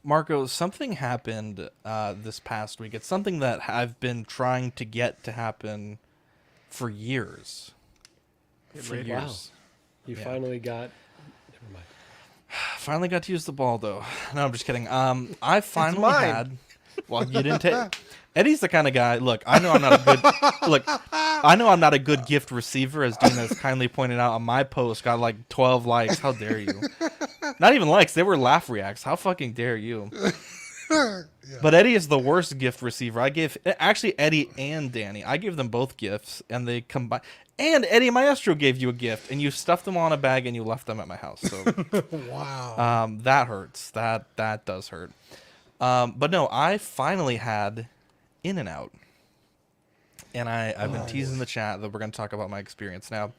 Marco, something happened this past week. It's something that I've been trying to get to happen for years. For Wow. years. You Yeah. finally got. Never mind. Finally got to use the ball, though. No, I'm just kidding. I finally mine. had. Well, you didn't take. Eddie's the kind of guy. Look, I know I'm not a good. Look, I know I'm not a good gift receiver, as Dean has kindly pointed out on my post. Got like 12 likes. How dare you? Not even likes. They were laugh reacts. How fucking dare you? Yeah. But Eddie is the worst gift receiver. I gave actually Eddie and Danny. I gave them both gifts, and they combined. And Eddie Maestro gave you a gift, and you stuffed them on a bag and you left them at my house. So Wow. that hurts. That does hurt. But no, I finally had In-N-Out, and I've been teasing the chat that we're going to talk about my experience now.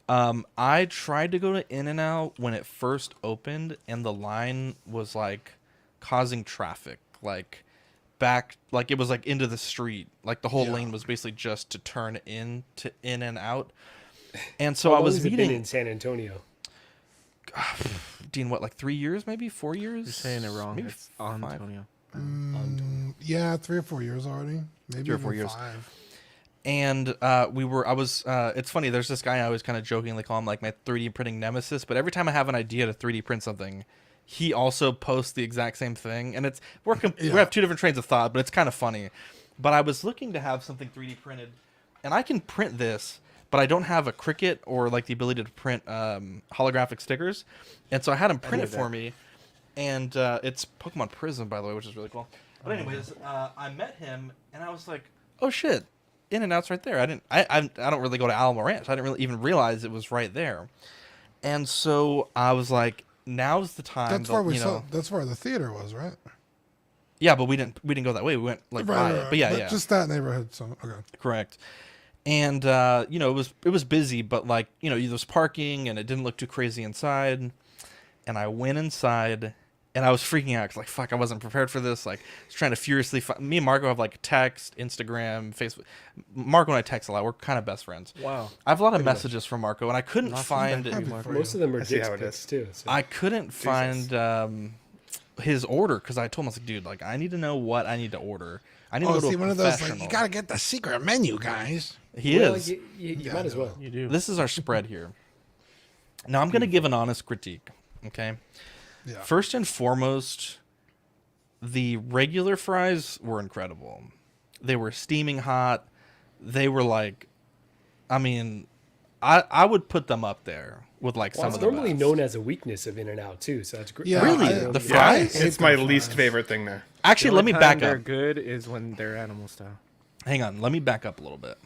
I tried to go to In-N-Out when it first opened, and the line was like causing traffic, like back, like it was like into the street, like the whole Yeah. lane was basically just to turn in to In-N-Out. And so How I long was has it been meeting in San Antonio? Dean, what, like 3 years, maybe 4 years? You're saying it wrong. Maybe It's 5. Antonio. Yeah, 3 or 4 years already. Maybe 3 or 4 even years. 5. And it's funny, there's this guy I always kind of jokingly call him like my 3D printing nemesis, but every time I have an idea to 3D print something, he also posts the exact same thing. And we have two different trains of thought, but it's kind of funny. But I was looking to have something 3D printed, and I can print this, but I don't have a Cricut or like the ability to print holographic stickers. And so I had him print it for me. And it's Pokemon Prism, by the way, which is really cool. But anyways, I met him, and I was like, "Oh shit, In-N-Out's right there." I don't really go to Alamo Ranch. I didn't really even realize it was right there. And so I was like, "Now's the time." That's where we saw. That's where the theater was, right? Yeah, but we didn't go that way. We went like by it. But yeah. Just that neighborhood. So okay. Correct. And it was busy, but like there was parking, and it didn't look too crazy inside. And I went inside. And I was freaking out because, like, fuck, I wasn't prepared for this. Like, I was trying to furiously me and Marco have, like, text, Instagram, Facebook. Marco and I text a lot. We're kind of best friends. Wow. I have a lot of messages from Marco, and I couldn't find... Most of them are see dick how it pics is. too. So. I couldn't find his order because I told him, I was like, dude, like, I need to know what I need to order. I need to go to a one of those, professional. like, you gotta get the secret menu, guys. He Well, is. You might as well. You do. This is our spread here. Now, I'm going to give an honest critique, okay? Yeah. First and foremost... The regular fries were incredible. They were steaming hot. They were like, I mean, I would put them up there with like Well, some it's of the normally best. known as a weakness of In-N-Out too, so that's great. Yeah, Really? The fries? It's my least favorite thing there. Actually, let me back They're up. good is when they're animal style. Hang on, let me back up a little bit.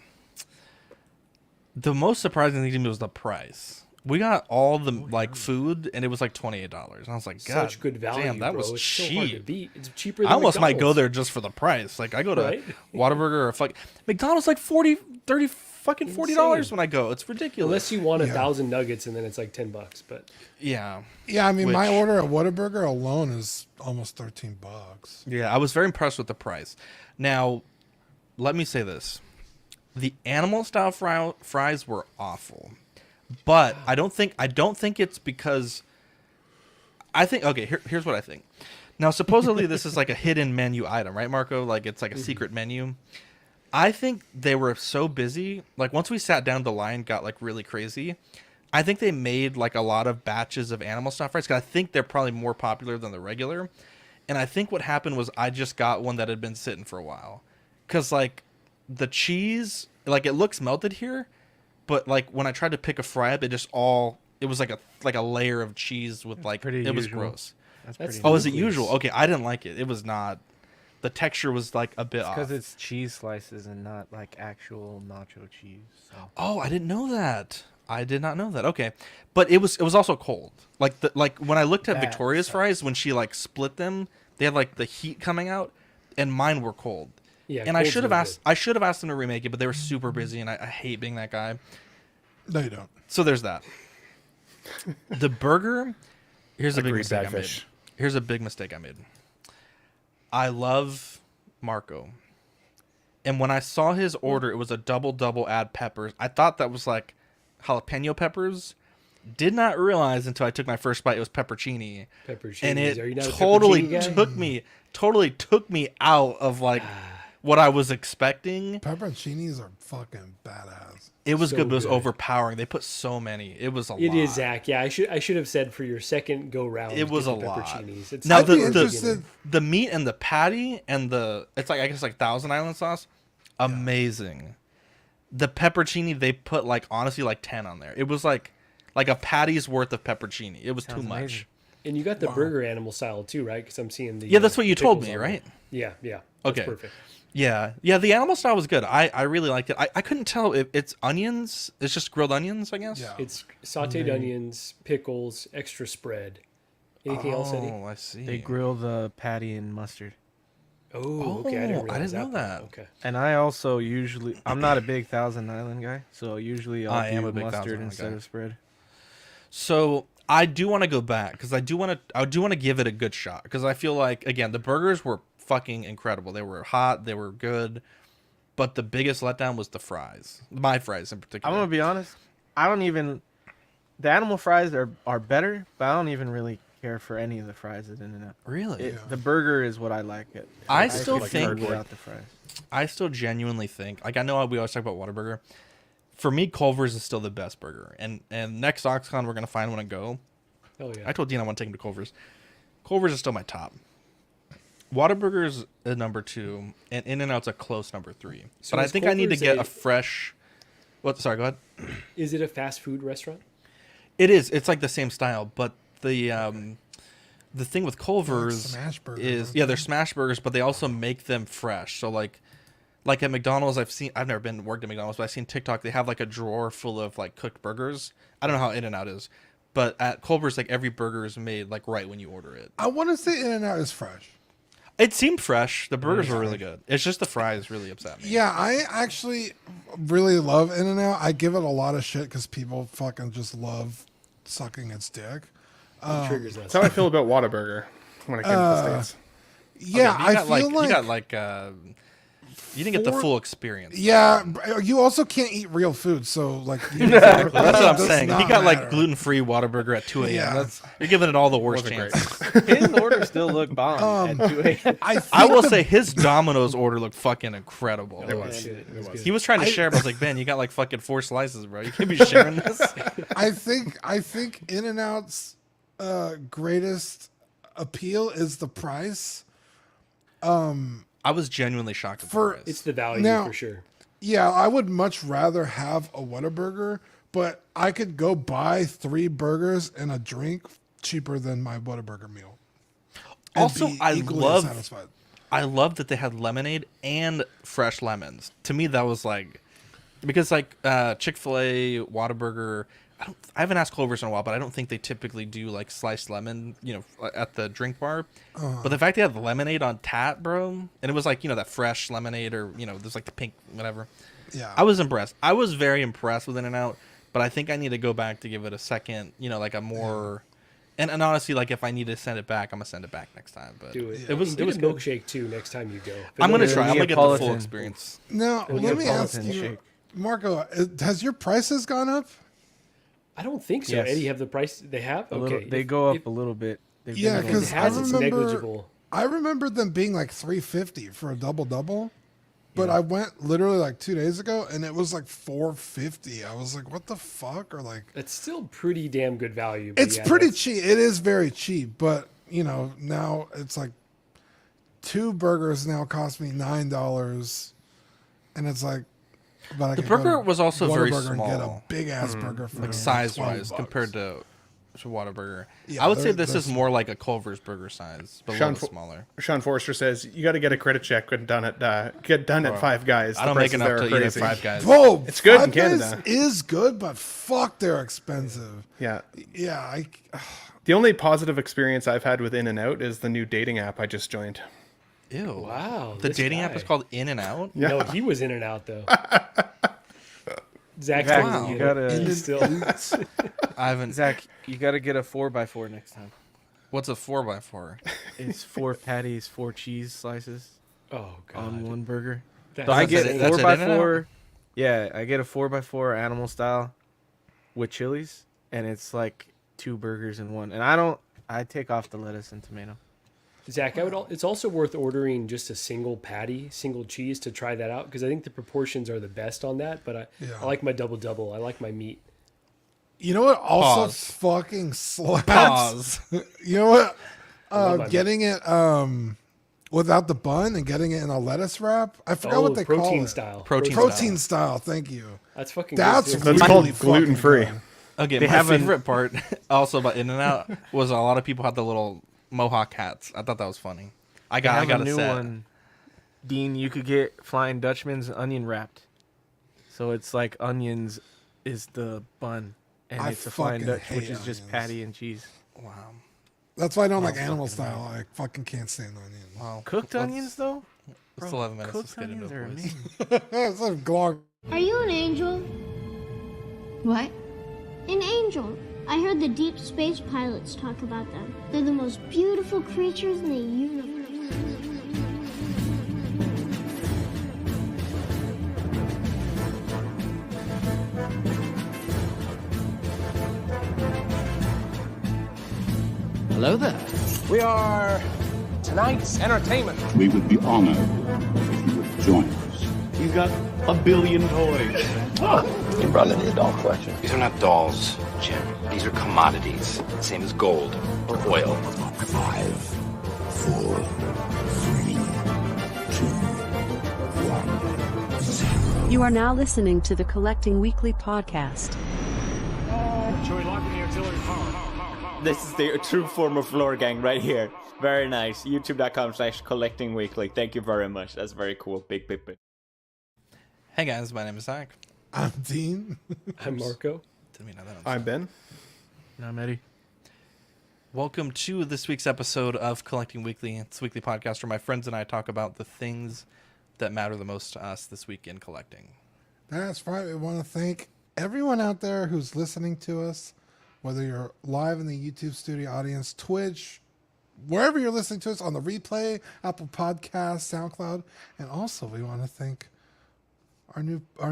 The most surprising thing to me was the price. We got all the like food, and it was like $28. And I was like, God, Such good value, damn, that bro. was It's cheap. so hard to beat. It's cheaper than I almost might go McDonald's. there just for the price. Like I go to Right? Whataburger or fuck McDonald's like $40 Insane. when I go. It's ridiculous. Unless you want 1,000 nuggets and then it's like $10. But Yeah. Yeah, I mean, my Which- order at Whataburger alone is almost $13. Yeah, I was very impressed with the price. Now, let me say this. The animal style fries were awful. But I don't think it's because here's what I think. Now, supposedly this is like a hidden menu item, right, Marco? Like it's like a secret menu. I think they were so busy, like once we sat down, the line got like really crazy. I think they made like a lot of batches of animal style fries, 'cause I think they're probably more popular than the regular. And I think what happened was I just got one that had been sitting for a while. 'Cause like the cheese, like it looks melted here, but like when I tried to pick a fry up, it was like a layer of cheese with like pretty it was usual. gross. That's pretty Oh, is it nucleus. usual? Okay, I didn't like it. It was not. The texture was like a bit off. Because it's cheese slices and not like actual nacho cheese. So. Oh, I didn't know that. I did not know that. Okay, but it was also cold. Like when I looked at That Victoria's sucks. fries, when she like split them, they had like the heat coming out, and mine were cold. Yeah, And I cold's should have no asked. I should have asked them to remake it, but they were super busy, and I hate being that guy. No, you don't. So there's that. The burger. Here's a big Agreed, mistake I bad made. fish. Here's a big mistake I made. I love Marco. And when I saw his order, it was a double add peppers. I thought that was like jalapeno peppers, Did not realize until I took my first bite it was peppercini, Pepperoncinis. and it Are you not a totally pepperoni guy? took me out of like what I was expecting. Pepperoncinis are fucking badass. It was So good, but it was good. overpowering. They put so many. It was a lot. It is, Zach. Yeah, I should have said for your second go round. It was get a the lot. pepperoncinis. It's Now I'd the be the interested. the meat and the patty and it's like I guess like Thousand Island sauce, amazing. The peppercini they put like honestly like 10 on there. It was like a patty's worth of peppercini. It was Sounds too much. amazing. And you got the burger animal style too, right? Because I'm seeing the Yeah, that's what you told pickles me, on right? it. Yeah, yeah. Okay. That's perfect. Yeah, the animal style was good. I really liked it. I couldn't tell if it's onions. It's just grilled onions, I guess. Yeah. It's sautéed onions, pickles, extra spread. Anything else, Eddie? Oh, I see. They grill the patty in mustard. Oh, okay. I Oh, didn't, I realize didn't know part. that. Okay. And I also usually, I'm not a big Thousand Island guy, so usually I I'll am do a big Thousand mustard Island instead guy. of spread. So I do want to go back because I do want to give it a good shot because I feel like again the burgers were fucking incredible. They were hot, they were good, but the biggest letdown was the fries. My fries in I'm particular. gonna be honest. I don't even. The animal fries are better, but I don't even really care for any of the fries at In-N-Out. Really? The burger is what I like. It. I still could think- live without the fries. I still genuinely think like I know we always talk about Whataburger. For me, Culver's is still the best burger, and next OxCon we're gonna find one and go. Oh yeah. I told Dean I want to take him to Culver's. Culver's is still my top. Whataburger's a number 2, and In-N-Out's a close number 3. So but I is think I need to Culver's get a- a fresh. What? Sorry, go ahead. Is it a fast food restaurant? It is. It's like the same style, but the thing with Culver's smash burgers, is aren't they're smash burgers, but they also make them fresh. So like at McDonald's, I've never worked at McDonald's, but I've seen TikTok. They have like a drawer full of like cooked burgers. I don't know how In-N-Out is, but at Culver's, like every burger is made like right when you order it. I want to say In-N-Out is fresh. It seemed fresh. The burgers were really good. It's just the fries really upset me. Yeah, I actually really love In-N-Out. I give it a lot of shit because people fucking just love sucking its dick. Triggers us. That's how I feel about Whataburger when I came to the States. Yeah, Okay, I feel you got like you didn't get the full experience. yeah. You also can't eat real food, so like That's what I'm does saying. He not got like matter. gluten-free Whataburger at 2 a.m. Yeah. You're giving it all the worst Wasn't chances. great. His order still looked bomb at 2 a.m. I will say his Domino's order looked fucking incredible. It was. Shit, it was good. He was trying to share, but I was like, Ben, you got like fucking 4 slices, bro. You can't be sharing this. I think In-N-Out's greatest appeal is the price. I was genuinely shocked at the For- price. It's the value Now- for sure. Yeah, I would much rather have a Whataburger, but I could go buy 3 burgers and a drink cheaper than my Whataburger meal. And Also, be I equally love satisfied. that they had lemonade and fresh lemons. To me, that was like because like Chick-fil-A, Whataburger. I haven't asked Culver's in a while, but I don't think they typically do like sliced lemon, at the drink bar. But the fact they had lemonade on tap, bro, and it was like that fresh lemonade or there's like the pink whatever. Yeah. I was impressed. I was very impressed with In-N-Out, but I think I need to go back to give it a second. Like a more. And honestly, like if I need to send it back, I'm gonna send it back next time. But Do it. It was And it was get a good. milkshake too next time you go. I'm gonna Vanilla try. I'm gonna get the full Neapolitan. experience. Now, let me ask Neapolitan you, shake. Marco, has your prices gone up? I don't think so. Yes. Eddie, have the price they have? A Okay. little, they If- go up if a little bit. They've Yeah, been a it little because bit I has, higher. it's remember, negligible. I remember them being like $3.50 for a double. But I went literally like 2 days ago and it was like $4.50. I was like, what the fuck? Or like, That's still pretty damn good value. but it's yeah, pretty that's- cheap. It is very cheap, but now it's like 2 burgers now cost me $9, and it's like, but I The could go burger to was also very Whataburger and get a small. big ass burger for Like size $20. wise compared to Whataburger. Yeah, I would say they're- this they're is more like a Culver's burger size, but a Sean little Fo- smaller. Sean Forrester says you got to get a credit check when done at Five Guys. I The don't make prices enough there to are eat at crazy. Five Guys. Bro, It's good in Five Guys Canada. is good, but fuck, they're expensive. Yeah. Yeah, The only positive experience I've had with In-N-Out is the new dating app I just joined. Ew. Wow. The this dating app guy. is called In-N-Out? Yeah. No, he was in and out though. Zach, Zach, Wow. you gotta He's still. I haven't. Zach, you gotta get a 4x4 next time. What's a 4x4? It's 4 patties, 4 cheese slices Oh god. on one burger. That's So I That's get it- a that's it, 4x4. Yeah, I get a 4x4 animal style with chilies, and it's like 2 burgers in one. And I take off the lettuce and tomato. Zach, it's also worth ordering just a single patty, single cheese to try that out because I think the proportions are the best on that. But I like my double. I like my meat. You know what also Pause. fucking slaps? Pause. You know what? love my Getting it without the bun and getting it in a lettuce wrap. I forgot what they call protein it. style. Protein Style. Thank you. That's fucking That's good. That's too. called really fucking gluten-free. good. Okay, They my have favorite part also about In-N-Out was a lot of people had the little mohawk hats. I thought that was funny. I I got a a new set. one. Dean, you could get Flying Dutchman's onion wrapped. So it's like onions is the bun, and I it's a Flying fucking Dutch, which hate is just onions. patty and cheese. Wow. That's why I don't like animal style. I fucking can't stand onions. Wow. Cooked onions, though? It's 11 minutes. Let's Cooked get into onions it, are boys. amazing. It's like glog. Are you an angel? What? An angel. I heard the deep space pilots talk about them. They're the most beautiful creatures in the universe. Hello there. We are tonight's entertainment. We would be honored if you would join us. You've got a billion toys. You brought in your doll collection. These are not dolls, Jim. These are commodities. Same as gold or oil. 5, 4, 3, 2, 1, 0. You are now listening to the Collecting Weekly podcast. This is the true form of lore gang right here. Very nice. YouTube.com/collecting weekly. Thank you very much. That's very cool. Big. Hey guys, my name is Zach. I'm Dean. I'm Marco. Didn't mean that. I'm Ben. No, I'm Eddie. Welcome to this week's episode of Collecting Weekly. It's a weekly podcast where my friends and I talk about the things that matter the most to us this week in collecting. That's right. We want to thank everyone out there who's listening to us, whether you're live in the YouTube studio audience, Twitch, wherever you're listening to us on the replay, Apple Podcasts, SoundCloud, and also we want to thank our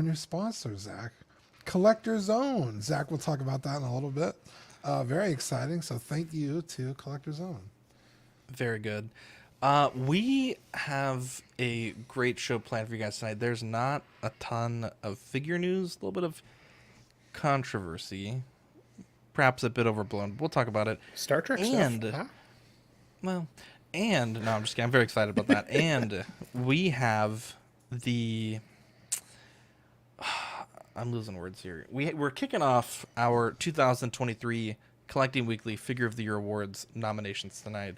new sponsor, Zach, Collector Zone. Zach will talk about that in a little bit. Very exciting. So thank you to Collector Zone. Very good. We have a great show planned for you guys tonight. There's not a ton of figure news, a little bit of controversy, perhaps a bit overblown. We'll talk about it. Star Trek And, stuff. Huh? well, and, no, I'm just kidding. I'm very excited about that. And we have the... I'm losing words here. We're kicking off our 2023 Collecting Weekly Figure of the Year Awards nominations tonight,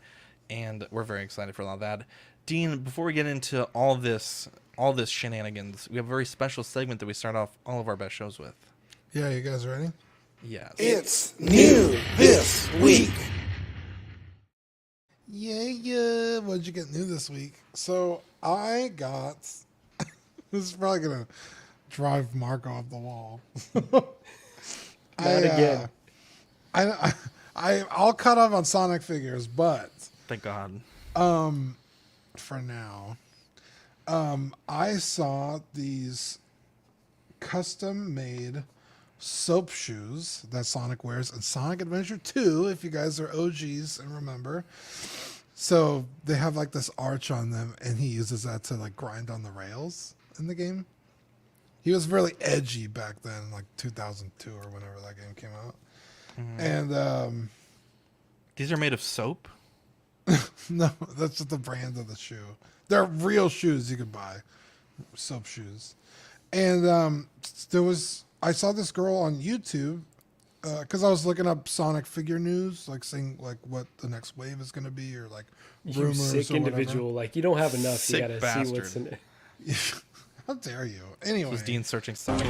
and we're very excited for all that. Dean, before we get into all this shenanigans, we have a very special segment that we start off all of our best shows with. Yeah, you guys ready? Yes. It's new this week. Yeah. What'd you get new this week? So I got... this is probably going to drive Mark off the wall. Not again. I'll cut off on Sonic figures, but Thank God. for now, I saw these custom-made soap shoes that Sonic wears in Sonic Adventure 2, if you guys are OGs and remember. So they have like this arch on them, and he uses that to like grind on the rails in the game. He was really edgy back then, like 2002 or whenever that game came out. Mm-hmm. And These are made of soap? no, that's just the brand of the shoe. They're real shoes you could buy, soap shoes. And I saw this girl on YouTube because I was looking up Sonic figure news, like saying like what the next wave is going to be, or like You rumors sick or individual. Like, you don't have enough. Sick you gotta see what's in it. whatever. How dare you? Anyway, Was Dean searching Sonic?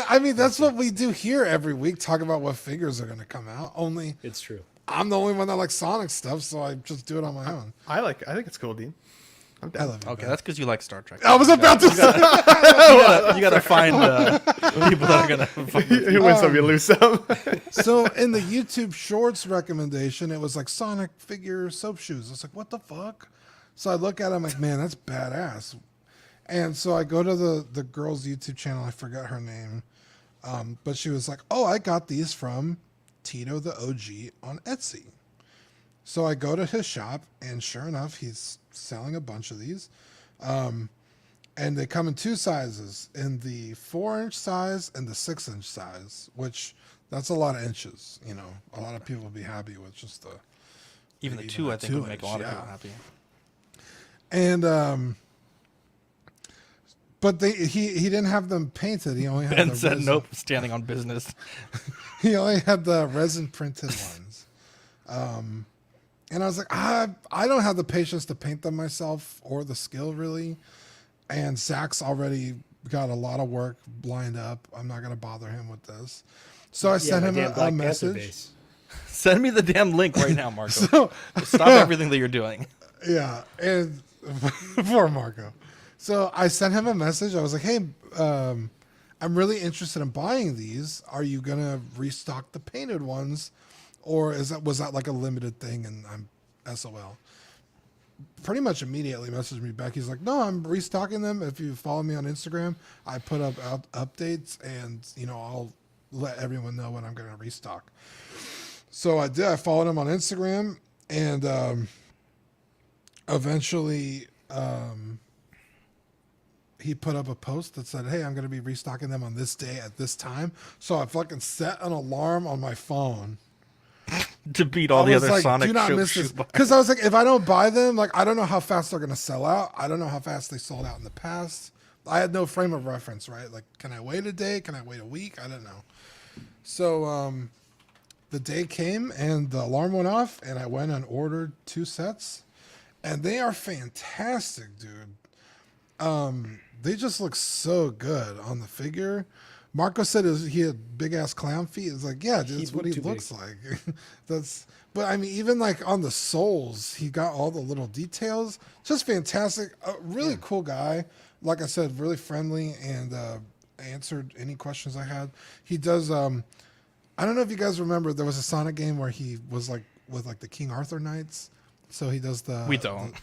I mean, that's what we do here every week, talk about what figures are going to come out. Only It's true. I'm the only one that likes Sonic stuff, so I just do it on my own. I think it's cool, Dean. I'm I down. love it. Okay, that's because you like Star Trek. I was about to say. You gotta find people that are gonna. You win some, you lose some. So in the YouTube Shorts recommendation, it was like Sonic figure soap shoes. I was like, what the fuck? So I look at it, I'm like, man, that's badass. And so I go to the girl's YouTube channel. I forgot her name. But she was like, "Oh, I got these from Tito the OG on Etsy." So I go to his shop, and sure enough, he's selling a bunch of these. And they come in two sizes, in the 4-inch size and the 6-inch size, which that's a lot of inches. You know, a lot of people would be happy with just the even the 2. I think would make a lot of people happy. And but he didn't have them painted. He only had Ben the said, resin. "Nope, standing on business." He only had the resin printed ones. And I was like, I don't have the patience to paint them myself or the skill really. And Zach's already got a lot of work lined up. I'm not going to bother him with this. So I sent him a message. Send me the damn link right now, Marco. Stop everything that you're doing. Yeah. And poor Marco. So I sent him a message. I was like, hey, I'm really interested in buying these. Are you going to restock the painted ones? Or was that like a limited thing and I'm SOL? Pretty much immediately messaged me back. He's like, no, I'm restocking them. If you follow me on Instagram, I put up updates and, I'll let everyone know when I'm going to restock. So I did. I followed him on Instagram and eventually he put up a post that said, hey, I'm going to be restocking them on this day at this time. So I fucking set an alarm on my phone to beat all the other Sonic do not miss this. Because I was like, if I don't buy them, I don't know how fast they're going to sell out. I don't know how fast they sold out in the past. I had no frame of reference, right? Like, can I wait a day? Can I wait a week? I don't know. So the day came and the alarm went off and I went and ordered 2 sets. And they are fantastic, dude. They just look so good on the figure. Marco said he had big ass clown feet. It's like, yeah, dude, that's what he looks like. But I mean, even like on the soles, he got all the little details. Just fantastic. A really cool guy. Like I said, really friendly and answered any questions I had. He does. I don't know if you guys remember, there was a Sonic game where he was like with like the King Arthur Knights. So he does the. We don't.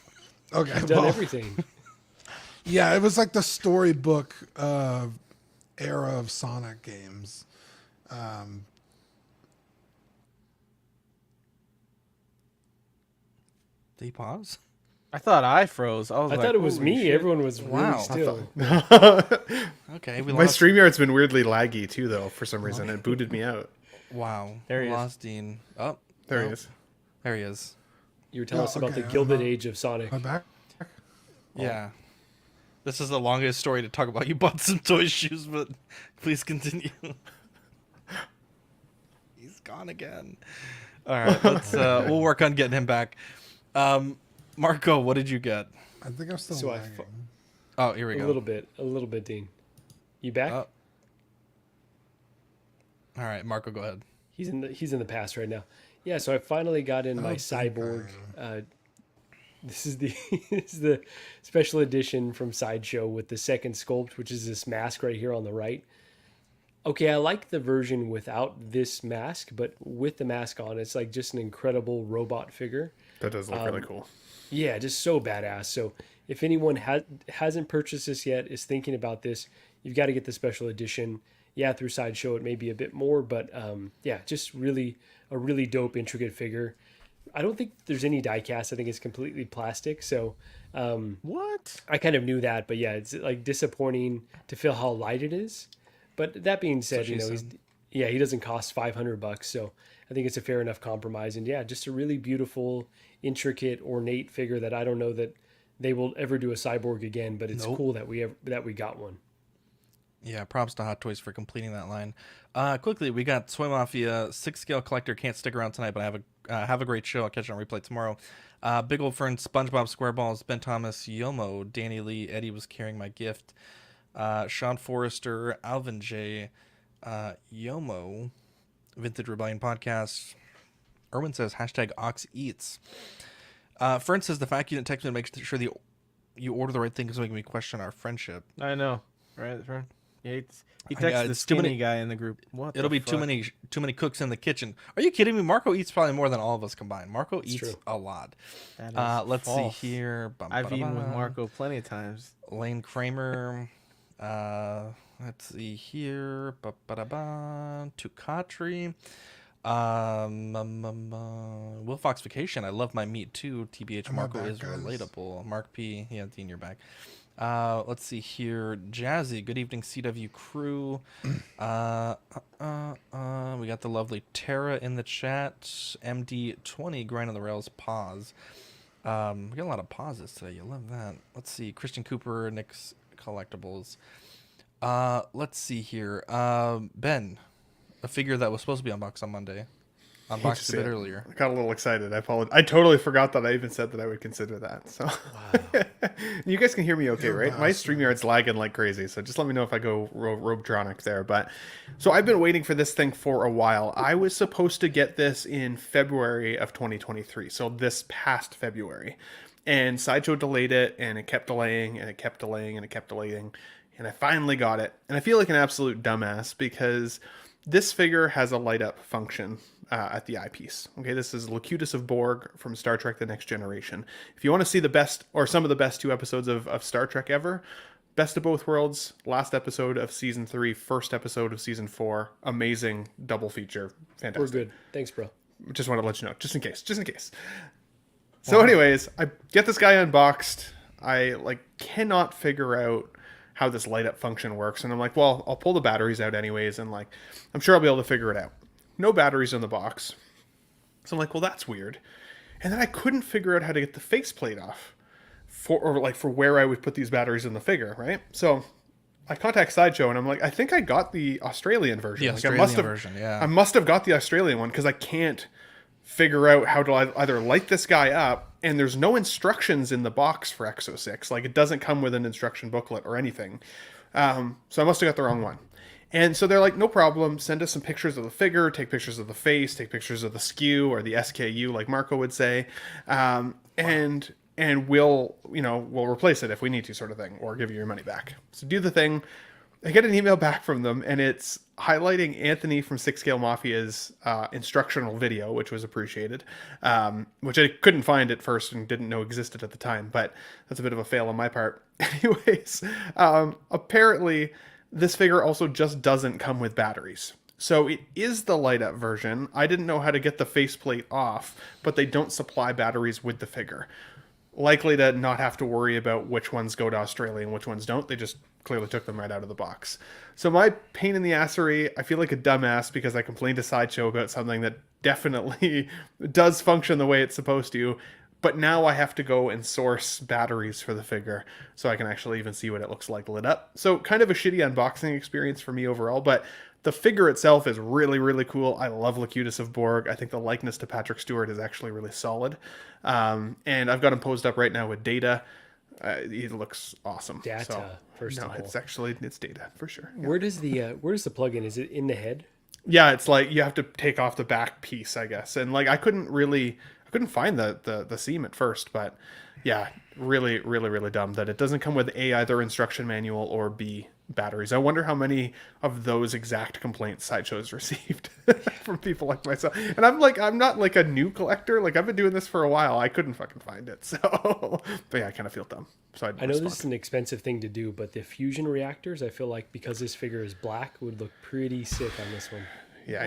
Okay, I've done everything. Yeah, it was like the storybook era of Sonic games. Did he pause? I thought I froze. I thought it was me. Shit. Everyone was really still. Okay, My StreamYard's been weirdly laggy too, though. For some reason, it booted me out. Wow, there he lost Dean. Oh, there he is. There he is. You were telling us about the Gilded Age of Sonic. My back. Yeah. This is the longest story to talk about. You bought some toy shoes, but please continue. He's gone again. All right, let's. We'll work on getting him back. Marco, what did you get? I think I'm still lagging. Oh, here we go. A little bit, Dean. You back? All right, Marco, go ahead. He's in the past right now. Yeah, so I finally got in my Cyborg. This is the special edition from Sideshow with the second sculpt, which is this mask right here on the right. Okay, I like the version without this mask, but with the mask on, it's like just an incredible robot figure. That does look really cool. Yeah, just so badass. So if anyone hasn't purchased this yet, is thinking about this, you've got to get the special edition. Yeah, through Sideshow it may be a bit more, but yeah, just really a really dope, intricate figure. I don't think there's any die cast. I think it's completely plastic. So what? I kind of knew that, but yeah, it's like disappointing to feel how light it is. But that being said, he doesn't cost $500, so I think it's a fair enough compromise. And yeah, just a really beautiful, intricate, ornate figure that I don't know that they will ever do a Cyborg again, but it's cool that we got one. Yeah, props to Hot Toys for completing that line. Quickly, we got Soy Mafia 6-scale collector. Can't stick around tonight, but have a great show. I'll catch you on replay tomorrow. Big Old Fern, SpongeBob SquareBalls, Ben Thomas, Yomo, Danny Lee, Eddie was carrying my gift. Sean Forrester, Alvin J, Yomo, Vintage Rebellion Podcast. Erwin says #OxEats. Fern says the fact you didn't text me to make sure you order the right thing is making me question our friendship. I know, right, Fern? Yeah, he texted the skinny guy in the group. It'll be too many cooks in the kitchen. Are you kidding me? Marco eats probably more than all of us combined. Marco eats a lot. That is let's false. see here. I've eaten with Marco plenty of times. Lane Kramer. Let's see here. Tukatri. Will Fox Vacation. I love my meat too. TBH I'm Marco back, is guys. relatable. Mark P. Yeah, Dean, you're back. Let's see here. Jazzy. Good evening, CW crew. We got the lovely Tara in the chat. MD20 grind on the rails. Pause. We got a lot of pauses today. You love that. Let's see. Christian Cooper, Nick's Collectibles. Let's see here. Ben, a figure that was supposed to be unboxed on Monday. Unboxed a bit earlier. I got a little excited. I apologize. I totally forgot that I even said that I would consider that. So, wow. You guys can hear me okay, right? My StreamYard's lagging like crazy, so just let me know if I go Robotronic there. But so I've been waiting for this thing for a while. I was supposed to get this in February of 2023, so this past February, and Sideshow delayed it, and it kept delaying, and it kept delaying, and it kept delaying, and I finally got it. And I feel like an absolute dumbass because this figure has a light up function at the eyepiece. Okay, this is Locutus of Borg from Star Trek The Next Generation. If you want to see the best, or some of the best 2 episodes of Star Trek ever, Best of Both Worlds, last episode of Season 3, first episode of Season 4, amazing double feature. Fantastic. We're good. Thanks, bro. Just wanted to let you know, just in case. So anyways, I get this guy unboxed. I cannot figure out how this light up function works. And I'm like, well, I'll pull the batteries out anyways. And I'm sure I'll be able to figure it out. No batteries in the box. So I'm like, well, that's weird. And then I couldn't figure out how to get the faceplate off for where I would put these batteries in the figure. Right. So I contact Sideshow and I'm like, I think I got the Australian version. The Australian version. Yeah. I must have got the Australian one because I can't figure out how to either light this guy up, and there's no instructions in the box for Exo 6. It doesn't come with an instruction booklet or anything. So I must have got the wrong one. And so they're like, no problem, send us some pictures of the figure, take pictures of the face, take pictures of the SKU or the SKU, like Marco would say, and we'll replace it if we need to, sort of thing, or give you your money back. So do the thing. I get an email back from them, and it's highlighting Anthony from 6 Scale Mafia's instructional video, which was appreciated, which I couldn't find at first and didn't know existed at the time, but that's a bit of a fail on my part. Anyways, apparently this figure also just doesn't come with batteries. So it is the light up version. I didn't know how to get the faceplate off, but they don't supply batteries with the figure. Likely to not have to worry about which ones go to Australia and which ones don't. They just clearly took them right out of the box. So my pain in the assery, I feel like a dumbass because I complained to Sideshow about something that definitely does function the way it's supposed to. But now I have to go and source batteries for the figure so I can actually even see what it looks like lit up. So kind of a shitty unboxing experience for me overall, but the figure itself is really, really cool. I love Locutus of Borg. I think the likeness to Patrick Stewart is actually really solid. And I've got him posed up right now with Data. He looks awesome. Data, first of all. It's Data for sure. Yeah. Where does the plug-in? Is it in the head? Yeah, it's like you have to take off the back piece, I guess. And I couldn't find the seam at first, but yeah, really, really, really dumb that it doesn't come with either instruction manual or B, batteries. I wonder how many of those exact complaints Sideshow's received from people like myself. And I'm not like a new collector. I've been doing this for a while. I couldn't fucking find it. So, but yeah, I kind of feel dumb. So I know this is an expensive thing to do, but the fusion reactors, I feel like because this figure is black, would look pretty sick on this one. Yeah,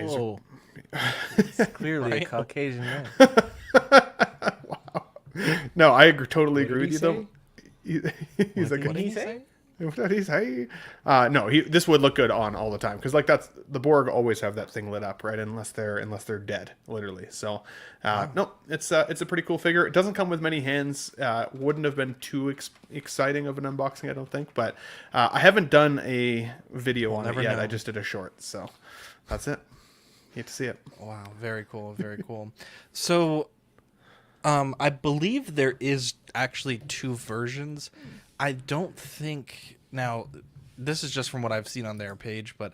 he's clearly a Caucasian man. Wow. No, I totally agree with you say? though. He's like, What did he say? What did he say? No, this would look good on all the time because that's the Borg always have that thing lit up, right? Unless they're dead, literally. So, no, it's a pretty cool figure. It doesn't come with many hands. Wouldn't have been too exciting of an unboxing, I don't think. But I haven't done a video on it yet. I just did a short, so that's it. You get to see it. Wow, very cool, very cool. So, I believe there is actually 2 versions. I don't think, now, this is just from what I've seen on their page, but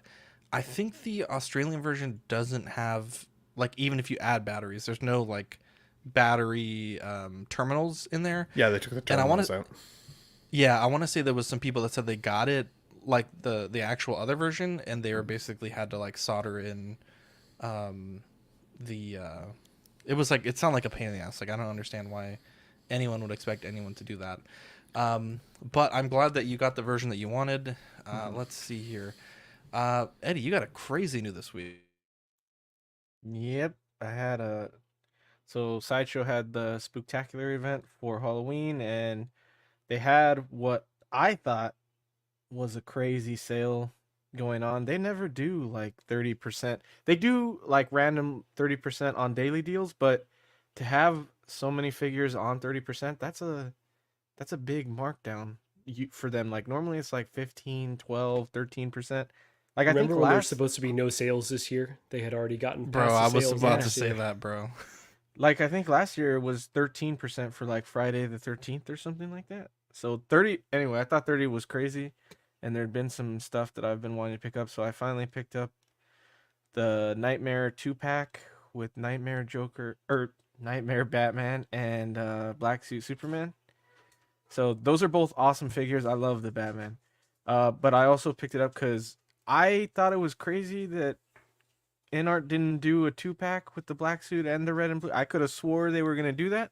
I think the Australian version doesn't have, even if you add batteries, there's no, battery terminals in there. Yeah, they took the terminals out. Yeah, I want to say there was some people that said they got it, the actual other version, and they were basically had to, solder in it was it sounded like a pain in the ass. I don't understand why anyone would expect anyone to do that. But I'm glad that you got the version that you wanted. Let's see here. Eddie, you got a crazy new this week. Yep, I had a. So Sideshow had the Spooktacular event for Halloween, and they had what I thought was a crazy sale going on. They never do like 30%. They do like random 30% on daily deals, but to have so many figures on 30%, that's a big markdown for them. Like normally it's like 15, 12, 13%. Like I Remember think when there's last supposed to be no sales this year? They had already gotten Bro, past the I was sales about to last say year. that, bro. like I think last year it was 13% for like Friday the 13th or something like that. So 30 anyway, I thought 30 was crazy, and there'd been some stuff that I've been wanting to pick up, so I finally picked up the Nightmare 2-pack with Nightmare Joker or Nightmare Batman and Black Suit Superman. So those are both awesome figures. I love the Batman. But I also picked it up cuz I thought it was crazy that InArt didn't do a 2-pack with the black suit and the red and blue. I could have swore they were going to do that,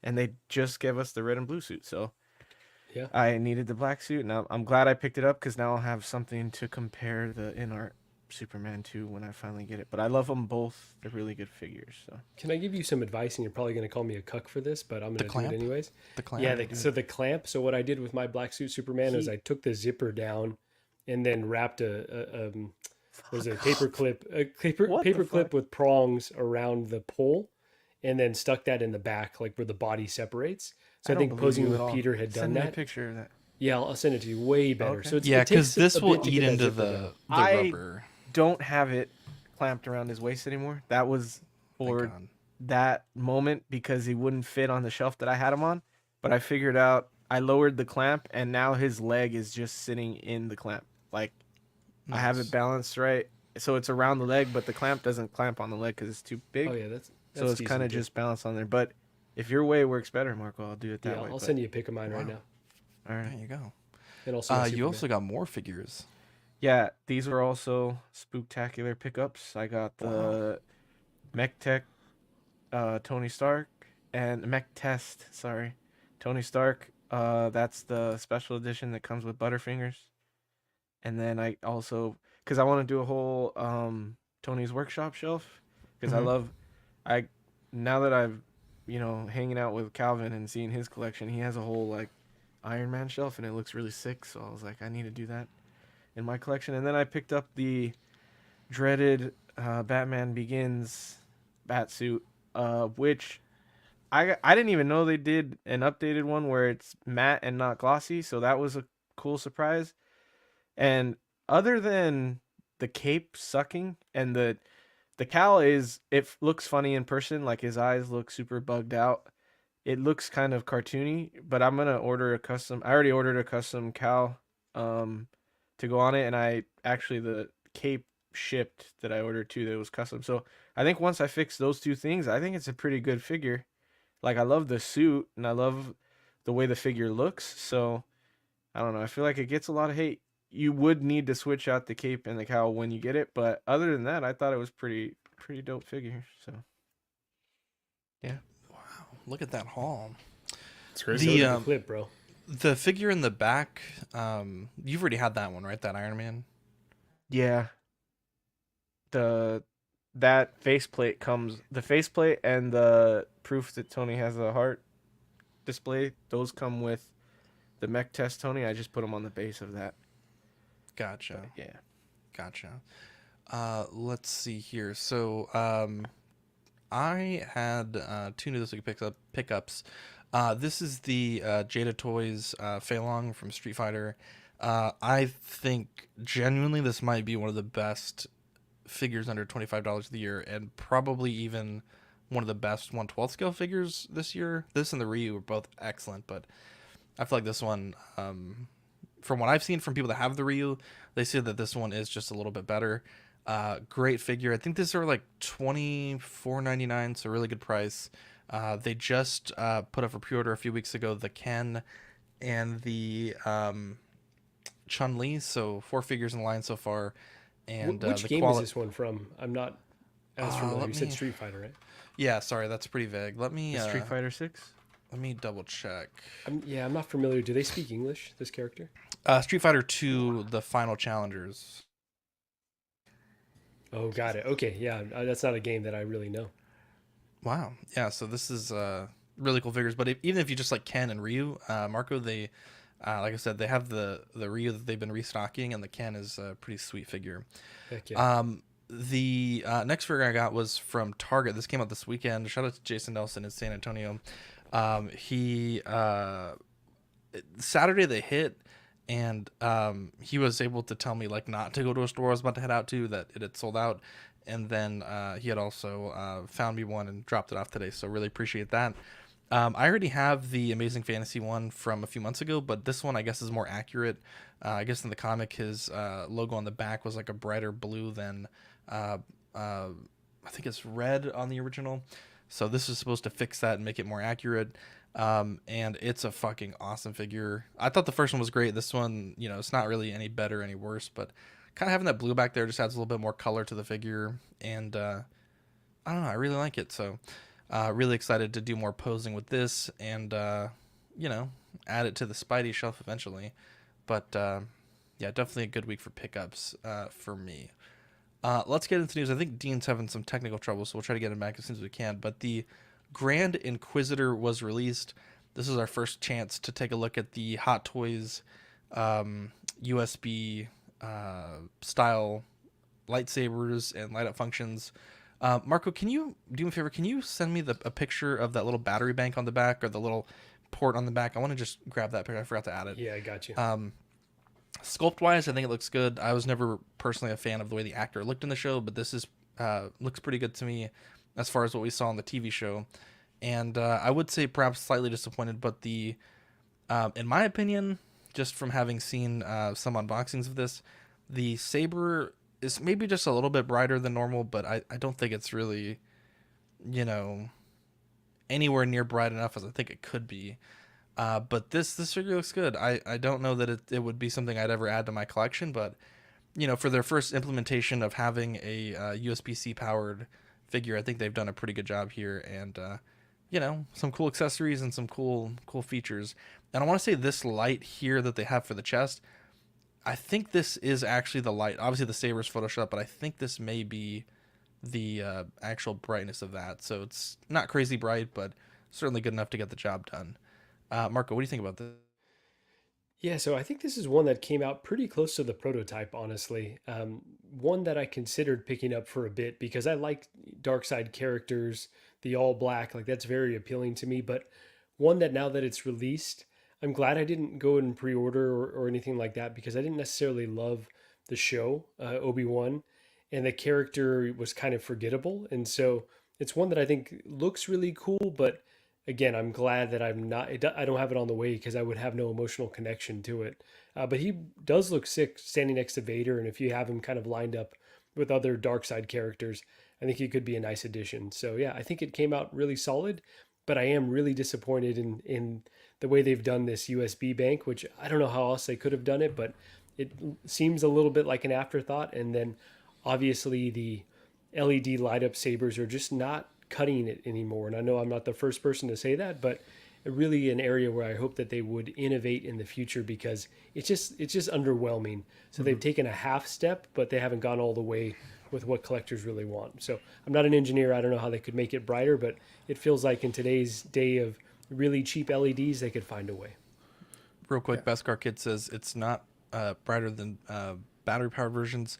and they just gave us the red and blue suit. So Yeah. I needed the black suit, and I'm glad I picked it up because now I'll have something to compare the InArt Superman to when I finally get it. But I love them both. They're really good figures. So Can I give you some advice? And you're probably going to call me a cuck for this, but I'm going to do clamp? it anyways. The clamp? Yeah, so the clamp. So what I did with my black suit Superman is I took the zipper down and then wrapped there's a paper clip, with prongs around the pole, and then stuck that in the back, like where the body separates. So I don't think believe Posing you with at all. Peter had done Send me a that. picture of that. Yeah, I'll send it to you. Way better. Okay. So it's, Yeah, it takes because this a will bit to eat get that into zipper down. the rubber. Don't have it clamped around his waist anymore. That was for God. that moment because he wouldn't fit on the shelf that I had him on. But I figured out I lowered the clamp, and now his leg is just sitting in the clamp. Like I have it balanced right, so it's around the leg, but the clamp doesn't clamp on the leg because it's too big. Oh yeah, that's so it's kind of just balanced on there. But if your way works better, Marco, I'll do it that yeah. way. I'll but- send you a pic of mine right now. All right. There you go. And also my You Superman. also got more figures. Yeah, these are also spooktacular pickups. I got the Mech Tech Tony Stark and Mech Test, sorry. Tony Stark. That's the special edition that comes with Butterfingers. And then I also, because I want to do a whole Tony's Workshop shelf, because now that I've, hanging out with Calvin and seeing his collection, he has a whole like Iron Man shelf, and it looks really sick. So I was like, I need to do that in my collection. And then I picked up the dreaded Batman Begins Batsuit, which I didn't even know they did an updated one where it's matte and not glossy. So that was a cool surprise. And other than the cape sucking and the cowl it looks funny in person, like his eyes look super bugged out. It looks kind of cartoony, but I'm gonna order a custom. I already ordered a custom cowl to go on it, and the cape shipped that I ordered too that was custom. So I think once I fix those two things, I think it's a pretty good figure. Like I love the suit and I love the way the figure looks. So I don't know. I feel like it gets a lot of hate. You would need to switch out the cape and the cowl when you get it, but other than that, I thought it was pretty dope figure. So yeah. Look at that haul. It's crazy. The clip, bro. The figure in the back, you've already had that one, right? That Iron Man. Yeah. That faceplate comes, the faceplate and the proof that Tony has a heart display, those come with the Mech Test Tony. I just put them on the base of that. Gotcha. But, yeah. Gotcha. Let's see here. So, I had two new this week pickups. This is the Jada Toys Fei Long from Street Fighter. I think genuinely this might be one of the best figures under $25 of the year, and probably even one of the best 1/12 scale figures this year. This and the Ryu were both excellent, but I feel like this one, from what I've seen from people that have the Ryu, they say that this one is just a little bit better. Great figure. I think these are like $24.99, so a really good price. They just put up for pre-order a few weeks ago the Ken and the Chun-Li, so 4 figures in line so far. And which the game is this one from? I'm not as familiar. let You said me- Street Fighter, right? Yeah, sorry, that's pretty vague. Let me Street Fighter 6? Let me double check. I'm not familiar. Do they speak English, this character? Street Fighter 2, The Final Challengers. Oh, got it. Okay, yeah, that's not a game that I really know. Wow. Yeah, so this is really cool figures. But even if you just like Ken and Ryu, Marco, they, like I said, they have the Ryu that they've been restocking, and the Ken is a pretty sweet figure. Heck yeah. The next figure I got was from Target. This came out this weekend. Shout out to Jason Nelson in San Antonio. He Saturday they hit, and he was able to tell me like not to go to a store I was about to head out to, that it had sold out, and then he had also found me one and dropped it off today. So really appreciate that. I already have the Amazing Fantasy one from a few months ago, but this one I guess is more accurate. I guess in the comic his logo on the back was like a brighter blue than I think it's red on the original. So this is supposed to fix that and make it more accurate. And it's a fucking awesome figure. I thought the first one was great. This one, you know, it's not really any better, any worse, but kind of having that blue back there just adds a little bit more color to the figure. And I don't know, I really like it. So really excited to do more posing with this and, you know, add it to the Spidey shelf eventually. But yeah, definitely a good week for pickups for me. Let's get into news. I think Dean's having some technical trouble, so we'll try to get him back as soon as we can. But the Grand Inquisitor was released. This is our first chance to take a look at the Hot Toys USB style lightsabers and light up functions. Marco, can you do me a favor? Can you send me a picture of that little battery bank on the back, or the little port on the back? I want to just grab that picture. I forgot to add it. Yeah, I got you. Sculpt wise, I think it looks good. I was never personally a fan of the way the actor looked in the show, but this is looks pretty good to me as far as what we saw on the TV show. And I would say perhaps slightly disappointed, but the in my opinion, just from having seen some unboxings of this, the saber is maybe just a little bit brighter than normal, but I don't think it's really, you know, anywhere near bright enough as I think it could be. But this figure looks good. I don't know that it would be something I'd ever add to my collection, but you know, for their first implementation of having a USB-C powered figure, I think they've done a pretty good job here, and you know, some cool accessories and some cool features. And I want to say this light here that they have for the chest, I think this is actually the light. Obviously the saber's Photoshop, but I think this may be the actual brightness of that. So it's not crazy bright, but certainly good enough to get the job done. Marco, what do you think about this? Yeah, so I think this is one that came out pretty close to the prototype, honestly. One that I considered picking up for a bit because I like dark side characters, the all black, like that's very appealing to me. But one that now that it's released, I'm glad I didn't go and pre-order or anything like that, because I didn't necessarily love the show, Obi-Wan, and the character was kind of forgettable. And so it's one that I think looks really cool, but again, I'm glad that I don't have it on the way, because I would have no emotional connection to it. But he does look sick standing next to Vader, and if you have him kind of lined up with other dark side characters, I think he could be a nice addition. So yeah, I think it came out really solid, but I am really disappointed in the way they've done this USB bank, which I don't know how else they could have done it, but it seems a little bit like an afterthought. And then obviously the LED light up sabers are just not cutting it anymore. And I know I'm not the first person to say that, but really an area where I hope that they would innovate in the future, because it's just underwhelming. So they've taken a half step, but they haven't gone all the way with what collectors really want. So I'm not an engineer. I don't know how they could make it brighter, but it feels like in today's day of really cheap LEDs, they could find a way. Real quick, Beskar Kid says it's not brighter than battery powered versions.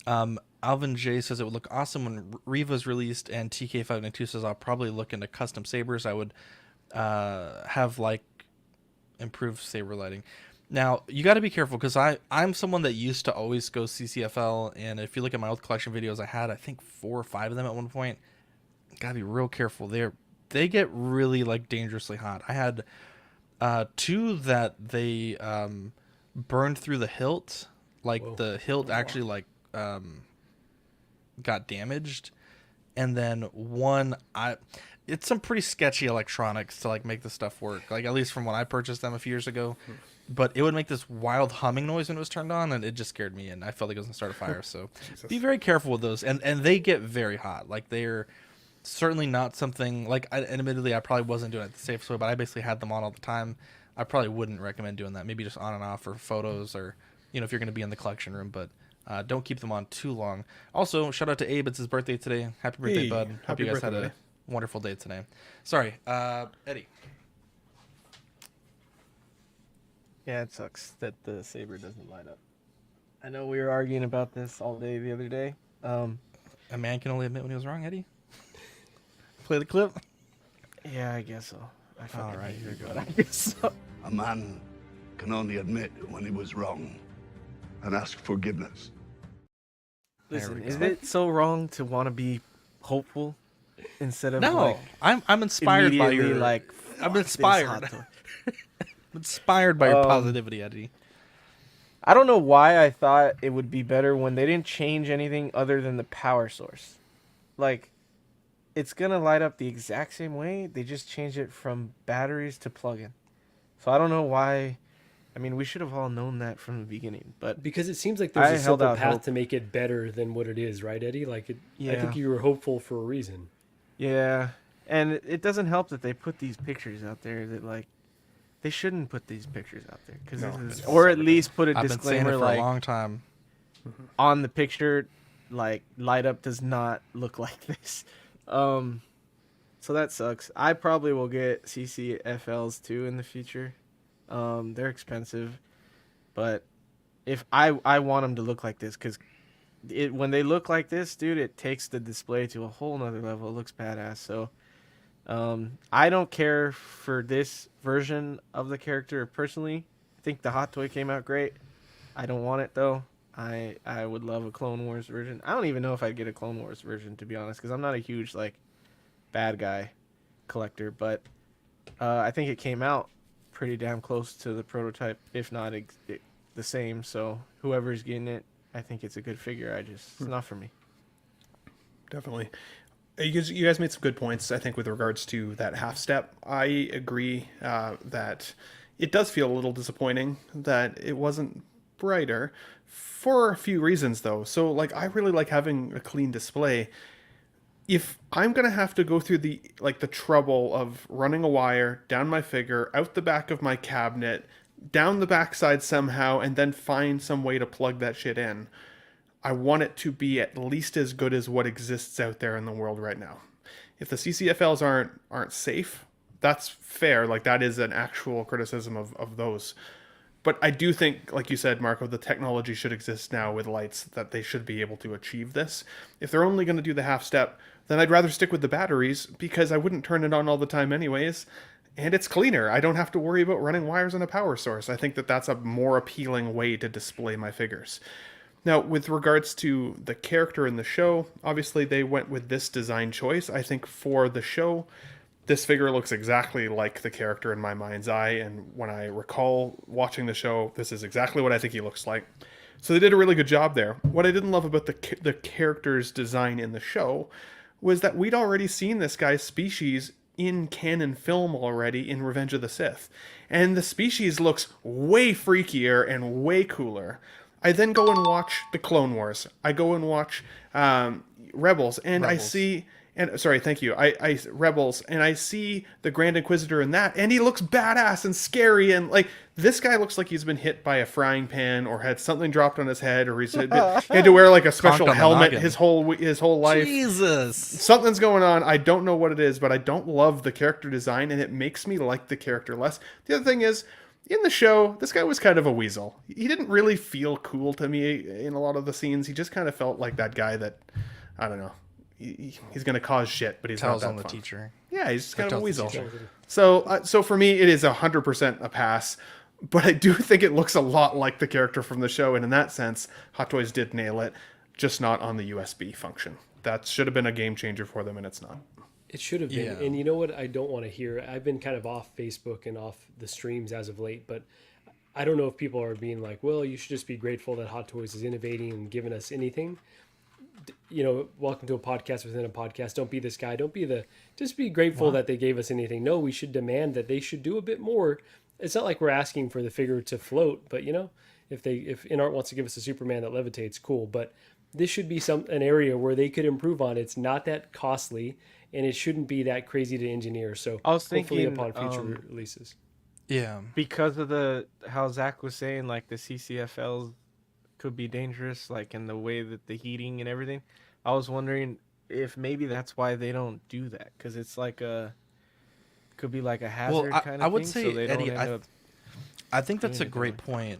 Alvin J says it would look awesome when Reva's released, and TK592 says I'll probably look into custom sabers. I would have like improved saber lighting. Now you got to be careful, because I'm someone that used to always go CCFL, and if you look at my old collection videos, I had I think 4 or 5 of them at one point. Gotta be real careful. They get really like dangerously hot. I had 2 that they burned through the hilt, like Whoa. The hilt actually like got damaged, and then one it's some pretty sketchy electronics to like make the stuff work, like at least from when I purchased them a few years ago. But it would make this wild humming noise when it was turned on, and it just scared me, and I felt like it was gonna start a fire. So be very careful with those, and they get very hot. Like they're certainly not something like. Admittedly, I probably wasn't doing it the safest way, but I basically had them on all the time. I probably wouldn't recommend doing that. Maybe just on and off for photos, or if you're going to be in the collection room, but don't keep them on too long. Also, shout out to Abe. It's his birthday today. Happy birthday, Hey, bud. Hope happy you guys birthday, had buddy. a wonderful day today. Sorry, Eddie. Yeah, it sucks that the saber doesn't light up. I know we were arguing about this all day the other day. A man can only admit when he was wrong, Eddie. Play the clip. Yeah, I guess so. All right, here we go. I guess so. A man can only admit when he was wrong and ask forgiveness. Listen, we is go. it so wrong to want to be hopeful instead of No, like I'm inspired by immediately your. like I'm "Fuck this inspired. hot toy." I'm inspired by your positivity, Eddie. I don't know why I thought it would be better when they didn't change anything other than the power source. Like, it's gonna light up the exact same way. They just changed it from batteries to plug-in. So I don't know why. I mean, we should have all known that from the beginning. But Because it seems like I there's a held simple out path hope. to make it better than what it is, right, Eddie? Like, I Yeah. think you were hopeful for a reason. yeah, and it doesn't help that they put these pictures out there that like they shouldn't put these pictures out there because or at least put a I've been saying disclaimer it for like a long time. on the picture, like light up does not look like this. So that sucks. I probably will get CCFLs too in the future. They're expensive, but if I want them to look like this because when they look like this, dude, it takes the display to a whole nother level. It looks badass. So I don't care for this version of the character personally. I think the Hot Toy came out great. I don't want it though. I would love a Clone Wars version. I don't even know if I'd get a Clone Wars version to be honest, because I'm not a huge like bad guy collector. But I think it came out pretty damn close to the prototype, if not the same. So whoever's getting it, I think it's a good figure. It's not for me. Definitely. You guys made some good points, I think, with regards to that half step. I agree that it does feel a little disappointing that it wasn't brighter for a few reasons, though. So, like, I really like having a clean display. If I'm going to have to go through the trouble of running a wire down my figure, out the back of my cabinet, down the backside somehow, and then find some way to plug that shit in, I want it to be at least as good as what exists out there in the world right now. If the CCFLs aren't safe, that's fair. Like, that is an actual criticism of those. But I do think, like you said, Marco, the technology should exist now with lights that they should be able to achieve this. If they're only going to do the half step, then I'd rather stick with the batteries because I wouldn't turn it on all the time anyways. And it's cleaner. I don't have to worry about running wires and a power source. I think that that's a more appealing way to display my figures. Now, with regards to the character in the show, obviously they went with this design choice. I think for the show, this figure looks exactly like the character in my mind's eye. And when I recall watching the show, this is exactly what I think he looks like. So they did a really good job there. What I didn't love about the character's design in the show was that we'd already seen this guy's species in canon film already in Revenge of the Sith. And the species looks way freakier and way cooler. I then go and watch the Clone Wars. I go and watch Rebels, and I see, and sorry, thank you. I Rebels, and I see the Grand Inquisitor in that, and he looks badass and scary, and like this guy looks like he's been hit by a frying pan or had something dropped on his head, or he had to wear like a special helmet his whole life. Jesus, something's going on. I don't know what it is, but I don't love the character design, and it makes me like the character less. The other thing is, in the show, this guy was kind of a weasel. He didn't really feel cool to me in a lot of the scenes. He just kind of felt like that guy that, I don't know, he's going to cause shit, but he's tells not that on the fun. teacher. Yeah, he's just kind of a weasel. teacher. So for me, it is 100% a pass. But I do think it looks a lot like the character from the show, and in that sense, Hot Toys did nail it, just not on the USB function. That should have been a game changer for them, and it's not. It should have been. Yeah. And you know what I don't want to hear? I've been kind of off Facebook and off the streams as of late, but I don't know if people are being like, well, you should just be grateful that Hot Toys is innovating and giving us anything. You know, welcome to a podcast within a podcast. Don't be this guy. Just be grateful that they gave us anything. No, we should demand that they should do a bit more. It's not like we're asking for the figure to float, but you know, if InArt wants to give us a Superman that levitates, cool. But this should be an area where they could improve on. It's not that costly, and it shouldn't be that crazy to engineer. So I was hopefully thinking, upon future releases. Yeah. because of how Zach was saying, like the CCFLs could be dangerous, like in the way that the heating and everything. I was wondering if maybe that's why they don't do that, because it's like could be like a hazard kind of I would thing. say, So they Eddie, don't end up. I think that's a doing it that great point.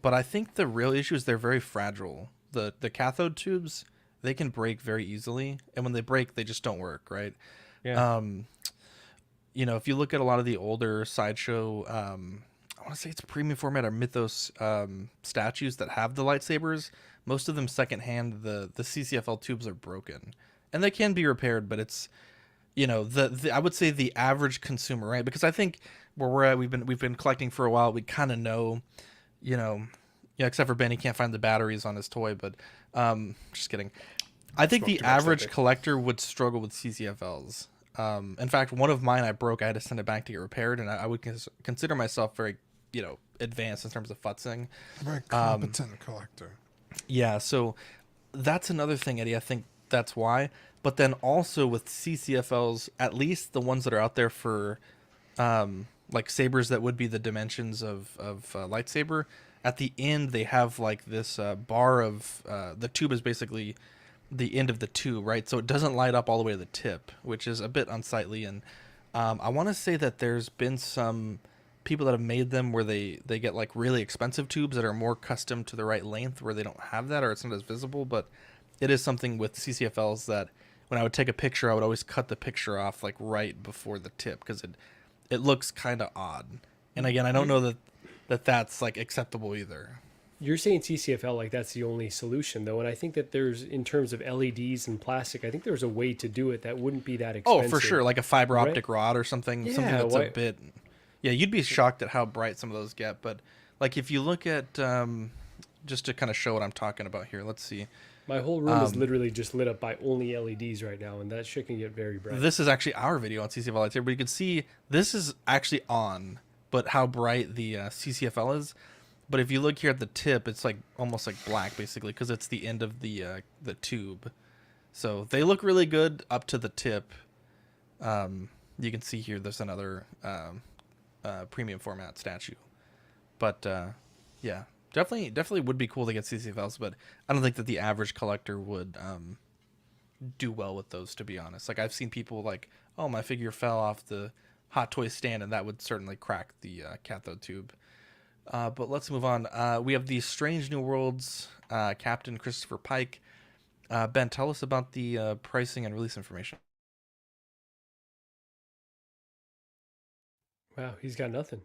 But I think the real issue is they're very fragile. The cathode tubes, they can break very easily, and when they break, they just don't work, right? Yeah. If you look at a lot of the older Sideshow, I want to say it's premium format or Mythos statues that have the lightsabers, most of them secondhand. The CCFL tubes are broken, and they can be repaired, but it's I would say the average consumer, right? Because I think where we're at, we've been collecting for a while. We kind of know, except for Ben, he can't find the batteries on his toy, but just kidding. I think the average collector would struggle with CCFLs. In fact, one of mine I broke. I had to send it back to get repaired, and I would consider myself very, advanced in terms of futzing. A very competent collector. Yeah, so that's another thing, Eddie. I think that's why. But then also with CCFLs, at least the ones that are out there for like sabers that would be the dimensions of lightsaber, at the end they have like this bar of the tube is basically the end of the tube, right? So it doesn't light up all the way to the tip, which is a bit unsightly. And I want to say that there's been some people that have made them where they get like really expensive tubes that are more custom to the right length, where they don't have that, or it's not as visible. But it is something with CCFLs that when I would take a picture, I would always cut the picture off like right before the tip, because it looks kind of odd. And again, I don't know that's like acceptable either. You're saying CCFL like that's the only solution, though, and I think that there's, in terms of LEDs and plastic, I think there's a way to do it that wouldn't be that expensive. Oh, for sure, like a fiber optic rod or something. Yeah, something that's a bit. Yeah, you'd be shocked at how bright some of those get. But like if you look at just to kind of show what I'm talking about here, let's see. My whole room is literally just lit up by only LEDs right now, and that shit can get very bright. This is actually our video on CCFL lightsaber, but you can see this is actually on, but how bright the CCFL is. But if you look here at the tip, it's like almost like black, basically, because it's the end of the tube. So they look really good up to the tip. You can see here there's another premium format statue. But yeah, definitely would be cool to get CCFLs, but I don't think that the average collector would do well with those, to be honest. Like I've seen people like, oh, my figure fell off the Hot Toys stand, and that would certainly crack the cathode tube. But let's move on. We have the Strange New Worlds Captain Christopher Pike. Ben, tell us about the pricing and release information. Wow, he's got nothing.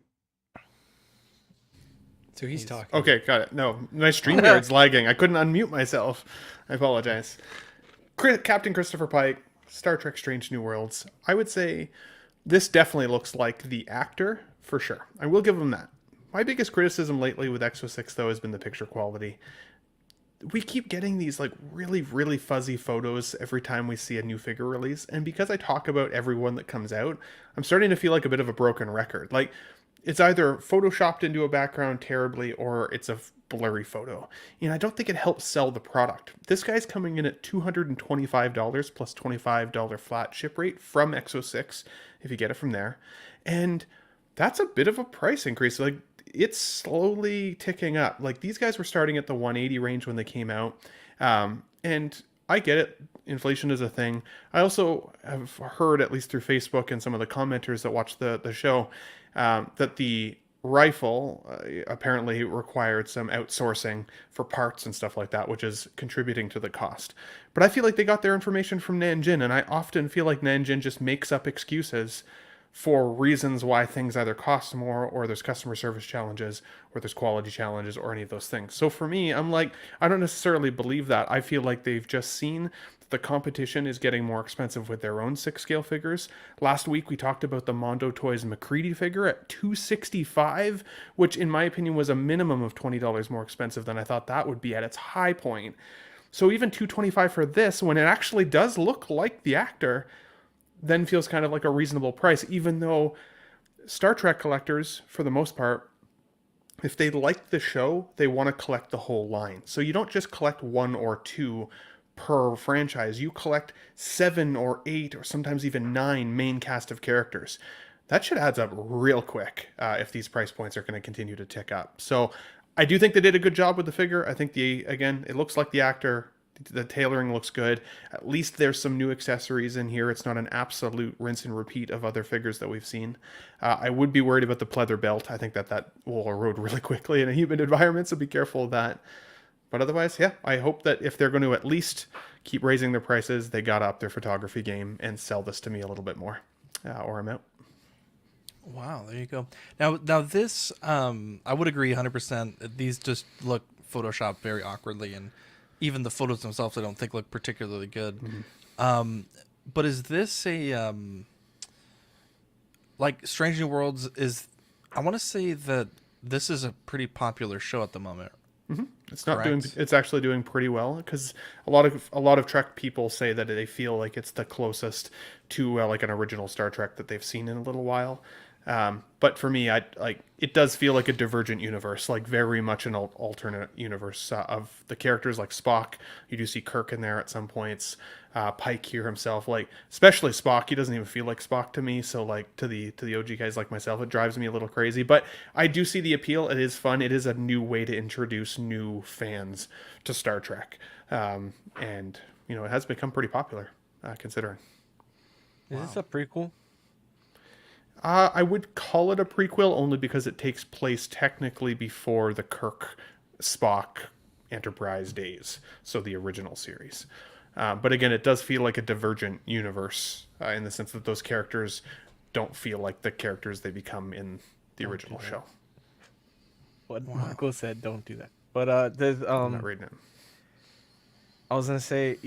So he's talking. Okay, got it. No, my StreamYard's lagging. I couldn't unmute myself. I apologize. Captain Christopher Pike, Star Trek Strange New Worlds. I would say this definitely looks like the actor, for sure. I will give him that. My biggest criticism lately with Exo 6, though, has been the picture quality. We keep getting these like really, really fuzzy photos every time we see a new figure release. And because I talk about every one that comes out, I'm starting to feel like a bit of a broken record. Like, it's either photoshopped into a background terribly or it's a blurry photo. And I don't think it helps sell the product. This guy's coming in at $225 plus $25 flat ship rate from Exo 6, if you get it from there. And that's a bit of a price increase. Like, it's slowly ticking up. Like, these guys were starting at the 180 range when they came out. And I get it. Inflation is a thing. I also have heard, at least through Facebook and some of the commenters that watch the show, that the rifle apparently required some outsourcing for parts and stuff like that, which is contributing to the cost. But I feel like they got their information from Nanjin, and I often feel like Nanjin just makes up excuses for reasons why things either cost more, or there's customer service challenges, or there's quality challenges, or any of those things. So for me, I'm like, I don't necessarily believe that. I feel like they've just seen that the competition is getting more expensive with their own 6-scale figures. Last week, we talked about the Mondo Toys McCready figure at $265, which in my opinion was a minimum of $20 more expensive than I thought that would be at its high point. So even $225 for this, when it actually does look like the actor, then feels kind of like a reasonable price, even though Star Trek collectors, for the most part, if they like the show, they want to collect the whole line. So you don't just collect 1 or 2 per franchise. You collect 7 or 8 or sometimes even 9 main cast of characters. That shit adds up real quick if these price points are going to continue to tick up. So I do think they did a good job with the figure. I think it looks like the actor. The tailoring looks good. At least there's some new accessories in here. It's not an absolute rinse and repeat of other figures that we've seen. I would be worried about the pleather belt. I think that will erode really quickly in a humid environment, so be careful of that. But otherwise, yeah, I hope that if they're going to at least keep raising their prices, they got up their photography game and sell this to me a little bit more, or I'm out. Wow, there you go. Now this, I would agree 100%. These just look photoshopped very awkwardly, and even the photos themselves I don't think look particularly good. Mm-hmm. But is this a like Strange New Worlds is? I want to say that this is a pretty popular show at the moment. Mm-hmm. It's actually doing pretty well, because a lot of Trek people say that they feel like it's the closest to like an original Star Trek that they've seen in a little while. But for me, it does feel like a divergent universe, like very much an alternate universe of the characters like Spock. You do see Kirk in there at some points. Pike here himself, like especially Spock, he doesn't even feel like Spock to me. So like to the OG guys like myself, it drives me a little crazy. But I do see the appeal. It is fun. It is a new way to introduce new fans to Star Trek, and it has become pretty popular considering. Is this a prequel? I would call it a prequel only because it takes place technically before the Kirk, Spock, Enterprise days, so the original series. But again, it does feel like a divergent universe in the sense that those characters don't feel like the characters they become in the original show. What Marco said, don't do that. But there's I'm not reading it. I was gonna say,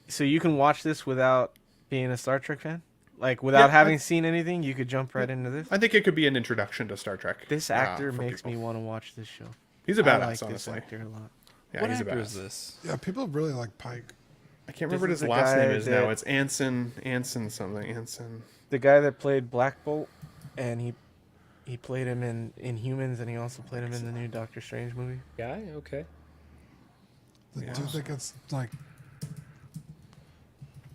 so you can watch this without being a Star Trek fan? Like, without having seen anything, you could jump right into this? I think it could be an introduction to Star Trek. This actor makes me want to watch this show. He's a badass, I like honestly. This actor a lot. Yeah, what he's actor a badass. is this? Yeah, people really like Pike. I can't remember what his last name is now. It's Anson something. Anson. The guy that played Black Bolt, and he played him in Humans, and he also played him in the new Doctor Strange movie. Guy? Okay. The dude that gets like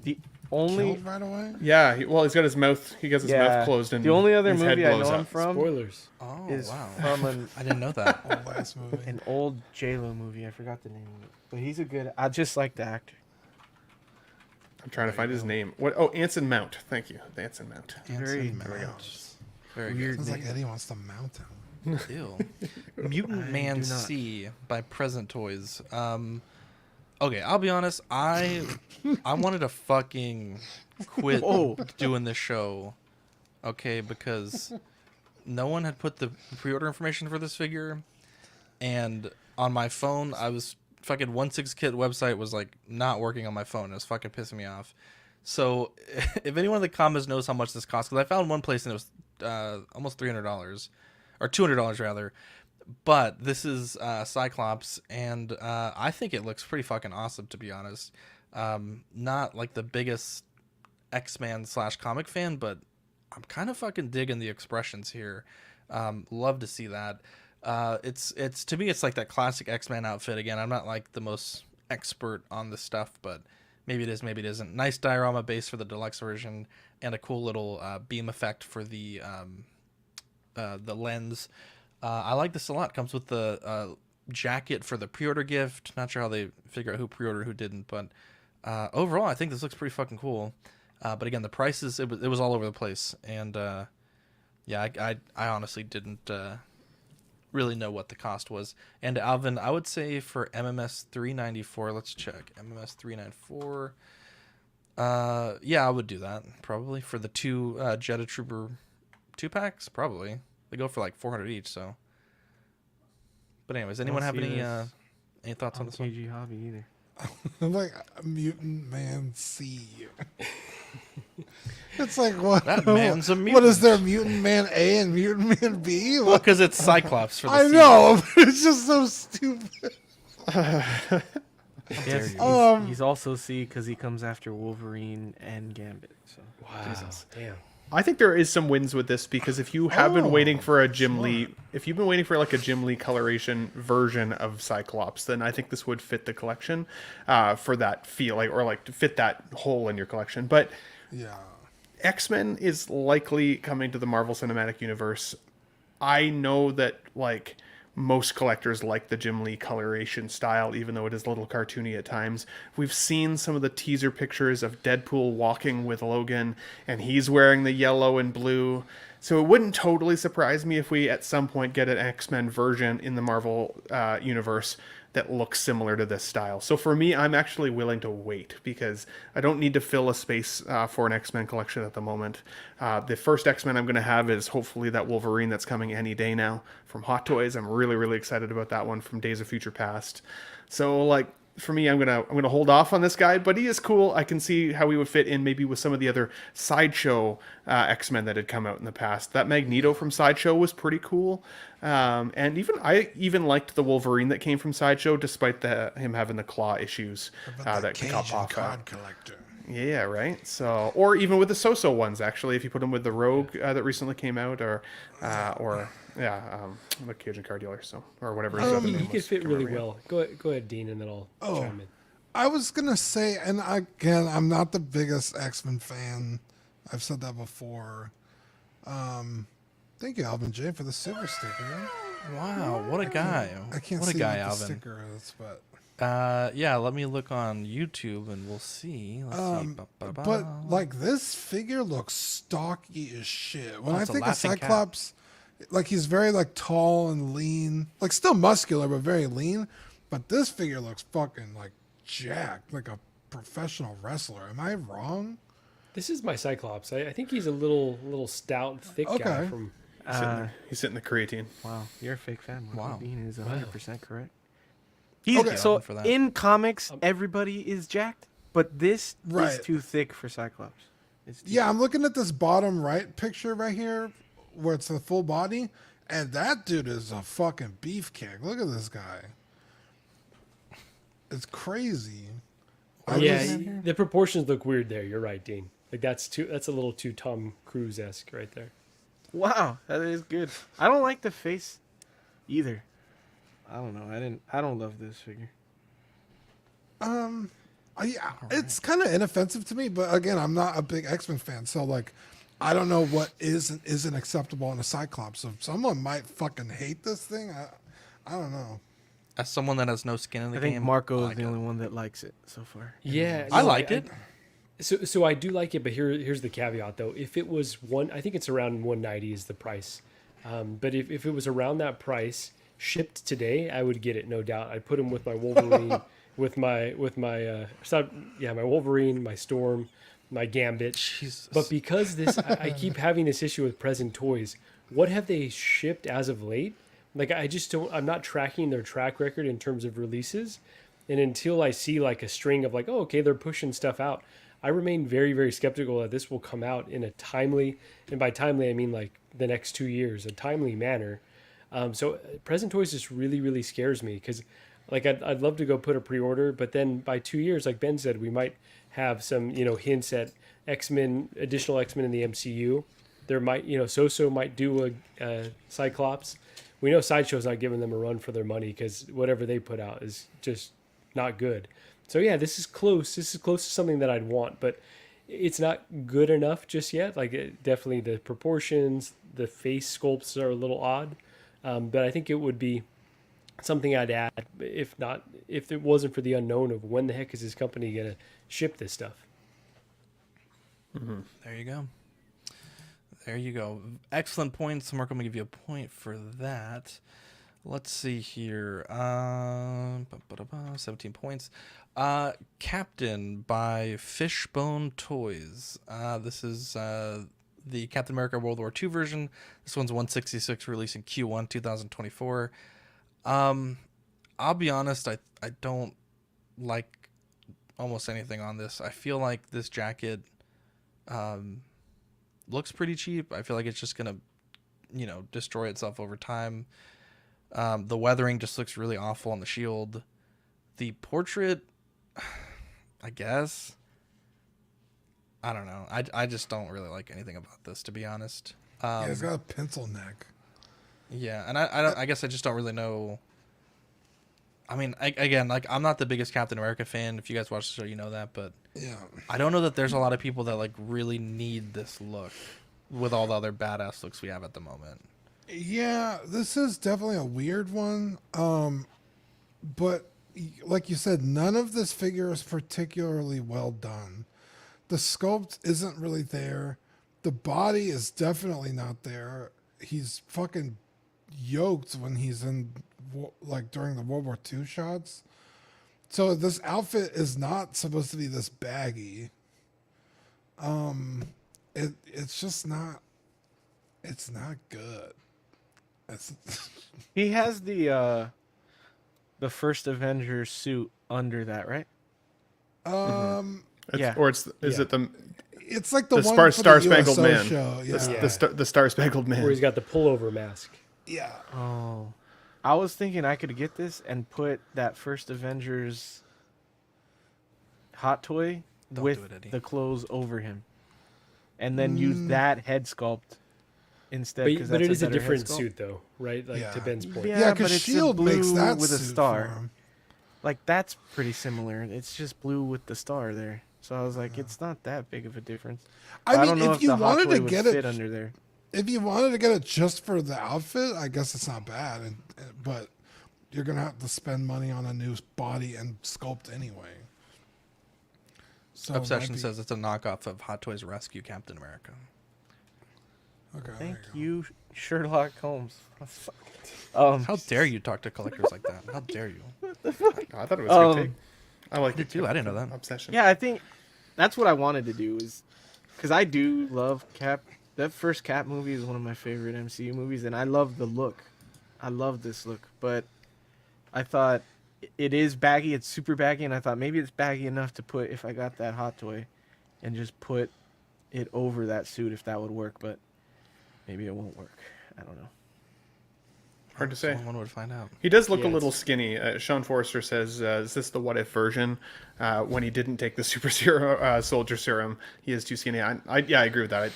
the only killed right away. Yeah, he's got his mouth. He gets his mouth closed, and the only other his movie head I blows know up. him from Spoilers. is from I didn't know that. Old last movie. an old J-Lo movie. I forgot the name of it, but he's a good. I just like the actor. I'm trying to find his name. What? Oh, Anson Mount. Thank you, Anson Mount. Very Very weird. Sounds like Eddie wants to mount him. Ew. Mutant Man C by Present Toys. Okay, I'll be honest. I wanted to fucking quit doing this show. Okay, because no one had put the pre-order information for this figure, and on my phone, I was fucking 16kit website was like not working on my phone. It was fucking pissing me off. So if anyone in the comments knows how much this costs, because I found one place and it was almost $300 or $200 rather. But this is Cyclops, and I think it looks pretty fucking awesome, to be honest. Not like the biggest X-Man / comic fan, but I'm kind of fucking digging the expressions here. Love to see that. It's to me, it's like that classic X-Men outfit. Again, I'm not like the most expert on this stuff, but maybe it is, maybe it isn't. Nice diorama base for the deluxe version, and a cool little beam effect for the lens. I like this a lot. Comes with the jacket for the pre-order gift. Not sure how they figure out who pre-ordered, who didn't, but overall, I think this looks pretty fucking cool. But again, the prices, it was all over the place, and yeah, I honestly didn't really know what the cost was. And Alvin, I would say for MMS 394, let's check MMS 394. Yeah, I would do that probably for the two Jedi Trooper 2-packs. Probably they go for like 400 each. So, but anyways, anyone have any thoughts on this one? KG Hobby either. I'm like Mutant Man C. It's like what? That man's a mutant. What is there? Mutant Man A and Mutant Man B? Well, because it's Cyclops for the I know, but it's just so stupid. Yes, he's also C because he comes after Wolverine and Gambit. So Wow, damn. I think there is some wins with this because if you have been waiting for a Jim smart. Lee, if you've been waiting for like a Jim Lee coloration version of Cyclops, then I think this would fit the collection for that feel, like, or like to fit that hole in your collection. But Yeah. X-Men is likely coming to the Marvel Cinematic Universe. I know that like most collectors like the Jim Lee coloration style, even though it is a little cartoony at times. We've seen some of the teaser pictures of Deadpool walking with Logan, and he's wearing the yellow and blue. So it wouldn't totally surprise me if we at some point get an X-Men version in the Marvel universe that looks similar to this style. So for me, I'm actually willing to wait because I don't need to fill a space for an X-Men collection at the moment. The first X-Men I'm going to have is hopefully that Wolverine that's coming any day now from Hot Toys. I'm really, really excited about that one from Days of Future Past. So like, for me, I'm gonna hold off on this guy, but he is cool. I can see how he would fit in maybe with some of the other Sideshow X-Men that had come out in the past. That Magneto from Sideshow was pretty cool, and I even liked the Wolverine that came from Sideshow, despite him having the claw issues that could pop off. Card collector. Yeah, right. So, or even with the So-So ones, actually, if you put them with the Rogue that recently came out, or the Cajun car dealer, so or whatever his other name was. He could fit Can't really remember well. Go ahead, Dean, and then I'll chime in. I was gonna say, and again, I'm not the biggest X-Men fan. I've said that before. Thank you, Alvin J, for the super sticker. Wow, what a guy! I can't what see a guy, what the Alvin. sticker is, but Yeah, let me look on YouTube and we'll see. Let's see. but like this figure looks stocky as shit. When I it's a think of laughing cat. Cyclops, like he's very like tall and lean, like still muscular but very lean. But this figure looks fucking like jacked, like a professional wrestler. Am I wrong? This is my Cyclops. I think he's a little stout, thick guy Okay. from. He's sitting in the creatine. Wow, you're a fake fan. Wow. Dean is 100% correct. He's Okay. okay. So for that. in comics, everybody is jacked, but this Right. is too thick for Cyclops. It's too Yeah, I'm looking at this bottom right picture right here, where it's the full body, and that dude is a fucking beefcake. Look at this guy. It's crazy. The proportions look weird there. You're right, Dean. Like that's a little too Tom Cruise-esque right there. Wow, that is good. I don't like the face either. I don't know. I don't love this figure. It's kind of inoffensive to me, but again, I'm not a big X-Men fan, so like, I don't know what is and isn't acceptable in a Cyclops. So someone might fucking hate this thing. I don't know. As someone that has no skin in the I game, think Marco I is like the it. only one that likes it so far. Yeah, I liked it. So I do like it, but here's the caveat though. If it was I think it's around 190 is the price. But if it was around that price, shipped today, I would get it, no doubt. I'd put him with my Wolverine, my Wolverine, my Storm, my Gambit. Jesus. But because I keep having this issue with present toys. What have they shipped as of late? Like I just don't. I'm not tracking their track record in terms of releases, and until I see like a string of like, oh, okay, they're pushing stuff out. I remain very, very skeptical that this will come out in a timely, and by timely I mean like the next 2 years, a timely manner. So present toys just really, really scares me because like I'd love to go put a pre-order, but then by 2 years, like Ben said, we might have some hints at additional X-Men in the MCU. There might So-So might do a Cyclops. We know Sideshow's not giving them a run for their money because whatever they put out is just not good. So yeah, this is close. This is close to something that I'd want, but it's not good enough just yet. Like definitely the proportions, the face sculpts are a little odd, but I think it would be something I'd add. If it wasn't for the unknown of when the heck is this company gonna ship this stuff. Mm-hmm. There you go. There you go. Excellent points. Mark, I'm going to give you a point for that. Let's see here. 17 points. Captain by Fishbone Toys. This is the Captain America World War II version. This one's 166, releasing Q1 2024. I'll be honest, I don't like almost anything on this. I feel like this jacket looks pretty cheap. I feel like it's just gonna destroy itself over time. The weathering just looks really awful on the shield. The portrait, I guess I don't know. I just don't really like anything about this, to be honest. Yeah, it's got a pencil neck. Yeah, and I guess I just don't really know. I mean, again, like I'm not the biggest Captain America fan. If you guys watch the show, you know that. But Yeah, I don't know that there's a lot of people that like really need this look with all the other badass looks we have at the moment. yeah, this is definitely a weird one. But like you said, none of this figure is particularly well done. The sculpt isn't really there. The body is definitely not there. He's fucking yoked when he's in, like, during the World War II shots. So this outfit is not supposed to be this baggy. It's just not. It's not good. It's He has the first Avengers suit under that, right? Is it the It's like the the one for Star the Spangled USO Man? show. Yeah. The Star Spangled Man. Where he's got the pullover mask. Yeah. Oh, I was thinking I could get this and put that first Avengers hot toy Don't with do it, Eddie. the clothes over him, and then use that head sculpt instead. But it is a better head different sculpt. suit, though, right? Like, to Ben's point. Yeah, Yeah, but because it's a Shield makes blue that with a suit star. for him. Like that's pretty similar. It's just blue with the star there. So I was like, it's not that big of a difference. I But mean, don't know if you the hot wanted toy to would get fit it, under there. if you wanted to get it just for the outfit, I guess it's not bad. But you're gonna have to spend money on a new body and sculpt anyway. So it might Obsession be- says it's a knockoff of Hot Toys Rescue Captain America. Okay. there Thank go. you, Sherlock Holmes. How dare you talk to collectors like that? How dare you? I thought it was a good take. I like did too. I didn't know that. Obsession. Yeah, I think that's what I wanted to do is because I do love Cap. That first Cap movie is one of my favorite MCU movies, and I love the look. I love this look, but I thought it is baggy. It's super baggy, and I thought maybe it's baggy enough to put if I got that hot toy, and just put it over that suit if that would work. But maybe it won't work. I don't know. Hard to say. Someone would find out. He does look Yeah, a little skinny. Sean Forrester says, "Is this the what if version? When he didn't take the super serum, soldier serum, he is too skinny." I agree with that.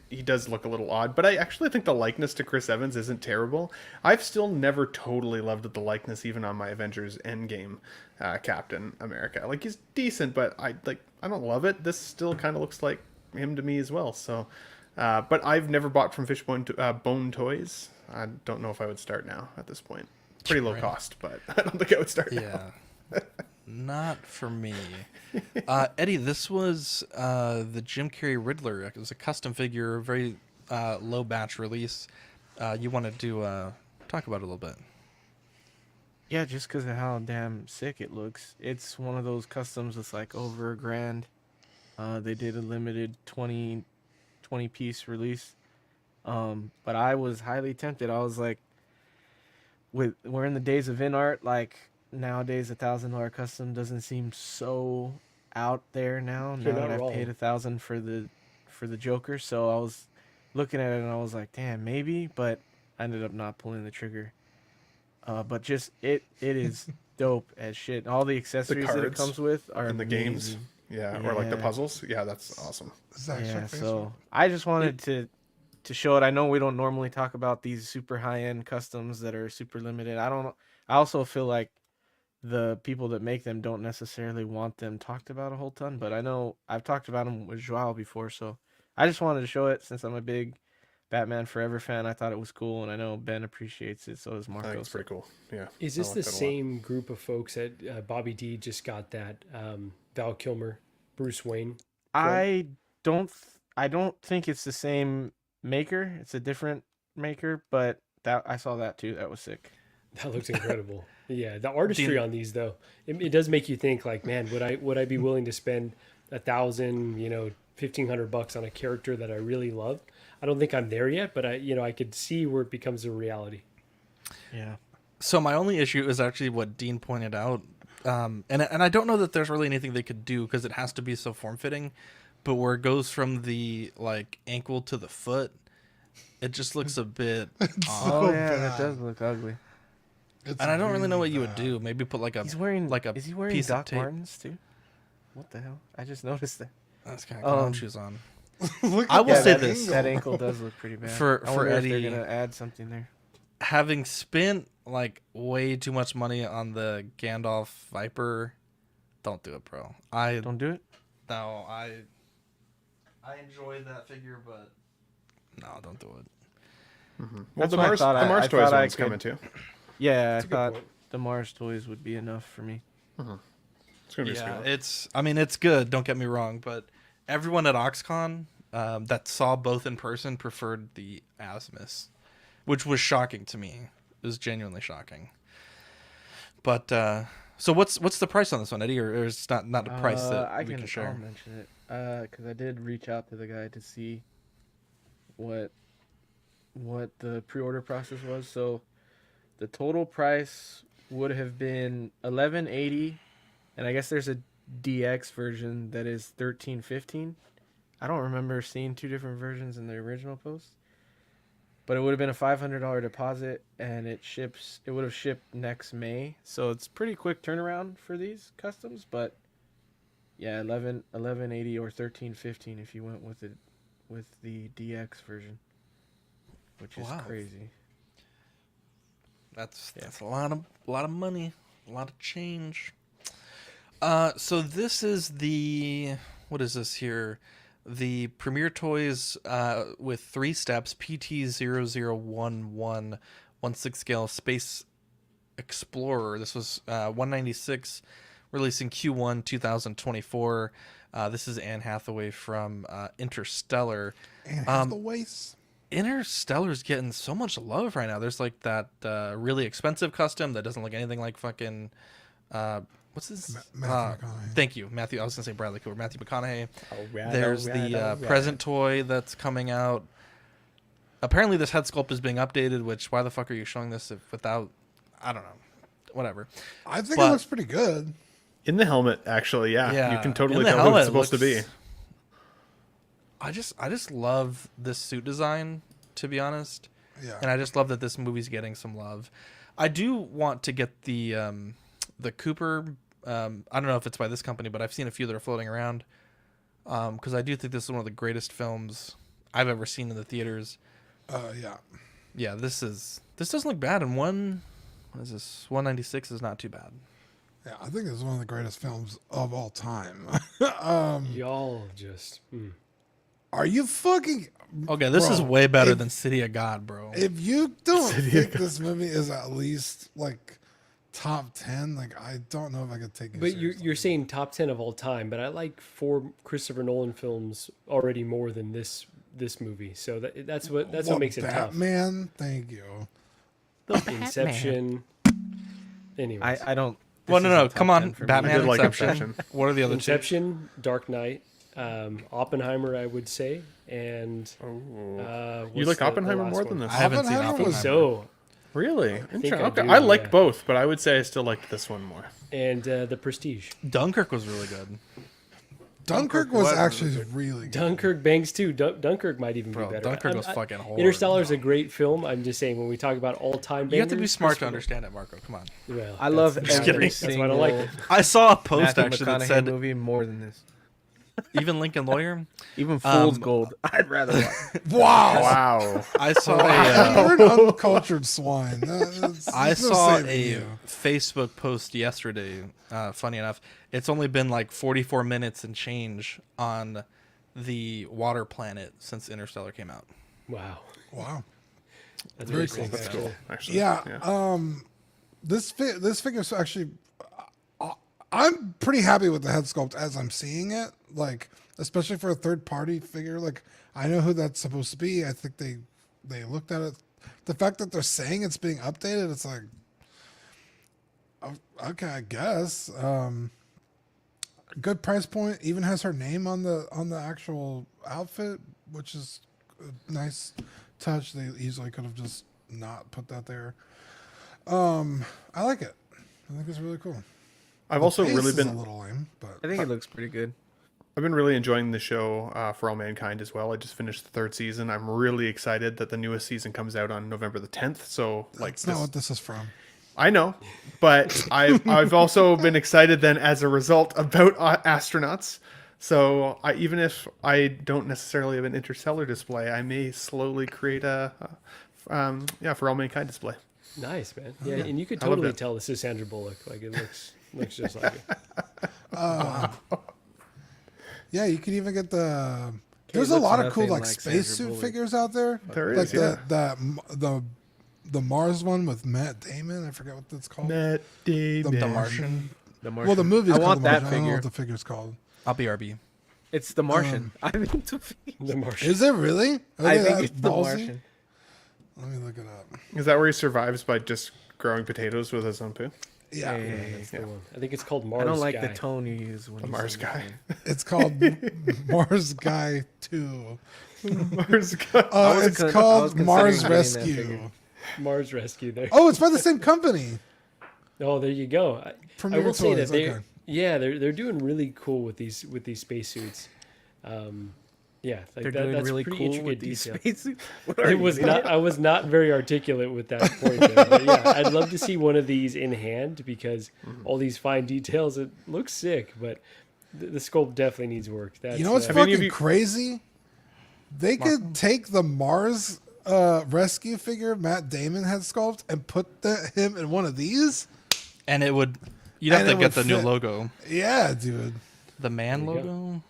He does look a little odd, but I actually think the likeness to Chris Evans isn't terrible. I've still never totally loved the likeness, even on my Avengers Endgame Captain America. Like he's decent, but I don't love it. This still kind of looks like him to me as well. So, but I've never bought from Fishbone Bone Toys. I don't know if I would start now at this point. Pretty low cost, but I don't think I would start now. Yeah. Not for me. Eddie, this was the Jim Carrey Riddler. It was a custom figure, very low batch release. You wanted to talk about it a little bit. Yeah, just because of how damn sick it looks. It's one of those customs that's like over $1,000. They did a limited 20 piece release. But I was highly tempted. I was like, we're in the days of in art. Like nowadays, $1,000 custom doesn't seem so out there now. You're Now not that I've wrong. paid $1,000 for the Joker, so I was looking at it and I was like, damn, maybe. But I ended up not pulling the trigger. But just it is dope as shit. All the accessories that it cards comes with are and the games, amazing. yeah, or like the Yeah. puzzles. Yeah, that's awesome. Zach, Yeah, your face so I just wanted to show it. I know we don't normally talk about these super high end customs that are super limited. I also feel like the people that make them don't necessarily want them talked about a whole ton, but I know I've talked about them with Joao before, so I just wanted to show it since I'm a big Batman Forever fan. I thought it was cool, and I know Ben appreciates it, so does I Marco. think it's pretty cool. Yeah. Is I this like the that a lot. same group of folks that Bobby D just got that Val Kilmer, Bruce Wayne? I don't think it's the same maker. It's a different maker, but that I saw that too. That was sick. That looks incredible. Yeah, the artistry Dean- on these though, it does make you think like, man, would I be willing to spend $1,000, $1,500 on a character that I really love? I don't think I'm there yet, but I could see where it becomes a reality. Yeah. So my only issue is actually what Dean pointed out, and I don't know that there's really anything they could do because it has to be so form fitting, but where it goes from the like ankle to the foot, it just looks a bit odd. Oh yeah, bad. that does look ugly. It's And I don't really know what really you would bad. do. Maybe put like a He's wearing like a is he wearing piece Doc of tape. Martens too? What the hell? I just noticed that. That's kind of clown shoes on. Look I at will that say angle. this. That ankle does look pretty bad. For I wonder Eddie, if they're gonna add something there. having spent like way too much money on the Gandalf Viper, don't do it, bro. Don't do it. No, I enjoy that figure, but no, don't do it. Well, That's the what I Mars, thought. the I Mars Toys thought I one's could- coming too. Yeah, I good thought point. the Mars toys would be enough for me. It's gonna be Yeah, sweet. it's good. Don't get me wrong, but everyone at OxCon that saw both in person preferred the Asmus, which was shocking to me. It was genuinely shocking. But so what's the price on this one, Eddie? Or is it not a price that I we can I'll share? mention it because I did reach out to the guy to see what the pre-order process was. So the total price would have been $11.80, and I guess there's a DX version that is $13.15. I don't remember seeing two different versions in the original post, but it would have been a $500 deposit, and it would have shipped next May. So it's pretty quick turnaround for these customs, but yeah, $11.80 or $13.15 if you went with the DX version, which is Wow. crazy. That's a lot of money, a lot of change. So this is what is this here? The Premier Toys with 3 steps, PT0011 1/6 scale Space Explorer. This was 196, releasing Q1 2024. This is Anne Hathaway from Interstellar. And Hathaway's. Interstellar's getting so much love right now. There's like that really expensive custom that doesn't look anything like fucking what's this? Matthew McConaughey. Thank you, Matthew. I was gonna say Bradley Cooper. Matthew McConaughey. Alright, There's alright, the alright. present toy that's coming out. Apparently, this head sculpt is being updated. Which why the fuck are you showing this without? I don't know. Whatever. I think But- it looks pretty good. In the helmet, actually, yeah. Yeah, You can in totally the tell who helmet, it's supposed to be. looks- I just love this suit design, to be honest. Yeah. And I just love that this movie's getting some love. I do want to get the Cooper. I don't know if it's by this company, but I've seen a few that are floating around. Because I do think this is one of the greatest films I've ever seen in the theaters. Yeah. Yeah, this doesn't look bad. And what is this? 196 is not too bad. Yeah, I think it's one of the greatest films of all time. Y'all just. Are you fucking... Okay, this is Bro, way better than City of God, bro. If you don't think this movie is at least like top 10, like I don't know if I could take it But seriously. you're saying top 10 of all time, but I like 4 Christopher Nolan films already more than this movie. So that's what makes it tough. Batman, thank you. Inception. Anyway, I don't. Well, this no, isn't come top on. 10 for me. Batman, I did like Inception. Inception. What are the other Inception, Dark Knight, Oppenheimer, I would say, and You what's like the Oppenheimer last more one? than this? I haven't seen Oppenheimer Oppenheimer. was- So, Really? think I Okay. do, I liked yeah. both, but I would say I still liked this one more. and The Prestige. Dunkirk was really good. Dunkirk was was actually really good. Dunkirk bangs too. Dunkirk might even Bro, be better. Dunkirk was fucking horrible. Interstellar is a great film. I'm just saying when we talk about all-time bangers, You have to be smart to Christopher- understand it, Marco. Come on. Well, I love that's- every That's single why I don't like it. I saw a post Matthew actually that McConaughey said movie more than this. even Lincoln Lawyer. Even Fool's Gold. I'd rather watch. Wow. Wow. I saw a You're an uncultured swine. I There's no saw saving a you. Facebook post yesterday. Funny enough, it's only been like 44 minutes and change on the water planet since Interstellar came out. Wow, Wow. that's Very really cool. sick, That's actually. Actually, Yeah. This figure's actually, I'm pretty happy with the head sculpt as I'm seeing it. Like, especially for a third party figure. Like, I know who that's supposed to be. I think they looked at it. The fact that they're saying it's being updated, it's like, okay, I guess. Good price point. Even has her name on the actual outfit, which is a nice touch. They easily could have just not put that there. I like it. I think it's really cool. I've also Face really is been a little lame, but I think it looks pretty good. I've been really enjoying the show For All Mankind as well. I just finished the 3rd season. I'm really excited that the newest season comes out on November the 10th. So like that's not what this is from. I know, but I've also been excited then as a result about astronauts. So even if I don't necessarily have an Interstellar display, I may slowly create a For All Mankind display. Nice, man. Yeah, and you could I love totally that. tell this is Sandra Bullock. Like it looks just like it. Yeah, you could even get the. There's a looks lot of cool nothing like like Sandra spacesuit Bullock. figures out there. There like is, yeah. the Mars one with Matt Damon. I forget what that's called. Matt Damon. The Martian. The Martian. Well, the movie's I called want The that Martian. I don't know figure. what the figure's called. I'll be RB. It's the Martian. I mean, The Martian. Is it really? Are I they think that it's the ballsy? Martian. Let me look it up. Is that where he survives by just growing potatoes with his own poo? Yeah, That's the one. I think it's called Mars. I don't like Guy. the tone you use when The you Mars say guy. that. it's called Mars Guy 2. Mars guy. It's I was called Mars considering getting that Rescue. figure. Mars Rescue. There. Oh, it's by the same company. Oh, there you go. I Premier will say that Toys, okay. they're doing really cool with these spacesuits. Yeah, like They're doing that's really pretty cool intricate with these detail. spacesuits. What are It you, was idiot? not. I was not very articulate with that point. There, but yeah, I'd love to see one of these in hand because all these fine details. It looks sick, but the sculpt definitely needs work. That's, You know what's Have any of fucking you- crazy? They could take the Mars Rescue figure Matt Damon had sculpted and put him in one of these. And it would. You'd have And to it get would the new fit. logo. Yeah, dude. The man There you go. logo.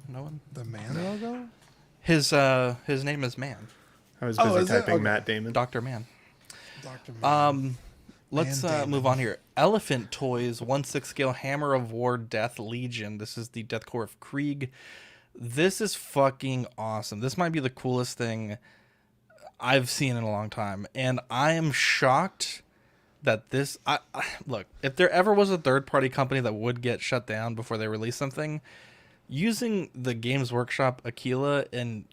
No one. The man logo? His name is Man. I was Oh, busy is it? typing Okay. Matt Damon. Dr. Man. Dr. Man. Let's Damon. move on here. Elephant Toys 1/6 scale Hammer of War Death Legion. This is the Death Corps of Krieg. This is fucking awesome. This might be the coolest thing I've seen in a long time, and I am shocked that this. Look, if there ever was a third-party company that would get shut down before they release something, using the Games Workshop Aquila and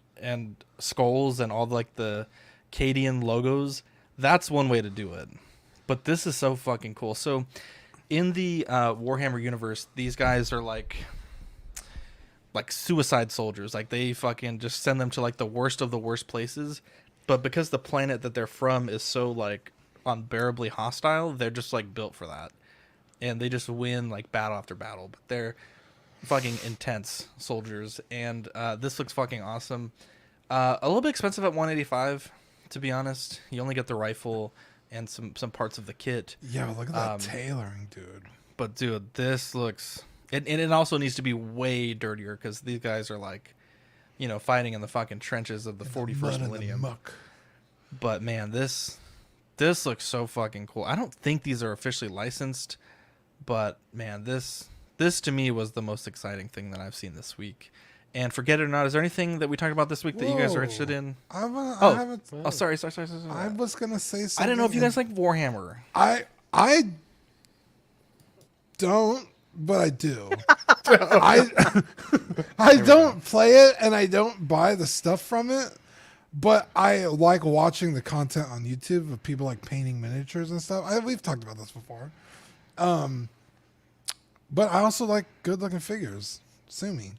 skulls and all like the Cadian logos, that's one way to do it. But this is so fucking cool. So in the Warhammer universe, these guys are like suicide soldiers. Like they fucking just send them to like the worst of the worst places. But because the planet that they're from is so like unbearably hostile, they're just like built for that. And they just win like battle after battle. But they're fucking intense soldiers. And this looks fucking awesome. A little bit expensive at $185, to be honest. You only get the rifle and some parts of the kit. Yeah, but look at that tailoring, dude. But dude, this looks, and it also needs to be way dirtier because these guys are like, you know, fighting in the fucking trenches of the 41st Mud and the millennium. muck. But man, this looks so fucking cool. I don't think these are officially licensed, but man, this to me was the most exciting thing that I've seen this week. And forget it or not, is there anything that we talked about this week that you guys are interested in? I Oh, haven't. oh, sorry. I was gonna say something. I didn't know if you guys and like Warhammer. I don't, but I do. I don't play it and I don't buy the stuff from it, but I like watching the content on YouTube of people like painting miniatures and stuff. We've talked about this before. But I also like good looking figures. Sue me.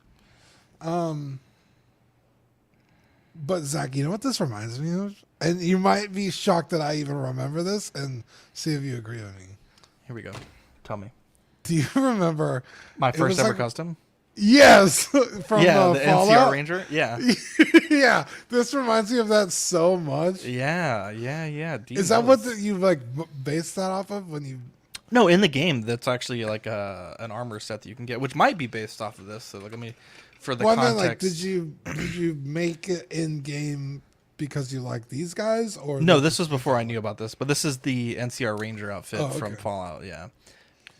But Zach, you know what this reminds me of? And you might be shocked that I even remember this and see if you agree with me. Here we go. Tell me. Do you remember My it first was ever like- custom? Yes, from The Fallout. NCR Ranger? Yeah. Yeah, this reminds me of that so much. Yeah. Is that what you like based that off of when you? No, in the game, that's actually like an armor set that you can get, which might be based off of this. So, like, I mean, for the Well, I mean, context. like, did you make it in game because you like these guys, or No, this was before I knew about this, but this is the NCR Ranger outfit Oh, from okay. Fallout. Yeah,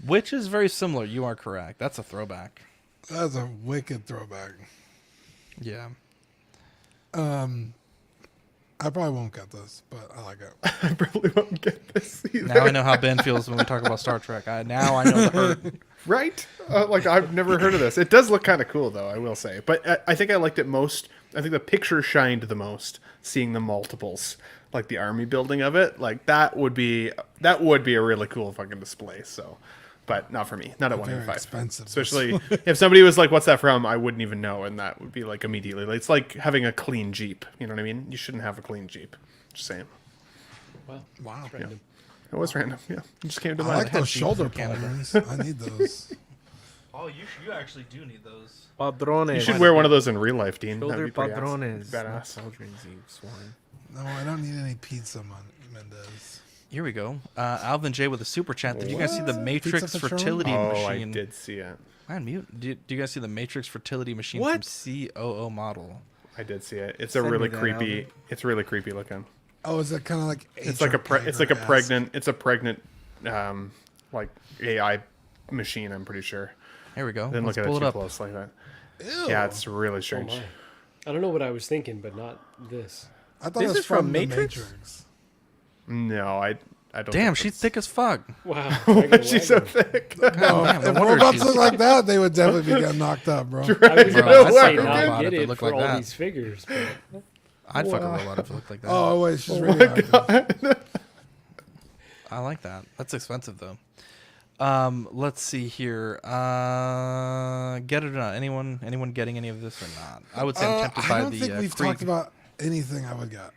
which is very similar. You are correct. That's a throwback. That's a wicked throwback. Yeah. I probably won't get this, but I like it. I probably won't get this either. Now I know how Ben feels when we talk about Star Trek. Now I know the hurt. Right? Like, I've never heard of this. It does look kind of cool, though, I will say. But I think I liked it most. I think the picture shined the most, seeing the multiples, like the army building of it. Like, that would be a really cool fucking display. So, but not for me. Not at Very 185. expensive. Especially if somebody was like, "What's that from?" I wouldn't even know, and that would be like immediately. Like, it's like having a clean Jeep. You know what I mean? You shouldn't have a clean Jeep. Just saying. Wow. Yeah. It was random. Yeah, it just came to I mind. like those shoulder patterns. I need those. Oh, you actually do need those. Padrones. You should wear one of those in real life, Dean. Shoulder That'd be pretty padrones. Not badass. pauldrons, you swine. No, I don't need any pizza, Mendez. Here we go. Alvin J with a super chat. Did you guys see the Matrix Pizza Patron? fertility Oh, machine? I did see it. I'm mute. Do you guys see the Matrix fertility machine from COO model? I did see it. It's Send a me really that, creepy. Alvin. It's really creepy looking. Oh, is it kind of like It's like a pregnant. It's a pregnant, like AI machine. I'm pretty sure. Here we go. Didn't Let's look at pull it it too up. close like that. Ew. Yeah, it's really Oh strange. my. I don't know what I was thinking, but not this. I thought This it was is from from the Matrix? Matrix. No, I don't. Damn, think she's that's- thick as fuck. Wow. She's so thick. No, damn, no if wonder robots she's- look like that, they would definitely be getting knocked up, bro. I would Bro, I'd I'd say fuck a not robot get if it it looked for like all that. these figures, but I'd fuck a robot if it looked like that. Oh wait, she's really active. I like that. That's expensive though. Let's see here. Get it or not? Anyone getting any of this or not? I would say I'm tempted I by don't the think we've Krieg. talked about anything I would get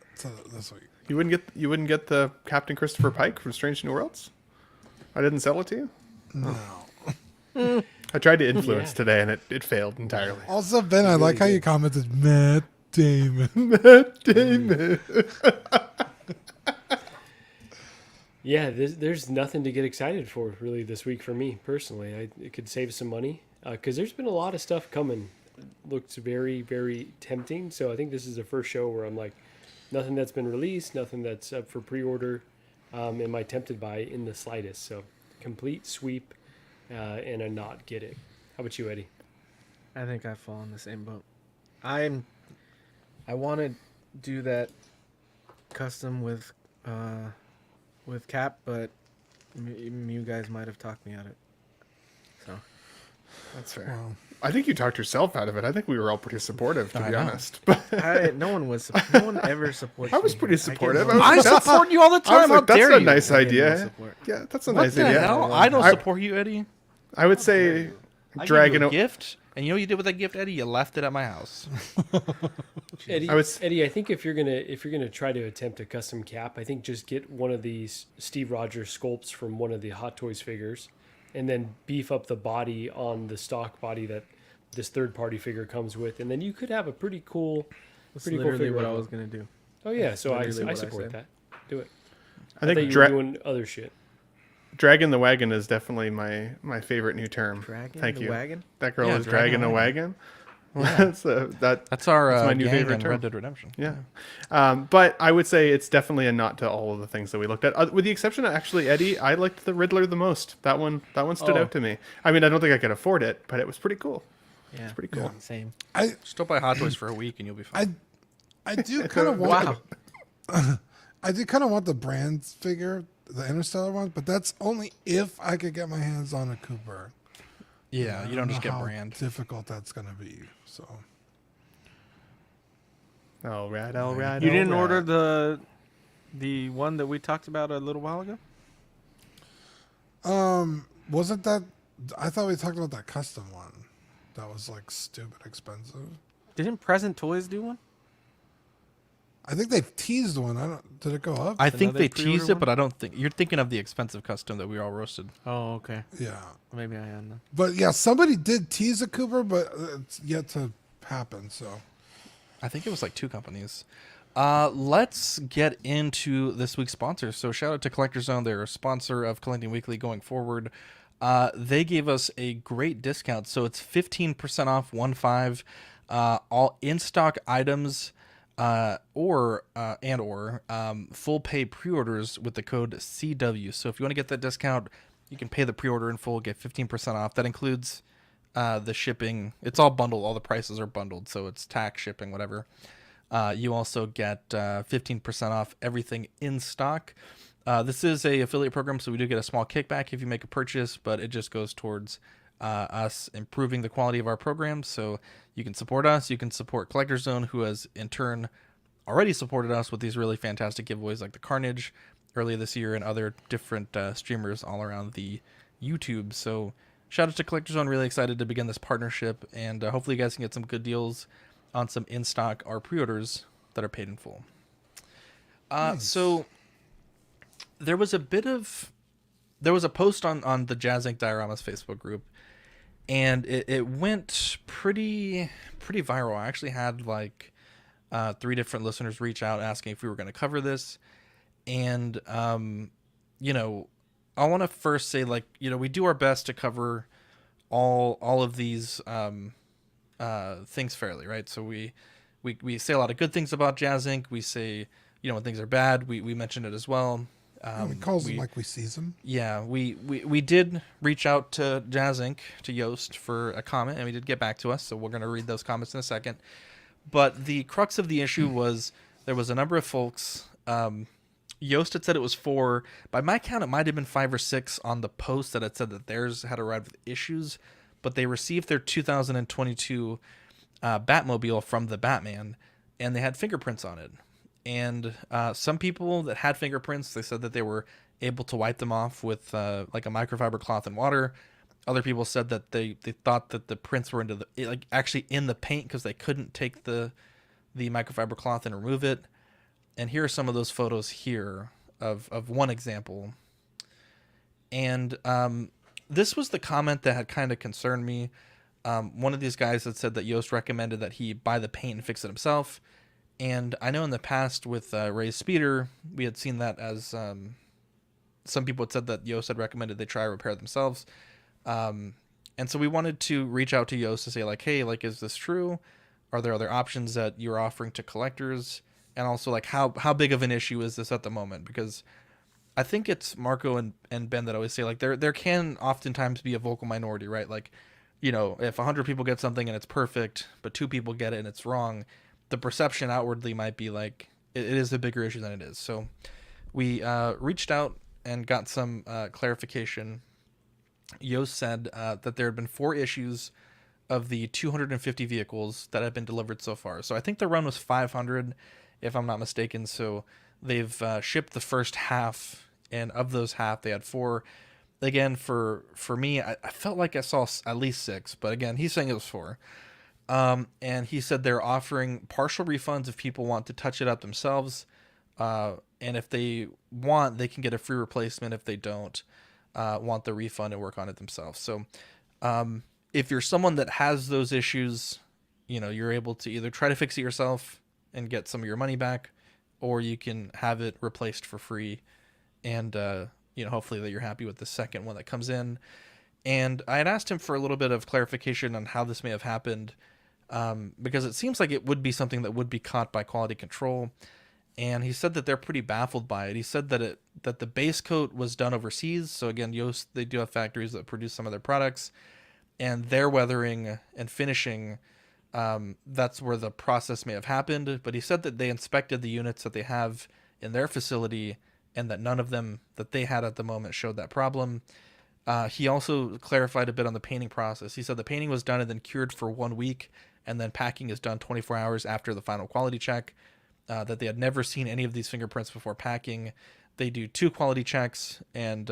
this week. You wouldn't get the Captain Christopher Pike from Strange New Worlds? I didn't sell it to you? No. I tried to influence today and it failed entirely. Also, Ben, I like how you commented Matt Damon. Matt Damon. yeah, there's nothing to get excited for really this week for me personally. It could save some money because there's been a lot of stuff coming. Looks very, very tempting. So I think this is the first show where I'm like, nothing that's been released, nothing that's up for pre-order. Am I tempted by in the slightest? So complete sweep and a not get it. How about you, Eddie? I think I fall in the same boat. I want to do that custom with Cap, but you guys might have talked me out of it. So That's fair. Wow. I think you talked yourself out of it. I think we were all pretty supportive, to I be know. honest. But no one ever supports. I was me. pretty I get supportive. no- I support you all the I was time. How like, that's dare a you? nice I get no idea. support. Yeah, that's a What nice the idea. hell? I don't support you, Eddie. I would say I Dragon. gave you a gift, and you know what you did with that gift, Eddie? You left it at my house. Eddie, I think if you're gonna try to attempt a custom Cap, I think just get one of these Steve Rogers sculpts from one of the Hot Toys figures, and then beef up the body on the stock body that this third-party figure comes with, and then you could have a pretty cool Literally figure. what I was gonna do. Oh yeah, so I literally what I support said. that. Do it. I thought think you were doing other shit. Dragging the Wagon is definitely my favorite new term. Dragging Thank the you. wagon? That girl Yeah, is dragging dragging the a wagon. That's That's our my new gang favorite in term. Red Dead Redemption. Yeah. But I would say it's definitely a not to all of the things that we looked at. With the exception of actually Eddie, I liked the Riddler the most. That one stood out to me. I mean, I don't think I could afford it, but it was pretty cool. Yeah, It's pretty cool. Same. Just don't buy Hot Toys for a week, and you'll be fine. I do kind of want. Wow. I do kind of want the brand figure, the Interstellar one, but that's only if I could get my hands on a Cooper. Yeah, you I don't just know get how brand. difficult that's gonna be. So All right. You didn't order the one that we talked about a little while ago? wasn't that? I thought we talked about that custom one. That was like stupid expensive. Didn't Present Toys do one? I think they teased one. I don't. Did it go up? I think Another they pre-order teased it, one? but I don't think you're thinking of the expensive custom that we all roasted. Oh, okay. Yeah, Maybe I am then. but yeah, somebody did tease a Cooper, but it's yet to happen. So I think it was like 2 companies. Let's get into this week's sponsors. So shout out to Collector Zone. They're a sponsor of Collecting Weekly going forward. They gave us a great discount. So it's 15% off 15 all in-stock items or full pay pre-orders with the code CW. So if you want to get that discount, you can pay the pre-order in full, get 15% off. That includes the shipping. It's all bundled. All the prices are bundled. So it's tax, shipping, whatever. You also get 15% off everything in stock. This is a affiliate program, so we do get a small kickback if you make a purchase, but it just goes towards us improving the quality of our program. So you can support us. You can support Collector Zone, who has in turn already supported us with these really fantastic giveaways like the Carnage earlier this year and other different streamers all around the YouTube. So shout out to Collector Zone. Really excited to begin this partnership, and hopefully you guys can get some good deals on some in-stock or pre-orders that are paid in full. So there was a post on the Jazz Inc. Dioramas Facebook group, and it went pretty viral. I actually had like 3 different listeners reach out asking if we were going to cover this. And you know, I want to first say, like, you know, we do our best to cover all of these things fairly, right? So we say a lot of good things about Jazz Inc. We say, you know, when things are bad, we mention it as well. We calls them like we sees them. Yeah, we did reach out to Jazz Inc., to Yoast, for a comment, and we did get back to us, so we're going to read those comments in a second. But the crux of the issue was there was a number of folks. Yoast had said it was 4. By my count, it might have been 5 or 6 on the post that had said that theirs had arrived with issues, but they received their 2022 Batmobile from the Batman, and they had fingerprints on it. And some people that had fingerprints, they said that they were able to wipe them off with like a microfiber cloth and water. Other people said that they thought that the prints were actually in the paint because they couldn't take the microfiber cloth and remove it. And here are some of those photos here of one example. And this was the comment that had kind of concerned me. One of these guys had said that Yoast recommended that he buy the paint and fix it himself. And I know in the past with Ray's Speeder, we had seen that as some people had said that Yoast had recommended they try to repair themselves. And so we wanted to reach out to Yoast to say, like, hey, like, is this true? Are there other options that you're offering to collectors? And also, like, how big of an issue is this at the moment? Because I think it's Marco and Ben that always say, like, there can oftentimes be a vocal minority, right? Like, you know, if 100 people get something and it's perfect, but 2 people get it and it's wrong, the perception outwardly might be like it is a bigger issue than it is. So we reached out and got some clarification. Yoast said that there had been 4 issues of the 250 vehicles that have been delivered so far. So I think the run was 500, if I'm not mistaken. So they've shipped the first half, and of those half, they had 4. Again, for me, I felt like I saw at least 6, but again, he's saying it was 4. And he said they're offering partial refunds if people want to touch it up themselves. And if they want, they can get a free replacement if they don't want the refund and work on it themselves. So if you're someone that has those issues, you know, you're able to either try to fix it yourself and get some of your money back, or you can have it replaced for free. And, you know, hopefully that you're happy with the second one that comes in. And I had asked him for a little bit of clarification on how this may have happened, because it seems like it would be something that would be caught by quality control. And he said that they're pretty baffled by it. He said that that the base coat was done overseas. So again, Yoast, they do have factories that produce some of their products, and their weathering and finishing, that's where the process may have happened. But he said that they inspected the units that they have in their facility, and that none of them that they had at the moment showed that problem. He also clarified a bit on the painting process. He said the painting was done and then cured for 1 week, and then packing is done 24 hours after the final quality check. That they had never seen any of these fingerprints before packing. They do 2 quality checks, and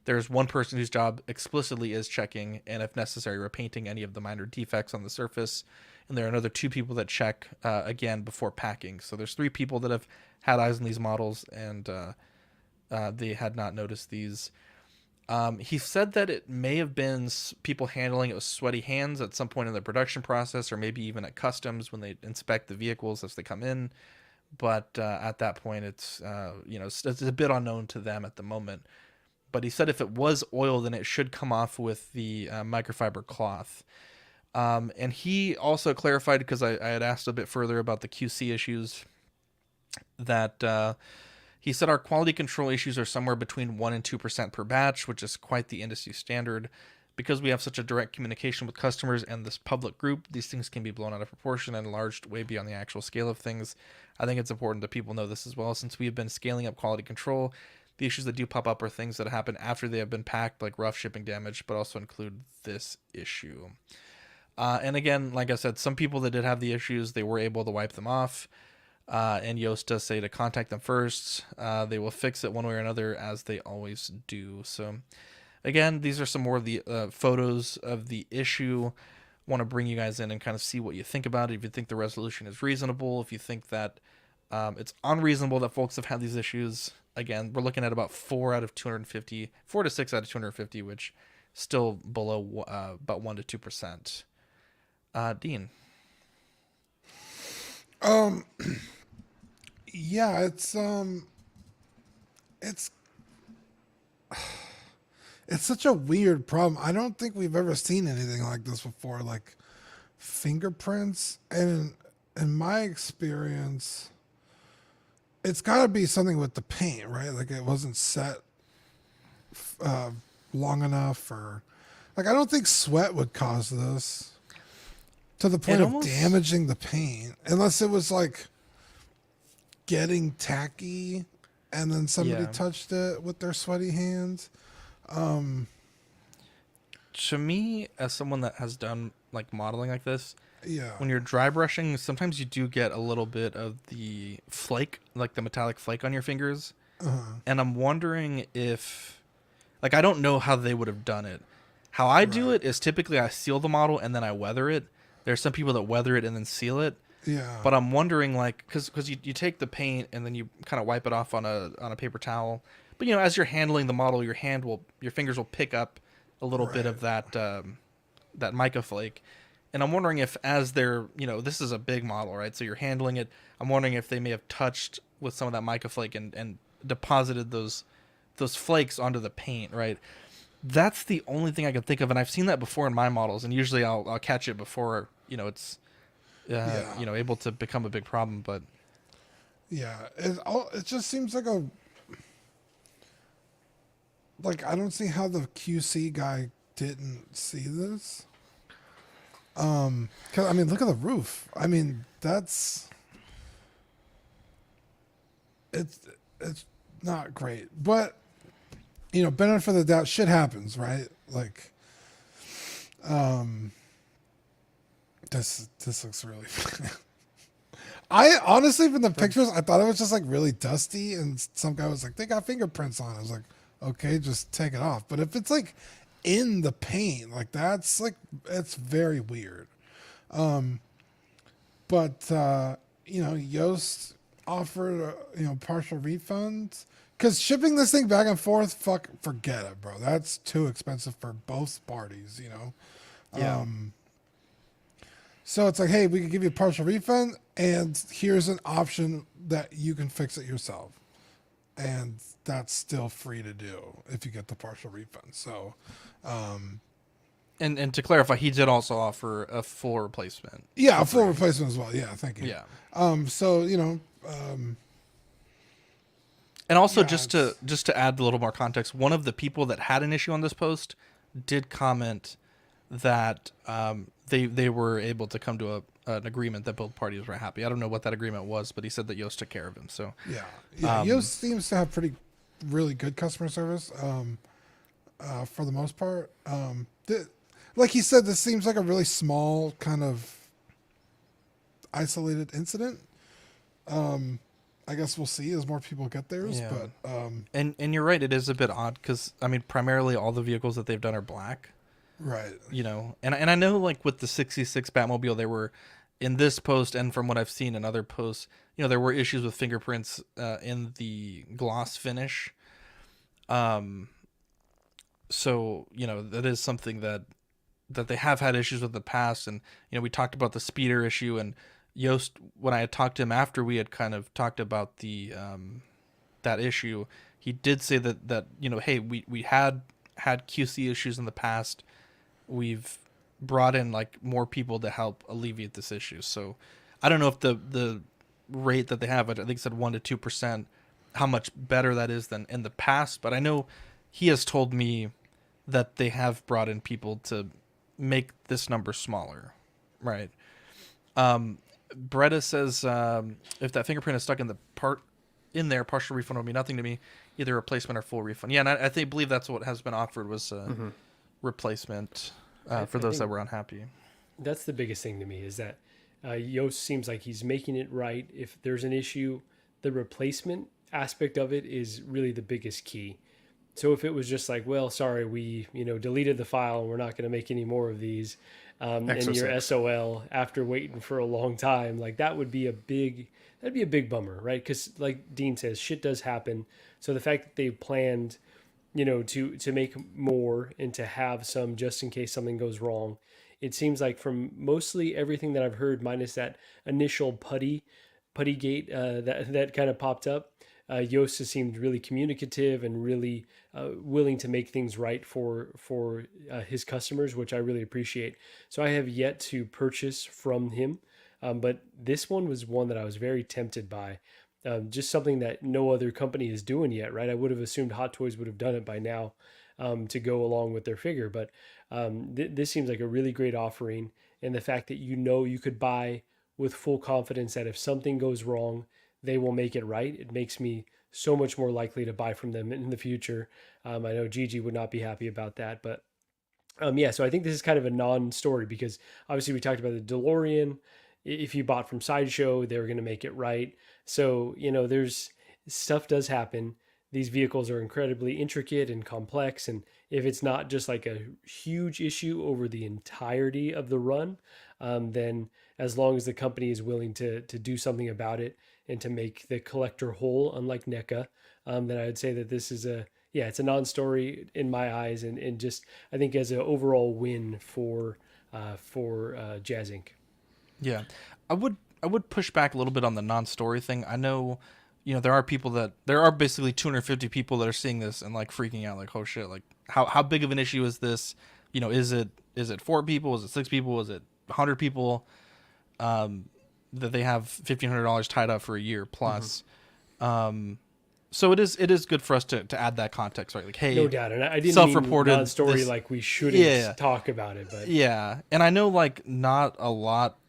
there's one person whose job explicitly is checking, and if necessary, repainting any of the minor defects on the surface. And there are another 2 people that check again before packing. So there's 3 people that have had eyes on these models, and they had not noticed these. He said that it may have been people handling it with sweaty hands at some point in the production process, or maybe even at customs when they inspect the vehicles as they come in. But at that point, it's you know, it's a bit unknown to them at the moment. But he said if it was oil, then it should come off with the microfiber cloth. And he also clarified, because I had asked a bit further about the QC issues, that he said our quality control issues are somewhere between 1% and 2% per batch, which is quite the industry standard. Because we have such a direct communication with customers and this public group, these things can be blown out of proportion and enlarged way beyond the actual scale of things. I think it's important that people know this as well, since we have been scaling up quality control. The issues that do pop up are things that happen after they have been packed, like rough shipping damage, but also include this issue. And again, like I said, some people that did have the issues, they were able to wipe them off. And Yoast does say to contact them first. They will fix it one way or another, as they always do. So again, these are some more of the photos of the issue. Want to bring you guys in and kind of see what you think about it. If you think the resolution is reasonable, if you think that it's unreasonable that folks have had these issues. Again, we're looking at about 4 to 6 out of 250, which still below about 1 to 2%. Dean. Yeah, it's it's such a weird problem. I don't think we've ever seen anything like this before, like fingerprints. And in my experience, it's got to be something with the paint, right? Like it wasn't set long enough, or like I don't think sweat would cause this to the point of damaging the paint, unless it was like getting tacky and then somebody touched it with their sweaty hands. To me, as someone that has done like modeling like this, yeah, when you're dry brushing, sometimes you do get a little bit of the flake, like the metallic flake on your fingers. And I'm wondering if, like, I don't know how they would have done it. How I do it is typically I seal the model and then I weather it. There's some people that weather it and then seal it. Yeah. But I'm wondering, like, because you take the paint and then you kind of wipe it off on a paper towel. But, you know, as you're handling the model, your fingers will pick up a little bit of that that mica flake. And I'm wondering if, as they're, you know, this is a big model, right? So you're handling it. I'm wondering if they may have touched with some of that mica flake and deposited those flakes onto the paint, right? That's the only thing I can think of, and I've seen that before in my models. And usually I'll catch it before, you know, it's you know, able to become a big problem. But yeah, it just seems like I don't see how the QC guy didn't see this. 'Cause, I mean, look at the roof. I mean, it's not great, but you know, benefit of the doubt, shit happens, right? Like, this looks really I honestly, from the pictures, I thought it was just like really dusty, and some guy was like, they got fingerprints on it. I was like, okay, just take it off. But if it's like in the paint, like that's like, it's very weird. But you know, Yoast offered you know, partial refunds, because shipping this thing back and forth, forget it, bro. That's too expensive for both parties, you know. yeah. So it's like, hey, we can give you a partial refund, and here's an option that you can fix it yourself. And that's still free to do if you get the partial refund. So, and to clarify, he did also offer a full replacement. Yeah, a full replacement as well. Yeah, thank you. Yeah. So, you know, and also just to add a little more context, one of the people that had an issue on this post did comment that they were able to come to an agreement that both parties were happy. I don't know what that agreement was, but he said that Yoast took care of him. So yeah, Yoast seems to have really good customer service for the most part. Like he said, this seems like a really small kind of isolated incident. I guess we'll see as more people get theirs. Yeah. But and you're right, it is a bit odd because I mean, primarily all the vehicles that they've done are black. Right. You know, and I know like with the 66 Batmobile, there were in this post and from what I've seen in other posts, you know, there were issues with fingerprints in the gloss finish. So, you know, that is something that they have had issues with in the past. And, you know, we talked about the speeder issue, and Yoast, when I had talked to him after we had kind of talked about the that issue, he did say that you know, hey, we had QC issues in the past. We've brought in like more people to help alleviate this issue. So I don't know if the rate that they have, I think it said 1 to 2%, how much better that is than in the past. But I know he has told me that they have brought in people to make this number smaller. Right. Bretta says, if that fingerprint is stuck in there, partial refund will be nothing to me, either replacement or full refund. Yeah, and I believe that's what has been offered was replacement for those that were unhappy. That's the biggest thing to me, is that Yoast seems like he's making it right. If there's an issue, the replacement aspect of it is really the biggest key. So if it was just like, well, sorry, we deleted the file and we're not going to make any more of these, and your SOL after waiting for a long time, like that'd be a big bummer, right? Because like Dean says, shit does happen. So the fact that they planned to make more and to have some just in case something goes wrong. It seems like from mostly everything that I've heard, minus that initial putty gate that kind of popped up, Yost has seemed really communicative and really willing to make things right for his customers, which I really appreciate. So I have yet to purchase from him, but this one was one that I was very tempted by. Just something that no other company is doing yet, right? I would have assumed Hot Toys would have done it by now to go along with their figure, but this seems like a really great offering. And the fact that you could buy with full confidence that if something goes wrong, they will make it right. It makes me so much more likely to buy from them in the future. I know Gigi would not be happy about that, but so I think this is kind of a non-story because obviously we talked about the DeLorean. If you bought from Sideshow, they were going to make it right. So, there's stuff does happen. These vehicles are incredibly intricate and complex. And if it's not just like a huge issue over the entirety of the run, then as long as the company is willing to do something about it and to make the collector whole, unlike NECA, then I would say that this is it's a non-story in my eyes. And just, I think as an overall win for Jazz Inc. Yeah, I would push back a little bit on the non-story thing. I know, there are basically 250 people that are seeing this and like freaking out, like, oh shit, like how big of an issue is this? Is it 4 people? Is it 6 people? Is it 100 people? That they have $1,500 tied up for a year plus. Mm-hmm. So it is good for us to add that context, right? Like, hey, no doubt, and I didn't self-reported mean non-story like we shouldn't talk about it, but and I know like not a lot.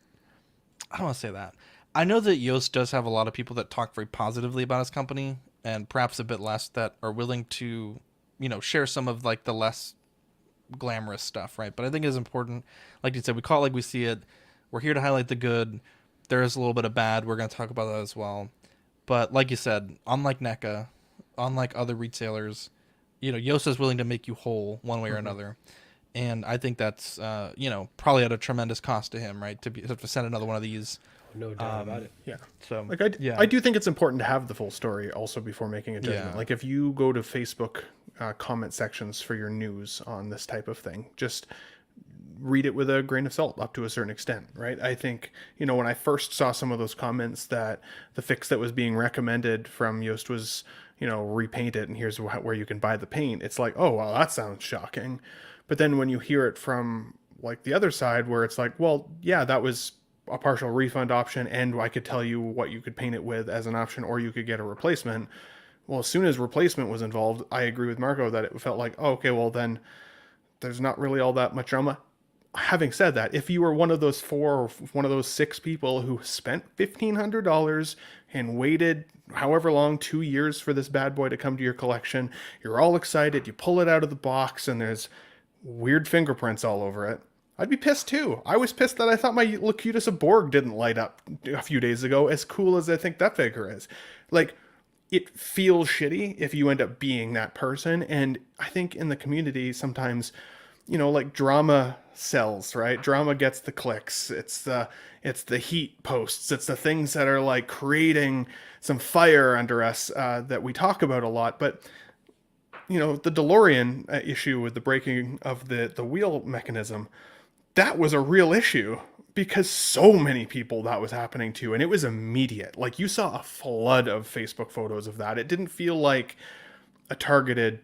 I don't want to say that. I know that Yost does have a lot of people that talk very positively about his company, and perhaps a bit less that are willing to, share some of like the less glamorous stuff, right? But I think it is important. Like you said, we call it like we see it. We're here to highlight the good. There is a little bit of bad. We're going to talk about that as well. But like you said, unlike NECA, unlike other retailers, Yost is willing to make you whole one way or another. And I think that's, probably at a tremendous cost to him, right? To send another one of these. No doubt about it. Yeah. So I do think it's important to have the full story also before making a judgment. Yeah. Like if you go to Facebook comment sections for your news on this type of thing, just read it with a grain of salt up to a certain extent, right? I think, when I first saw some of those comments that the fix that was being recommended from Yost was, repaint it and here's where you can buy the paint. It's like, oh, well, that sounds shocking. But then when you hear it from like the other side where it's like, well, yeah, that was a partial refund option and I could tell you what you could paint it with as an option or you could get a replacement. Well, as soon as replacement was involved, I agree with Marco that it felt like, oh, okay, well then there's not really all that much drama. Having said that, if you were one of those 4 or one of those 6 people who spent $1,500 and waited however long, 2 years for this bad boy to come to your collection, you're all excited, you pull it out of the box and there's weird fingerprints all over it, I'd be pissed too. I was pissed that I thought my Locutus of Borg didn't light up a few days ago, as cool as I think that figure is. Like, it feels shitty if you end up being that person. And I think in the community sometimes, like drama sells, right? Drama gets the clicks. It's the heat posts. It's the things that are like creating some fire under us that we talk about a lot. But the DeLorean issue with the breaking of the wheel mechanism, that was a real issue because so many people that was happening to, and it was immediate. Like you saw a flood of Facebook photos of that. It didn't feel like a targeted,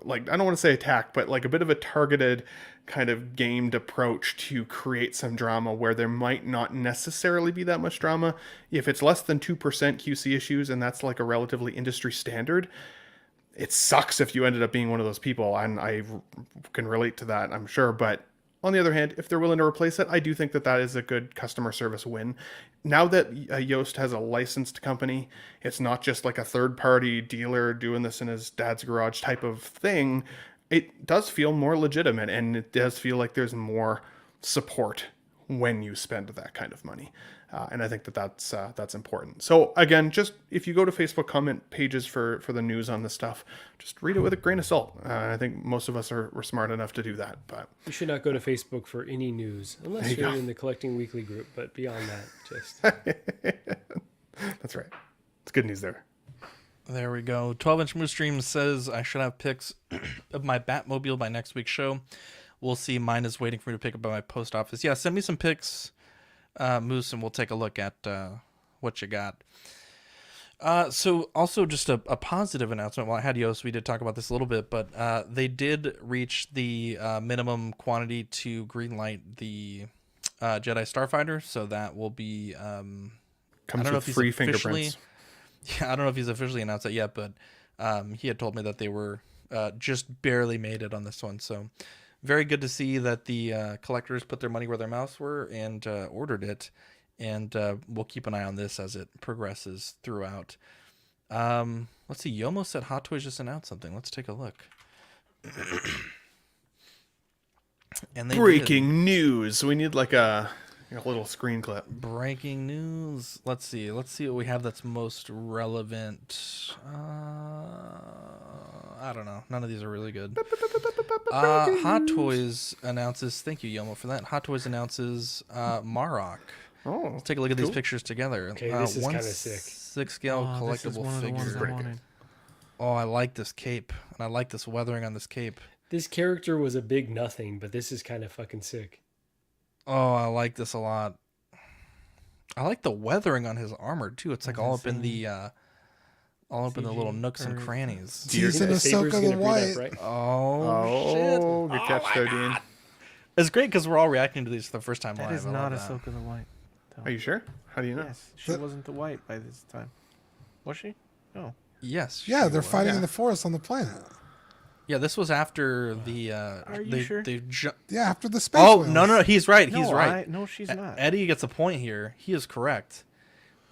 like, I don't want to say attack, but like a bit of a targeted kind of gamed approach to create some drama where there might not necessarily be that much drama. If it's less than 2% QC issues, and that's like a relatively industry standard, it sucks if you ended up being one of those people, and I can relate to that, I'm sure. But on the other hand, if they're willing to replace it, I do think that is a good customer service win. Now that Yost has a licensed company, it's not just like a third-party dealer doing this in his dad's garage type of thing. It does feel more legitimate, and it does feel like there's more support when you spend that kind of money. And I think that's important. So again, just if you go to Facebook comment pages for the news on this stuff, just read it with a grain of salt. I think most of us are smart enough to do that. But you should not go to Facebook for any news unless you're in the Collecting Weekly group. But beyond that, just that's right. It's good news there. There we go. 12-inch Moose Stream says I should have pics of my Batmobile by next week's show. We'll see. Mine is waiting for me to pick up by my post office. Yeah, send me some pics, Moose, and we'll take a look at what you got. So also just a positive announcement. While I had Yost, we did talk about this a little bit, but they did reach the minimum quantity to greenlight the Jedi Starfighter. So that will be Comes I don't know with if he's free officially, fingerprints. Yeah, I don't know if he's officially announced it yet, but he had told me that they were just barely made it on this one. So very good to see that the collectors put their money where their mouths were and ordered it. And we'll keep an eye on this as it progresses throughout. Let's see. Yomo said Hot Toys just announced something. Let's take a look. And they Breaking news. We need like a little screen clip. Breaking news. Let's see what we have that's most relevant. I don't know. None of these are really good. Hot Toys announces. Thank you, Yomo, for that. Hot Toys announces Marok. Oh, let's take a look at these pictures together. Okay, this is kind of sick. 6 scale collectible figure. Oh, I like this cape, and I like this weathering on this cape. This character was a big nothing, but this is kind of fucking sick. Oh, I like this a lot. I like the weathering on his armor too. It's like all up in the little nooks and crannies. Teasing Ahsoka the White. Right? Oh, shit. Good catch there, Dean. It's great because we're all reacting to these for the first time live. That is not Ahsoka the White. Are you sure? How do you know? Yes, she wasn't the White by this time. Was she? No. Yes. Yeah, they're fighting in the forest on the planet. Yeah, this was after the. Are you sure? Yeah, after the space. Oh whales. no, he's right. He's No, right. no, she's not. Eddie gets a point here. He is correct.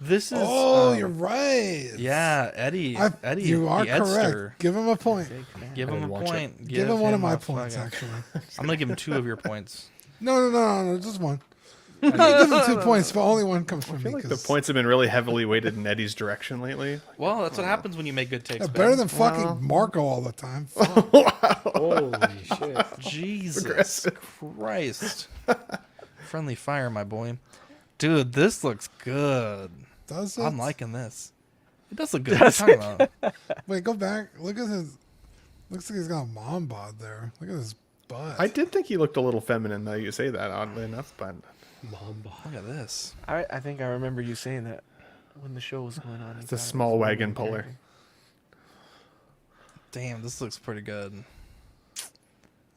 This is. Oh, you're right. Yeah, Eddie. Eddie, you are the Edster. correct. Give him a point. Give him a point. Give him one of my fucking- points, actually. I'm gonna give him 2 of your points. No, just one. Give him 2 points, but only one comes from I me. feel like the points have been really heavily weighted in Eddie's direction lately. Well, that's what happens when you make good takes. better than fucking Marco all the time. Holy shit. Jesus Christ. Friendly fire, my boy. Dude, this looks good. Does it? I'm liking this. It does look good. What are you talking about? Wait, go back. Look at his. Looks like he's got a mom bod there. Look at his butt. I did think he looked a little feminine, though you say that, oddly enough, but Look at this. I think I remember you saying that when the show was going on. it's a small wagon puller. Damn, this looks pretty good.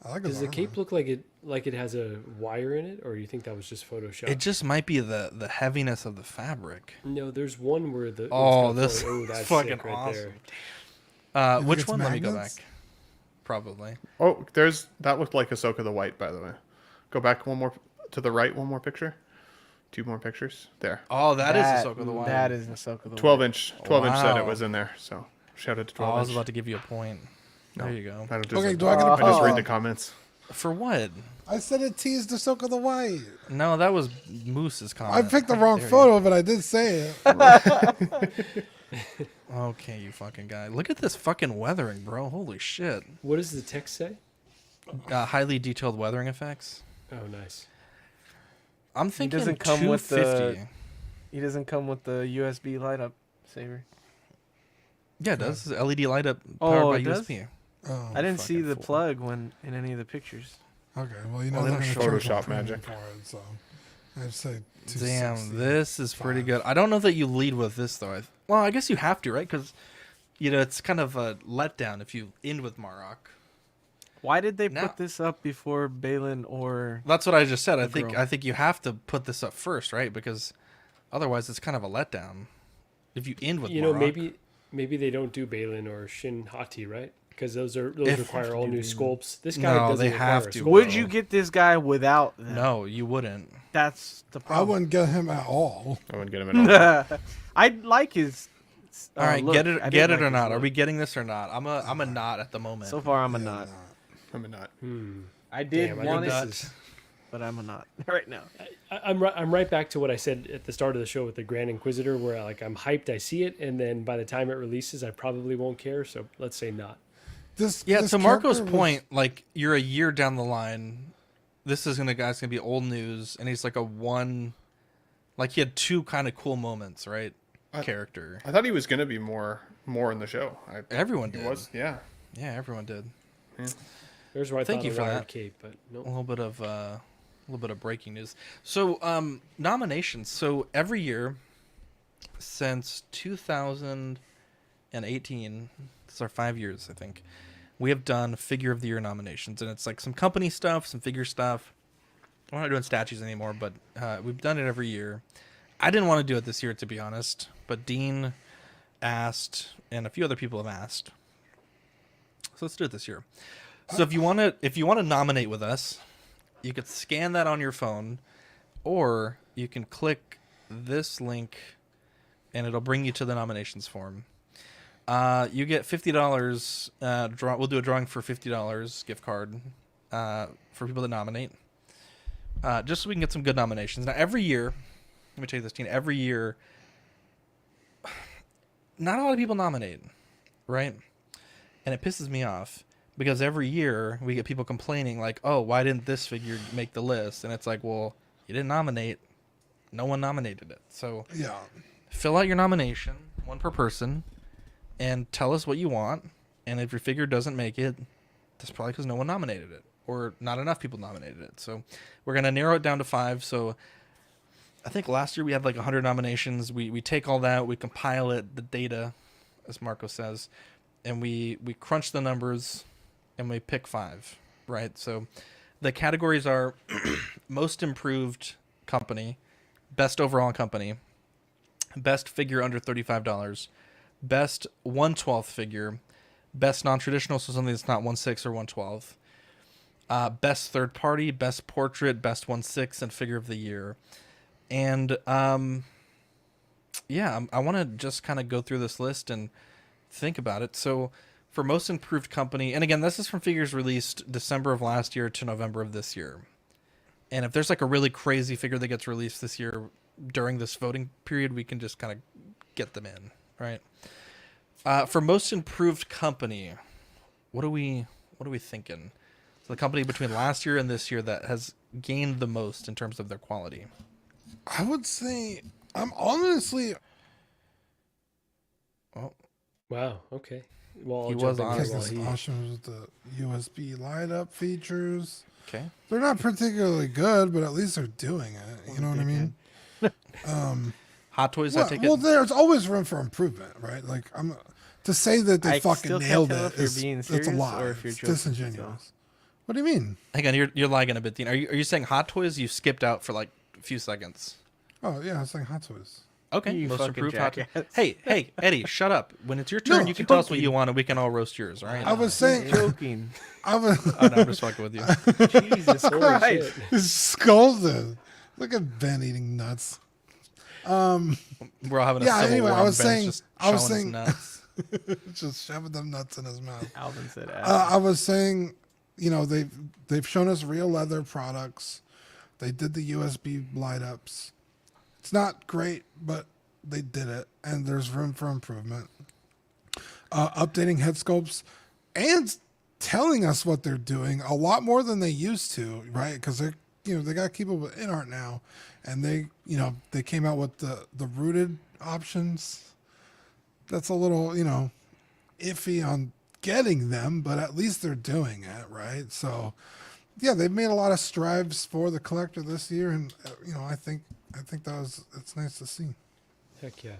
I like Does the cape look like it has a wire in it, or do you think that was just Photoshop? It just might be the heaviness of the fabric. No, there's one where the this that's fucking sick right awesome. there. Which it's one? Let me go back. magnets? Probably. Oh, that looked like Ahsoka the White, by the way. Go back one more to the right, one more picture. 2 more pictures. There. Oh, that is Ahsoka the White. That is Ahsoka the White. 12-inch said it Wow. was in there, so shout out to 12 Oh, I was inch. about to give you a point. No, There you go. I don't Okay, deserve do I get a I just point? read the comments. For what? I said it teased Ahsoka the White. No, that was Moose's comment. I picked the wrong There you photo, but I did say it. Okay, you fucking guy. Look at this fucking weathering, bro. Holy shit. What does the text say? Highly detailed weathering effects. Oh, nice. I'm thinking doesn't come with the- 250. He doesn't come with the USB light up saver. Yeah, it does. It's LED light up powered by it does? USB. Oh, I didn't see fucking the fool. plug in any of the pictures. okay. Well, you know Well, they they're don't gonna Photoshop charge my magic. premium for it, so I'd say 260. Damn, this is pretty good. I don't know that you lead with this though. Well, I guess you have to, right? Because it's kind of a letdown if you end with Marok. Why did they Now- put this up before Balin or? That's what I just said. I The girl. think you have to put this up first, right? Because otherwise, it's kind of a letdown. If you end with Marok. maybe they don't do Balin or Shin Hati, right? Because those If- require all new sculpts. This guy No, doesn't they require have a to. sculpt. Would you get this guy without them? No, you wouldn't. That's the I problem. wouldn't get him at all. I wouldn't get him at all. I like his. All right, look. get I it, did get it like or his not? Are look. we getting this or not? I'm a not at the moment. So far, I'm a not. I'm not. I did Damn, I want think it, this is- but I'm a not right now. I'm right back to what I said at the start of the show with the Grand Inquisitor, where I'm hyped, I see it, and then by the time it releases, I probably won't care. So let's say not. This To Marco's character was- point, like you're a year down the line, this is gonna be old news, and he's like he had 2 kind of cool moments, right? character. I thought he was going to be more in the show. Everyone he did. was, yeah. Yeah, everyone did. Yeah. There's where I Thank thought you a for wired that. cape, but A nope. little bit of breaking news. So, nominations. So every year since 2018, it's our 5 years, I think, we have done Figure of the Year nominations, and it's like some company stuff, some figure stuff. We're not doing statues anymore, but we've done it every year. I didn't want to do it this year, to be honest, but Dean asked, and a few other people have asked. So let's do it this year. So if you want to nominate with us, you could scan that on your phone, or you can click this link, and it'll bring you to the nominations form. You get $50. We'll do a drawing for $50 gift card for people to nominate, just so we can get some good nominations. Now, every year, let me tell you this, Tina. Every year, not a lot of people nominate, right? And it pisses me off. Because every year we get people complaining like, oh, why didn't this figure make the list? And it's like, well, you didn't nominate. No one nominated it. So Yeah. fill out your nomination, one per person, and tell us what you want. And if your figure doesn't make it, that's probably because no one nominated it or not enough people nominated it. So we're going to narrow it down to 5. So I think last year we had like 100 nominations. We take all that, we compile it, the data, as Marco says, and we crunch the numbers and we pick 5, right? So the categories are most improved company, best overall company, best figure under $35, best 1/12 figure, best non-traditional, so something that's not 1/6 or 1/12, best third party, best portrait, best 1/6, and figure of the year. And yeah, I want to just kind of go through this list and think about it. So for most improved company, and again, this is from figures released December of last year to November of this year. And if there's like a really crazy figure that gets released this year during this voting period, we can just kind of get them in, right? For most improved company, what are we thinking? So the company between last year and this year that has gained the most in terms of their quality. I would say I'm honestly. Oh, Wow. Okay. Well, I'll He jump was in here honest. while This he- option with the USB light up features. okay. They're not particularly good, but at least they're doing it. You know what I mean? Hot Toys, I Well, take well, it. there's always room for improvement, right? Like I'm to say that they I fucking still can't nailed tell it if you're is being that's a serious lie. or if you're It's joking, disingenuous. What do you mean? Hang on, you're lagging a bit, Dean. Are you saying Hot Toys? You skipped out for like a few seconds. Oh yeah, it's like Hot Toys. Okay, You most fucking improved Hot Toys. jackass. Hey, Eddie, shut up. When it's your turn, No, you can tell us what joking. you want, and we can all roast yours. All right? I was saying, Joking. I was Oh, no, I'm just fucking with you. Jesus Holy Christ. shit. scolded. Look at Ben eating nuts. We're all having a Yeah, civil anyway, war. I was and Ben's saying- just I was showing his saying- nuts. Just shoving them nuts in his mouth. Alvin said I was saying, you know, they've shown us real leather products. They did the USB light ups. It's not great, but they did it, and there's room for improvement. Updating head sculpts and telling us what they're doing a lot more than they used to, right? Because they got to keep up with InArt now, and they came out with the rooted options. That's a little iffy on getting them, but at least they're doing it, right? So yeah, they've made a lot of strides for the collector this year, and I think it's nice to see. Heck yeah.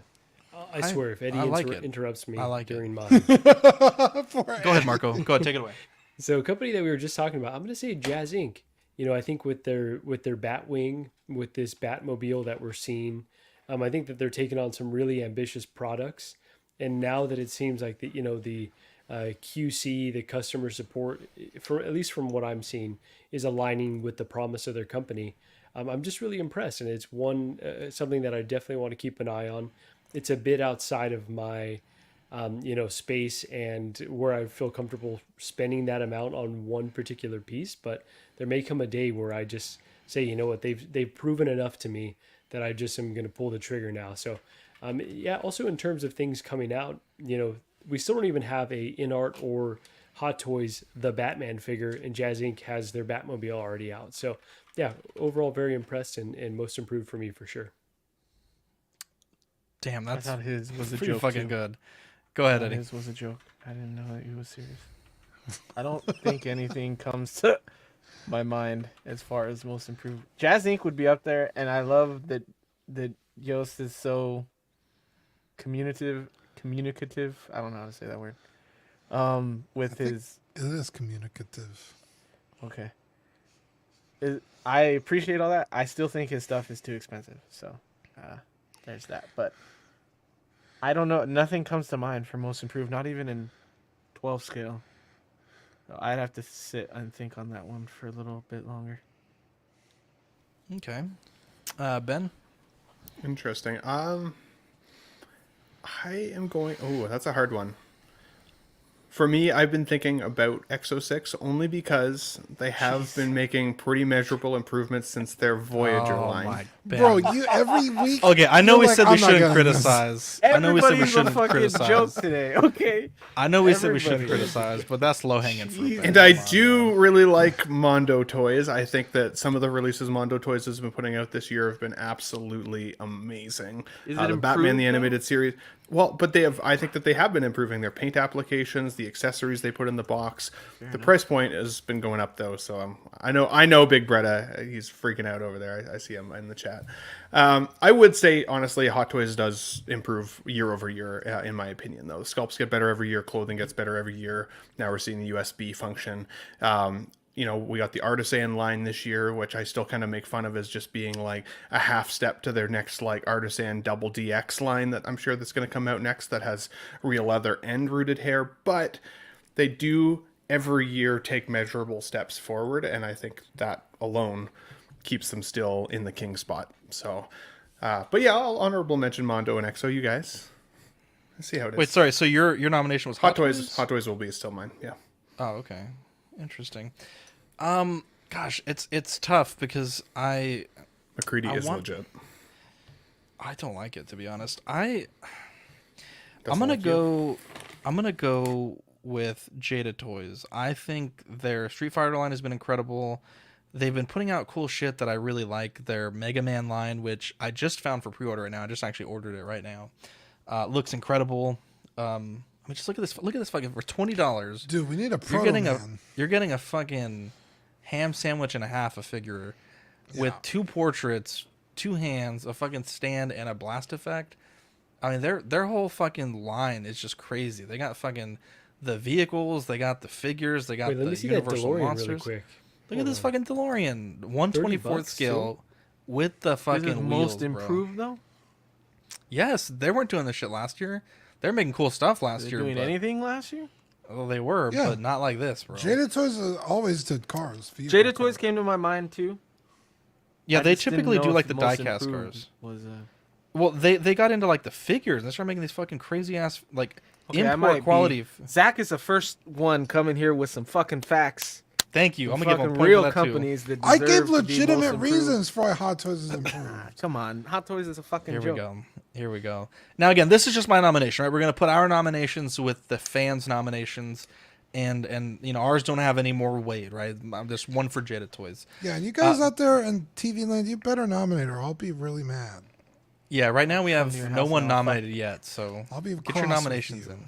I swear, if Eddie I like it. interrupts me I like it. during mine. Go ahead, Marco. Go ahead, take it away. So a company that we were just talking about, I'm going to say Jazz Inc. I think with their Batwing, with this Batmobile that we're seeing, I think that they're taking on some really ambitious products. And now that it seems like the QC, the customer support, at least from what I'm seeing, is aligning with the promise of their company. I'm just really impressed, and it's something that I definitely want to keep an eye on. It's a bit outside of my space and where I feel comfortable spending that amount on one particular piece, but there may come a day where I just say, you know what, they've proven enough to me that I just am going to pull the trigger now. So also in terms of things coming out, we still don't even have a InArt or Hot Toys the Batman figure, and Jazz Inc. has their Batmobile already out. So yeah, overall very impressed and most improved for me for sure. Damn, I that's thought his was a pretty joke fucking too. good. Go ahead, No, Eddie. his was a joke. I didn't know that he was serious. I don't think anything comes to my mind as far as most improved. Jazz Inc. would be up there, and I love that Yost is so communicative. I don't know how to say that word. With his It is communicative. okay. I appreciate all that. I still think his stuff is too expensive. So, there's that. But I don't know. Nothing comes to mind for most improved. Not even in 12 scale. So I'd have to sit and think on that one for a little bit longer. Okay. Ben? Interesting. I am going. Oh, that's a hard one. For me, I've been thinking about Exo 6 only because they have been making pretty measurable improvements since their Voyager line. My Ben. Bro, you every week. Okay, I know you're we like, said we "I'm not shouldn't getting this." criticize. I know we said we Everybody's a shouldn't fucking criticize. joke today. Okay. I know we said we shouldn't Everybody. criticize, but that's low hanging fruit. Ben. And I Come on, do man. really like Mondo Toys. I think that some of the releases Mondo Toys has been putting out this year have been absolutely amazing. Is it the Batman improved, the though? Animated Series. Well, but they have. I think that they have been improving their paint applications, the accessories they put in the box. The price point has been going up though, so I know Big Bretta. He's freaking out over there. I see him in the chat. I would say honestly, Hot Toys does improve year over year, in my opinion. Though the sculpts get better every year, clothing gets better every year. Now we're seeing the USB function. We got the Artisan line this year, which I still kind of make fun of as just being like a half step to their next like Artisan Double DX line that I'm sure that's going to come out next that has real leather and rooted hair. But they do every year take measurable steps forward, and I think that alone keeps them still in the king spot. So, but yeah, I'll honorable mention Mondo and Exo, you guys. Let's see how it is. Wait, sorry. So your nomination was Hot Toys. Hot Toys will be still mine. Yeah. Oh, okay. Interesting. Gosh, it's tough because McCready is want- legit. I don't like it, to be honest. I'm Doesn't gonna like you. go. I'm gonna go with Jada Toys. I think their Street Fighter line has been incredible. They've been putting out cool shit that I really like. Their Mega Man line, which I just found for pre-order right now. I just actually ordered it right now. Looks incredible. I mean, just look at this. Look at this fucking for $20. Dude, we need a Proto Man. You're getting a fucking ham sandwich and a half a figure with 2 portraits, 2 hands, a fucking stand, and a blast effect. I mean, their whole fucking line is just crazy. They got fucking the vehicles, they got the figures, they got Wait, let the me see that Universal DeLorean monsters. really quick. Look at this fucking DeLorean, 1/24th $30 scale with the fucking Is it wheels, most bro. improved though? Yes, they weren't doing this shit last year. They're making cool stuff last They year. doing but- anything last year? Well, they were, Yeah. but not like this, bro. Jada Toys always did cars. vehicle Jada cars. Toys came to my mind too. Yeah, I they just didn't typically know do if like the most die-cast improved cars. Was Well, they got into like the figures and they started making these fucking crazy ass like okay, I import might quality. Be. Zach is the first one coming here with some fucking facts. Thank you. I'm gonna give him a fucking point real for that companies that I deserve gave to be most legitimate improved. reasons for why Hot Toys is improved. Come on, Hot Toys is a fucking Here joke. we go. Here we go. Now again, this is just my nomination, right? We're gonna put our nominations with the fans' nominations, and ours don't have any more weight, right? There's one for Jada Toys. Yeah, and you guys out there in TV land, you better nominate her. I'll be really mad. Yeah, right now we have your no house one now, fuck. nominated yet, so I'll be get cross your with nominations you. in.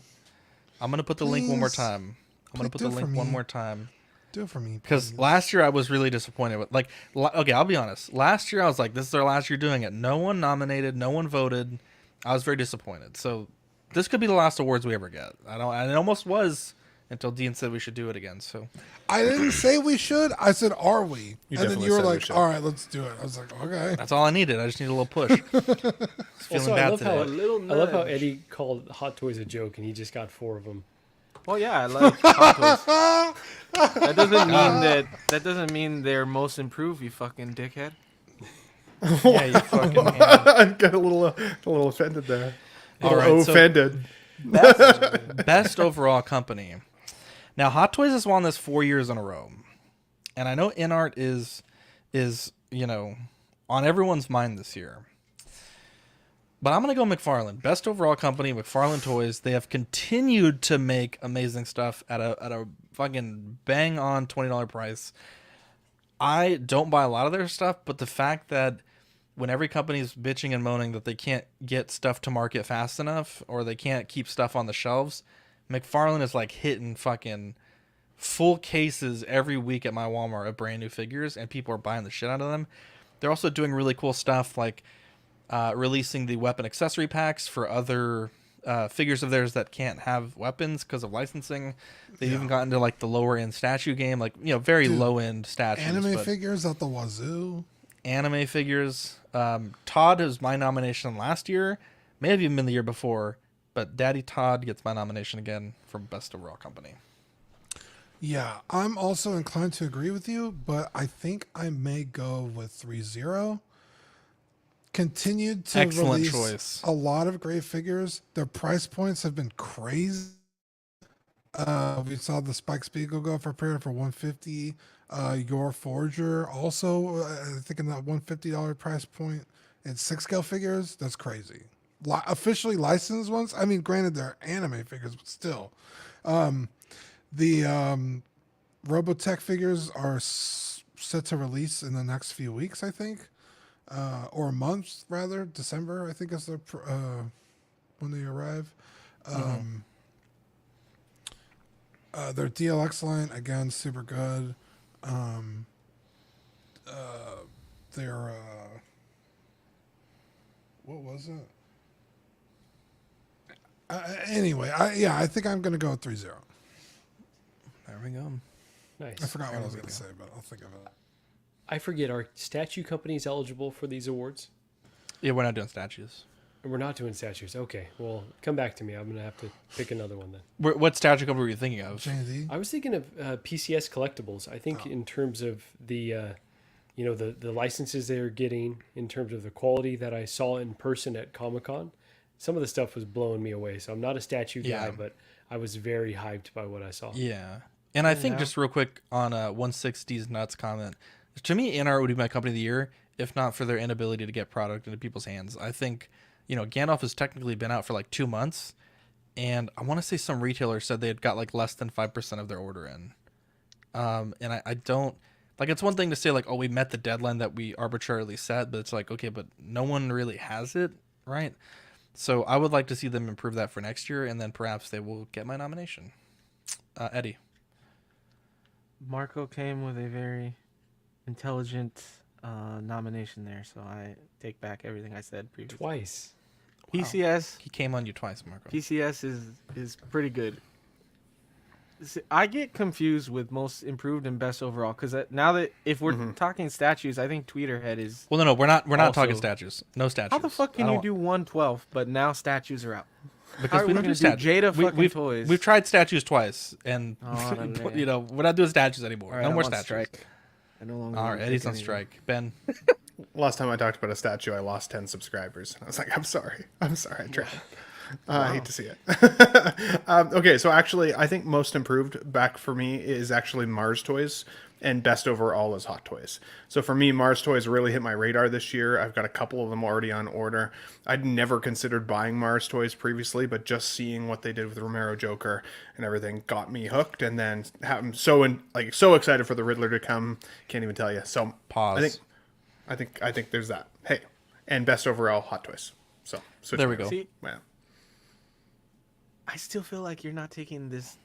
I'm gonna put the link one more Please. time. I'm gonna Please put do the it link for one me. more time. Do it for me, Because please. last year I was really disappointed with okay, I'll be honest. Last year I was like, this is our last year doing it. No one nominated, no one voted. I was very disappointed. So this could be the last awards we ever get. And it almost was until Dean said we should do it again. So I didn't say we should. I said, are we? And then definitely you were said we like, should. all right, let's do it. I was like, okay. that's all I needed. I just needed a little push. Feeling Also, I bad love how today. I love how Eddie called Hot Toys a joke, and he just got 4 of them. Well, yeah, I like Hot Toys. That doesn't mean they're most improved. You fucking dickhead. Yeah, you fucking man. I got a little offended there. All right, so Offended. best overall company. Now, Hot Toys has won this 4 years in a row, and I know InArt is on everyone's mind this year. But I'm gonna go McFarlane. Best overall company, McFarlane Toys. They have continued to make amazing stuff at a fucking bang on $20 price. I don't buy a lot of their stuff, but the fact that when every company's bitching and moaning that they can't get stuff to market fast enough or they can't keep stuff on the shelves, McFarlane is like hitting fucking full cases every week at my Walmart of brand new figures, and people are buying the shit out of them. They're also doing really cool stuff like releasing the weapon accessory packs for other figures of theirs that can't have weapons because of licensing. They've even gotten to like the lower end statue game, like, you know, very low end statues. Anime figures at the wazoo. Anime figures. Todd was my nomination last year, may have even been the year before, but Daddy Todd gets my nomination again for Best Overall Company. Yeah, I'm also inclined to agree with you, but I think I may go with 3-0. Continued to Excellent release choice. a lot of great figures. Their price points have been crazy. We saw the Spike Spiegel go for pre-order for $150. Your Forger also, I think in that $150 price point. It's 6-scale figures. That's crazy. Officially licensed ones. I mean, granted, they're anime figures, but still. The Robotech figures are set to release in the next few weeks, I think. Or a month, rather. December, I think, is the when they arrive. Their DLX line, again, super good. Their what was it? Anyway, I think I'm going to go with 3-0. There we go. Nice. I forgot what I was going to say, but I'll think of it. I forget, are statue companies eligible for these awards? Yeah, we're not doing statues. We're not doing statues. Okay, well, come back to me. I'm going to have to pick another one then. What statue company were you thinking of? J&D? I was thinking of PCS Collectibles. I think in terms of the, the licenses they're getting, in terms of the quality that I saw in person at Comic-Con, some of the stuff was blowing me away. So I'm not a statue guy, but I was very hyped by what I saw. Yeah. And I think just real quick on 160's Nuts comment, to me, NR would be my company of the year, if not for their inability to get product into people's hands. I think, Gandalf has technically been out for like 2 months, and I want to say some retailers said they had got like less than 5% of their order in. And I don't, like, it's one thing to say like, oh, we met the deadline that we arbitrarily set, but it's like, okay, but no one really has it, right? So I would like to see them improve that for next year, and then perhaps they will get my nomination. Eddie. Marco came with a very intelligent nomination there, so I take back everything I said previously. Twice. PCS. He came on you twice, Marco. PCS is pretty good. I get confused with most improved and best overall because now that if we're talking statues, I think Tweeterhead is. Well, no, we're not talking statues. No statues. How the fuck can you do 112 but now statues are out? Because we don't do statues. Jada fucking toys. We've tried statues twice, and we're not doing statues anymore. Right, no more I'm on statues. Strike. I no longer. All right, Eddie's on strike. Ben. Last time I talked about a statue, I lost 10 subscribers. I was like, I'm sorry. I tried. I hate to see it. Okay, so actually, I think most improved back for me is actually Mars Toys, and best overall is Hot Toys. So for me, Mars Toys really hit my radar this year. I've got a couple of them already on order. I'd never considered buying Mars Toys previously, but just seeing what they did with the Romero Joker and everything got me hooked. And then I'm so excited for the Riddler to come. Can't even tell you. So pause. I think there's that. Hey, and best overall Hot Toys. So there we go. See, yeah. I still feel like you're not taking this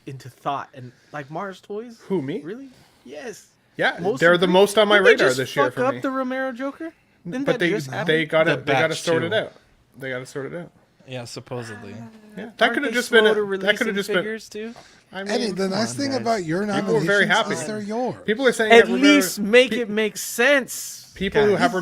into thought, and like Mars Toys. Who, me? Really? Yes. Yeah, they're the most on my radar this year for me. Fuck up the Romero Joker. But they got to sort it out. They got to sort it out. Yeah, supposedly. Yeah, that could have just been. That could have just figures been. Too. I mean, Eddie, the nice thing about your nominations people were very happy. is they're yours. People are saying at least make it make sense. People who have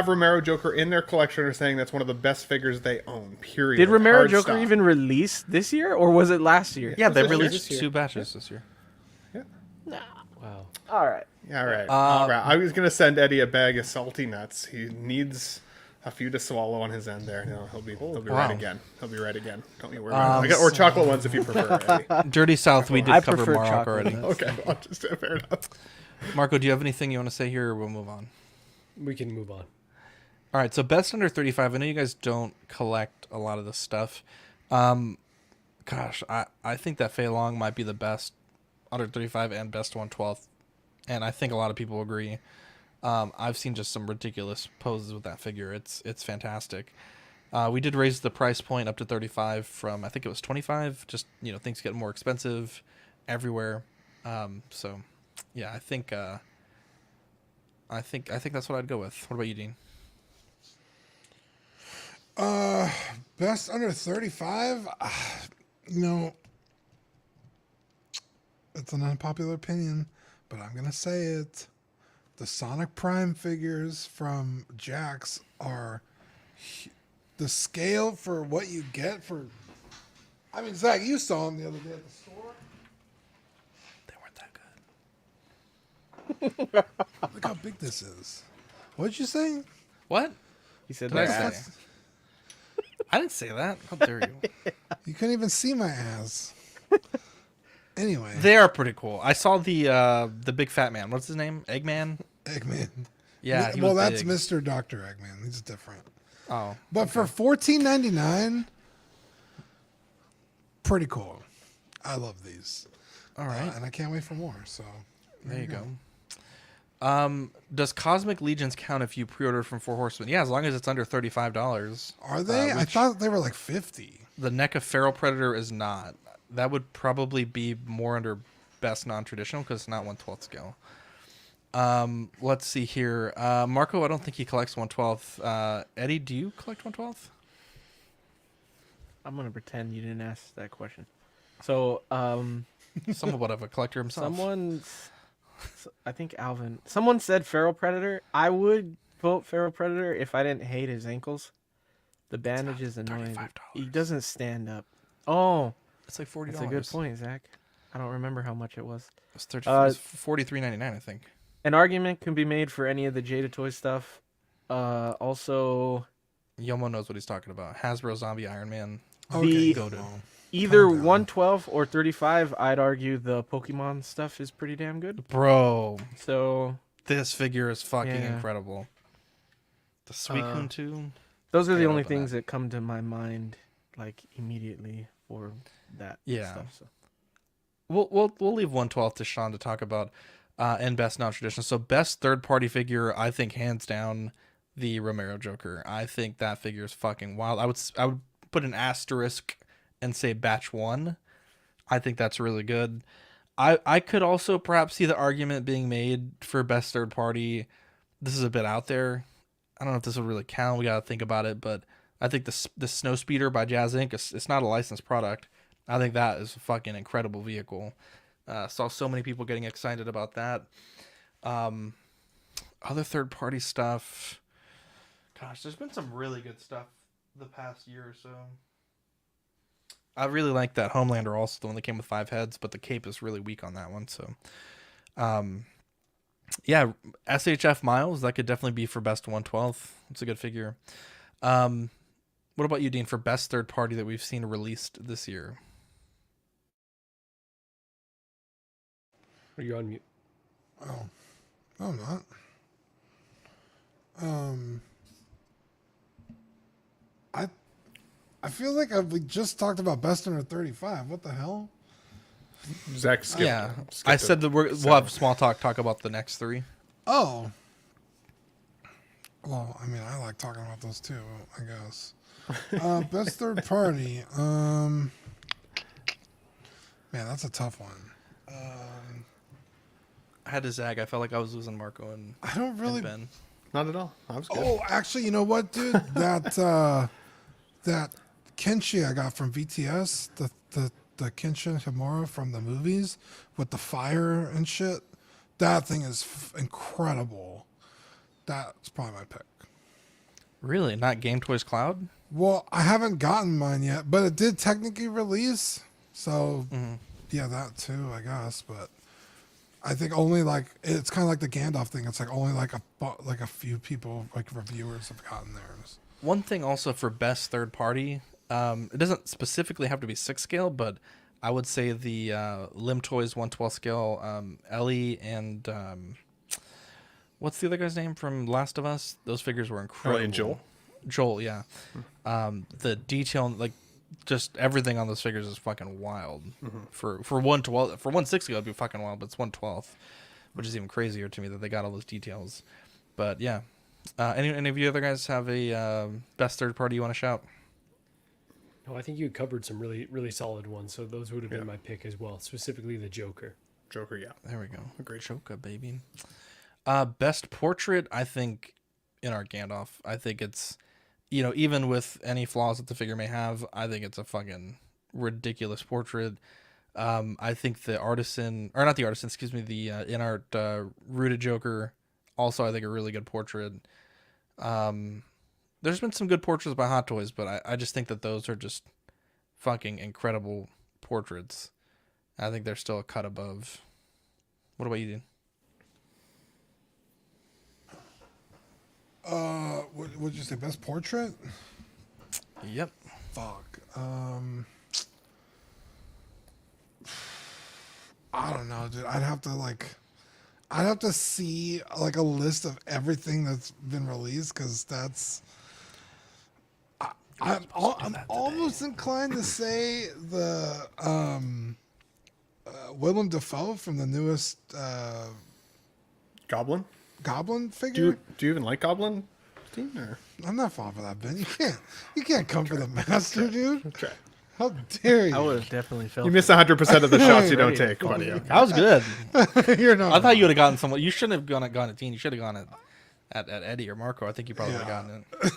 Romero Joker in their collection are saying that's one of the best figures they own. Period. Did Romero Joker even release this year, or was it last year? Yeah, they released 2 batches this year. Yeah. Wow. All right. All right. I was gonna send Eddie a bag of salty nuts. He needs a few to swallow on his end there. No, he'll be right again. He'll be right again. Don't you worry. Or chocolate ones if you prefer. Eddie. Dirty South, we did cover Mark already. Okay, well, just fair enough. Marco, do you have anything you want to say here, or we'll move on? We can move on. All right, so best under 35. I know you guys don't collect a lot of this stuff. Gosh, I think that Fei Long might be the best under 35 and best 112th, and I think a lot of people agree. I've seen just some ridiculous poses with that figure. It's fantastic. We did raise the price point up to 35 from, I think it was 25. Just, things get more expensive everywhere. So yeah, I think that's what I'd go with. What about you, Dean? Best under 35. It's an unpopular opinion, but I'm gonna say it. The Sonic Prime figures from Jax are the scale for what you get for. I mean, Zach, you saw them the other day at the store. They weren't that good. Look how big this is. What'd you say? What? He said Did I that. say? I didn't say that. How dare you? You couldn't even see my ass. Anyway, They are pretty cool. I saw the big fat man. What's his name? Eggman? Eggman. Yeah. He Well, was that's big. Mr. Dr. Eggman. He's different. Oh. But for $14.99, pretty cool. I love these. All right. And I can't wait for more. So There you go. Does Cosmic Legions count if you pre-order from Four Horsemen? Yeah, as long as it's under $35. Are they? I which thought they were like 50. the NECA Feral Predator is not. That would probably be more under best non-traditional because it's not 1/12 scale. Let's see here. Marco, I don't think he collects 1/12. Eddie, do you collect 1/12? I'm gonna pretend you didn't ask that question. So, Somewhat of a collector himself. I think Alvin. Someone said Feral Predator. I would vote Feral Predator if I didn't hate his ankles. The bandage is annoying. $35. He doesn't stand up. Oh, It's like $40. that's a good point, Zach. I don't remember how much it was. It's $43.99, I think. An argument can be made for any of the Jada Toy stuff. Also, Yomo knows what he's talking about. Hasbro Zombie Iron Man. Okay, The- Yomo. either Calm down. 112 or 35, I'd argue the Pokemon stuff is pretty damn good. Bro, So this figure is fucking Yeah. incredible. The Suicune too. those are the Can't only open things that come to my mind, like immediately for that Yeah. stuff. So. We'll leave 1/12 to Sean to talk about, and best non-traditional. So best third-party figure, I think hands down, the Romero Joker. I think that figure is fucking wild. I would put an asterisk and say batch 1. I think that's really good. I could also perhaps see the argument being made for best third party. This is a bit out there. I don't know if this will really count. We gotta think about it, but I think the Snow Speeder by Jazz Inc. It's not a licensed product. I think that is a fucking incredible vehicle. Saw so many people getting excited about that. Other third party stuff. Gosh, there's been some really good stuff the past year or so. I really like that Homelander also, the one that came with 5 heads, but the cape is really weak on that one. So, yeah, SHF Miles, that could definitely be for best 1/12. It's a good figure. What about you, Dean, for best third party that we've seen released this year? Are you on mute? Oh, no, I'm not. I feel like we just talked about best under 35. What the hell? Zach skipped. Yeah, skipped I it. said that we'll have small talk about the next 3. Oh. Well, I mean, I like talking about those too, I guess. Best third party. Man, that's a tough one. I had to zag. I felt like I was losing Marco and I don't really. and Ben. Not at all. I was good. Oh, actually, you know what, dude? That Kenshi I got from VTS, the Kenshin Himura from the movies with the fire and shit. That thing is incredible. That's probably my pick. Really? Not Game Toys Cloud? Well, I haven't gotten mine yet, but it did technically release. So, yeah, that too, I guess. But I think only like it's kind of like the Gandalf thing. It's like only like a few people, like reviewers, have gotten theirs. One thing also for best third party, it doesn't specifically have to be 6 scale, but I would say the Lim Toys 1/12 scale, Ellie and what's the other guy's name from Last of Us? Those figures were incredible. Ellie and Joel? Joel, yeah. The detail, like just everything on those figures is fucking wild. For 1/12, for 1/6 scale, it'd be fucking wild, but it's 1/12, which is even crazier to me that they got all those details. But yeah, any of you other guys have a best third party you want to shout? No, I think you covered some really, really solid ones. So those would have been my pick as well, specifically the Joker. Joker, yeah. There we go. Agreed. Joker, baby. Best portrait, I think, in our Gandalf. I think it's, even with any flaws that the figure may have, I think it's a fucking ridiculous portrait. I think the artisan, or not the artisan, excuse me, the in art rooted Joker, also I think a really good portrait. There's been some good portraits by Hot Toys, but I just think that those are just fucking incredible portraits. I think they're still a cut above. What about you, Dean? What'd you say? Best portrait? Yep. Fuck. I don't know, dude. I'd have to see like a list of everything that's been released, because that's. I'm almost inclined to say the Willem Dafoe from the newest Goblin figure. Do you even like Goblin, Dean? Or? I'm not falling for that, Ben. You can't come for the master, dude. Okay. How dare you? I would have definitely felt. You miss 100% of the shots you don't take, buddy. That was good. You're not. I thought you would have gotten someone. You shouldn't have gone at Dean. You should have gone at Eddie or Marco. I think you probably would have gotten it.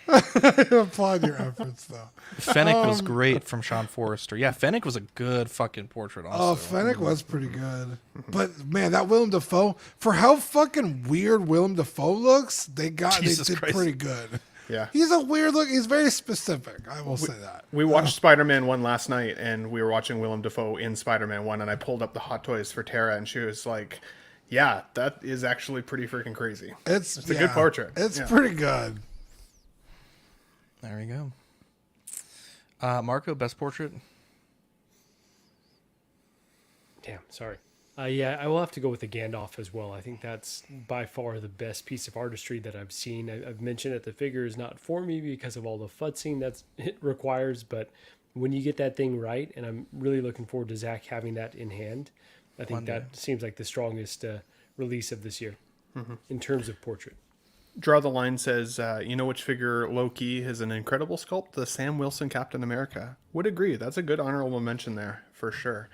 I applaud your efforts, though. Fennec was great from Sean Forrester. Yeah, Fennec was a good fucking portrait. Also, Oh, Fennec was pretty good, but man, that Willem Dafoe, for how fucking weird Willem Dafoe looks, they Jesus did Christ. pretty good. Yeah. He's a weird look. He's very specific. I will say that. We watched Spider-Man 1 last night, and we were watching Willem Dafoe in Spider-Man 1, and I pulled up the Hot Toys for Tara, and she was like, yeah, that is actually pretty freaking crazy. It's a good portrait. It's pretty good. There we go. Marco, best portrait? Damn, sorry. Yeah, I will have to go with the Gandalf as well. I think that's by far the best piece of artistry that I've seen. I've mentioned that the figure is not for me because of all the futzing that it requires, but when you get that thing right, and I'm really looking forward to Zach having that in hand, I think that seems like the strongest release of this year in terms of portrait. Draw the Line says, you know which figure low-key is an incredible sculpt? The Sam Wilson Captain America. Would agree. That's a good honorable mention there, for sure.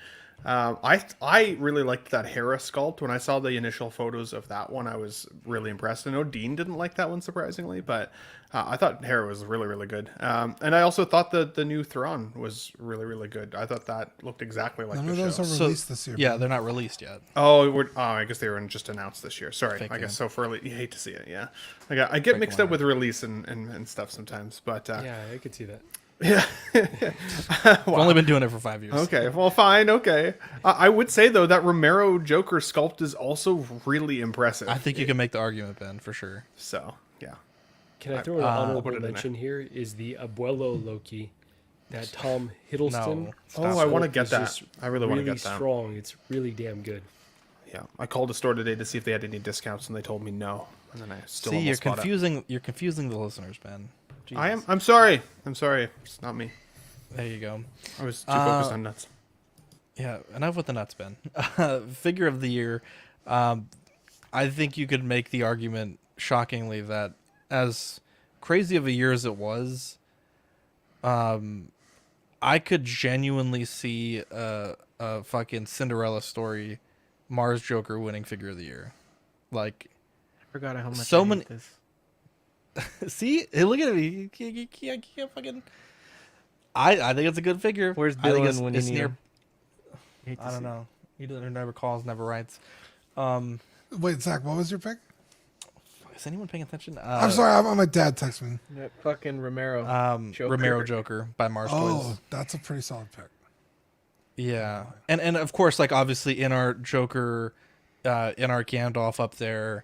I really liked that Hera sculpt. When I saw the initial photos of that one, I was really impressed. I know Dean didn't like that one, surprisingly, but I thought Hera was really, really good. And I also thought that the new Thrawn was really, really good. I thought that looked exactly like None the of those show. are released this year. Yeah, Ben. they're not released yet. Oh, I guess they were just announced this year. Sorry, Thank I guess you. so. For you hate to see it, yeah. I get mixed up with release and stuff sometimes, but Yeah, I could see that. yeah. I've only been doing it for 5 years. Okay, well, fine. Okay, I would say though that Romero Joker sculpt is also really impressive. I think you can make the argument, Ben, for sure. So. Yeah. Can I throw an put honorable it in mention here? Is the Abuelo Loki, that Tom Hiddleston. No. Oh, I want to sculpt get is that. just I really want to really get that. strong. It's really damn good. Yeah, I called a store today to see if they had any discounts, and they told me no. And then I still See, you're almost bought it. confusing. You're confusing the listeners, Ben. Jesus. I am. I'm sorry. I'm sorry. It's not me. There you go. I was too focused on nuts. Yeah, enough with the nuts, Ben. Figure of the year. I think you could make the argument, shockingly, that as crazy of a year as it was, I could genuinely see a fucking Cinderella story, Mars Joker winning figure of the year. Like, I forgot how much so I hate many- this. see, hey, look at me. You can't fucking. I think it's a good figure. Where's I think Dylan when you it's need near. him? Hate to I don't see it. know. He never calls, never writes. Wait, Zach, what was your pick? Is anyone paying attention? I'm sorry, my dad texted me. That fucking Romero. Joker. Romero Joker by Mars Oh, Toys. that's a pretty solid pick. Yeah, and of course, like obviously in our Joker, in our Gandalf up there,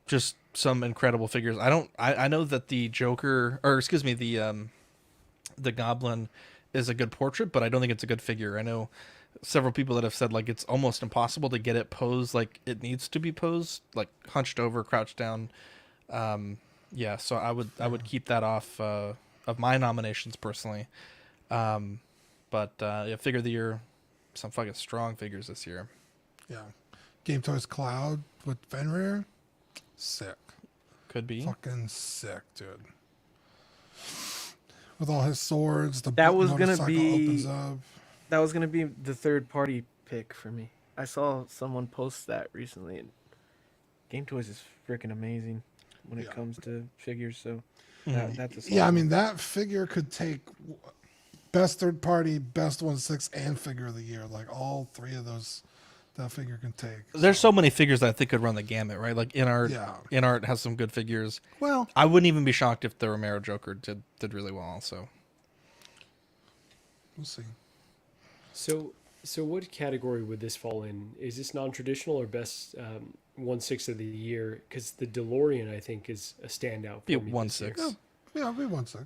just some incredible figures. I know that the Joker, or excuse me, the Goblin is a good portrait, but I don't think it's a good figure. I know several people that have said like it's almost impossible to get it posed like it needs to be posed, like hunched over, crouched down. Yeah, so I would keep that off of my nominations personally. But yeah, figure of the year, some fucking strong figures this year. Yeah. Game Toys Cloud with Fenrir. Sick. Could be. Fucking sick, dude. With all his swords, the That was gonna motorcycle be opens up. that was gonna be the third party pick for me. I saw someone post that recently, and Game Toys is freaking amazing when it comes to figures. So that's a solid Yeah, I one. mean that figure could take best third party, best 1/6, and figure of the year. Like all three of those, that figure can take. There's so many figures that I think could run the gamut, right? Like Yeah. In art has some good figures. Well, I wouldn't even be shocked if the Romero Joker did really well also. we'll see. So what category would this fall in? Is this non-traditional or best 1/6 of the year? Because the DeLorean, I think, is a standout. Be For me this year. 1/6. Yeah, it'll be 1/6.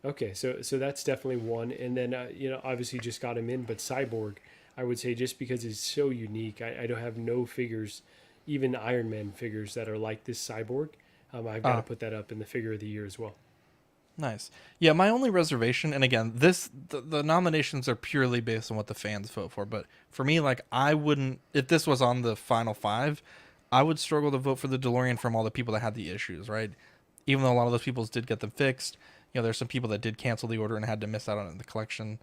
Okay, so that's definitely one. And then obviously you just got him in, but Cyborg, I would say just because it's so unique. I don't have no figures, even Iron Man figures that are like this Cyborg. I've got to put that up in the figure of the year as well. Nice. Yeah, my only reservation, and again, the nominations are purely based on what the fans vote for, but for me, like, I wouldn't, if this was on the final 5, I would struggle to vote for the DeLorean from all the people that had the issues, right? Even though a lot of those people did get them fixed, there's some people that did cancel the order and had to miss out on it in the collection.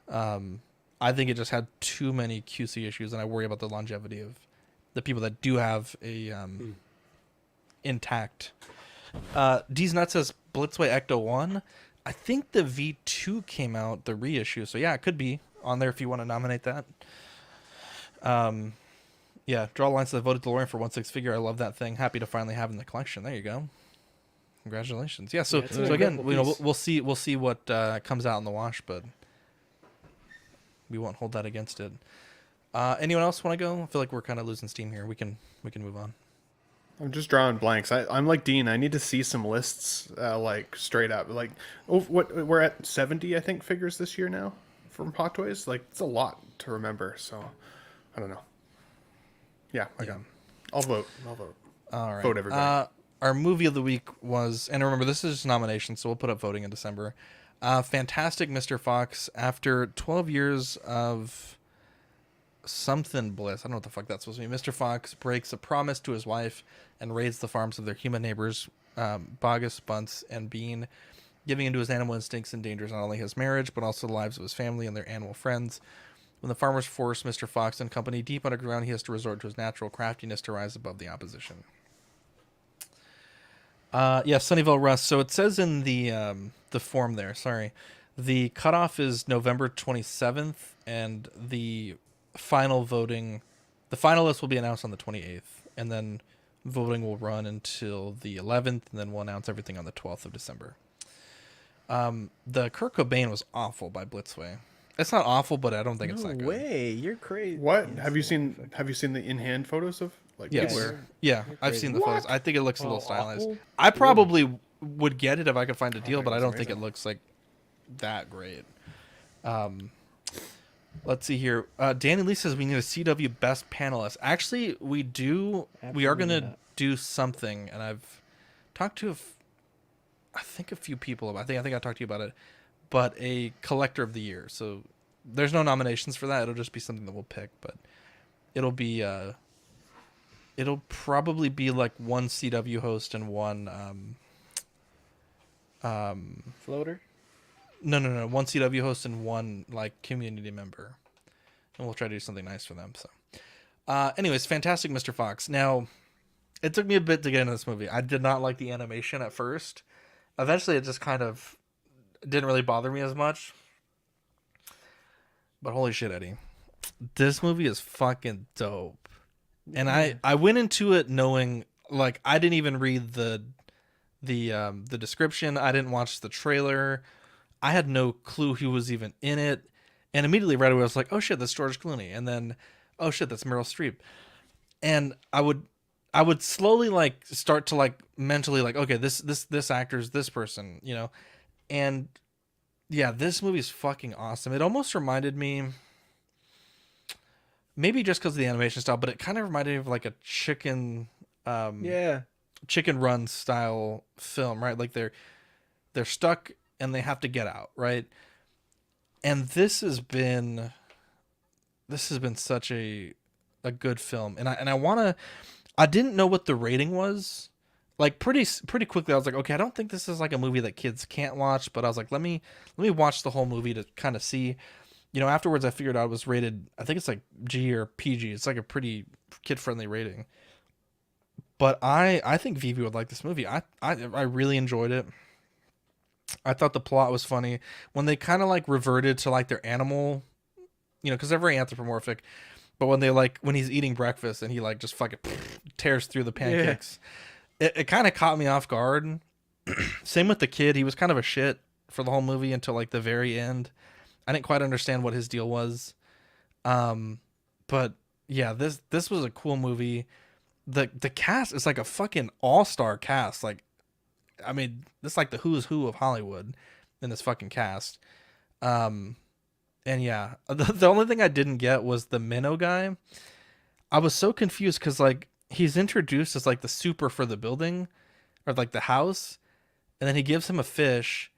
I think it just had too many QC issues, and I worry about the longevity of the people that do have a intact. D's Nuts says Blitzway Ecto 1. I think the V2 came out, the reissue, so yeah, it could be on there if you want to nominate that. Yeah, draw lines to the voted DeLorean for 1/6 figure. I love that thing. Happy to finally have in the collection. There you go. Congratulations. Yeah, so again, we'll see what comes out in the wash, but we won't hold that against it. Anyone else want to go? I feel like we're kind of losing steam here. We can move on. I'm just drawing blanks. I'm like Dean. I need to see some lists, like straight up. Like, we're at 70, I think, figures this year now from Hot Toys. Like, it's a lot to remember. So, I don't know. Yeah, I'll vote. All right. Vote everybody. Our movie of the week was, and remember, this is just nomination, so we'll put up voting in December. Fantastic Mr. Fox. After 12 years of something bliss, I don't know what the fuck that's supposed to be. Mr. Fox breaks a promise to his wife and raids the farms of their human neighbors, Bogus, Bunce, and Bean, giving into his animal instincts endangers not only his marriage, but also the lives of his family and their animal friends. When the farmers force Mr. Fox and company deep underground, he has to resort to his natural craftiness to rise above the opposition. Sunnyvale Rust. So it says in the form there, the cutoff is November 27th, and the final list will be announced on the 28th, and then voting will run until the 11th, and then we'll announce everything on the 12th of December. The Kurt Cobain was awful by Blitzway. It's not awful, but I don't think it's that good. No way, you're crazy. What have you seen? Have you seen the in-hand photos of Yes. where? Yeah, I've seen the photos. I think it looks a little stylized. awful? I probably would get it if I could find a deal, but I don't think amazing. it looks like that great. Let's see here. Danny Lee says we need a CW best panelist. Actually, we do. We are going to do something, and I've talked to I think a few people about. I think I talked to you about it, but a collector of the year. So there's no nominations for that. It'll just be something that we'll pick, but it'll be it'll probably be like one CW host and one Floater? No. One CW host and one like community member, and we'll try to do something nice for them. So, anyways, Fantastic Mr. Fox. Now, it took me a bit to get into this movie. I did not like the animation at first. Eventually, it just kind of didn't really bother me as much. But holy shit, Eddie, this movie is fucking dope. And I went into it knowing, like, I didn't even read the description. I didn't watch the trailer. I had no clue who was even in it. And immediately right away I was like, oh shit, that's George Clooney. And then, oh shit, that's Meryl Streep. And I would slowly like start to like mentally like, okay, this actor's this person, you know. And yeah, this movie's fucking awesome. It almost reminded me, maybe just because of the animation style, but it kind of reminded me of like a Chicken Run style film, right? Like they're stuck and they have to get out, right? And this has been such a a good film, and I want to. I didn't know what the rating was. Like pretty quickly, I was like, okay, I don't think this is like a movie that kids can't watch. But I was like, let me watch the whole movie to kind of see. Afterwards, I figured out it was rated. I think it's like G or PG. It's like a pretty kid friendly rating. But I think Vivi would like this movie. I really enjoyed it. I thought the plot was funny when they kind of like reverted to like their animal, because they're very anthropomorphic. But when he's eating breakfast and he like just fucking tears through the pancakes, it kind of caught me off guard. Same with the kid. He was kind of a shit for the whole movie until like the very end. I didn't quite understand what his deal was. But yeah, this was a cool movie. The cast is like a fucking all-star cast. Like, I mean, this is like the who's who of Hollywood in this fucking cast. And yeah, the only thing I didn't get was the minnow guy. I was so confused because like he's introduced as like the super for the building or like the house, and then he gives him a fish,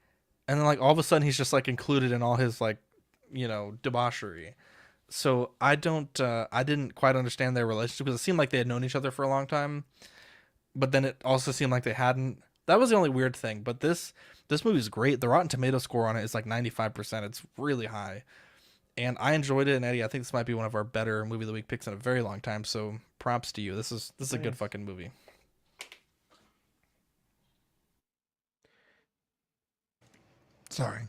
and then like all of a sudden he's just like included in all his like debauchery. So I didn't quite understand their relationship because it seemed like they had known each other for a long time, but then it also seemed like they hadn't. That was the only weird thing. But this movie's great. The Rotten Tomato score on it is like 95%. It's really high. And I enjoyed it. And Eddie, I think this might be one of our better movie of the week picks in a very long time. So props to you. This is a good fucking movie. Sorry.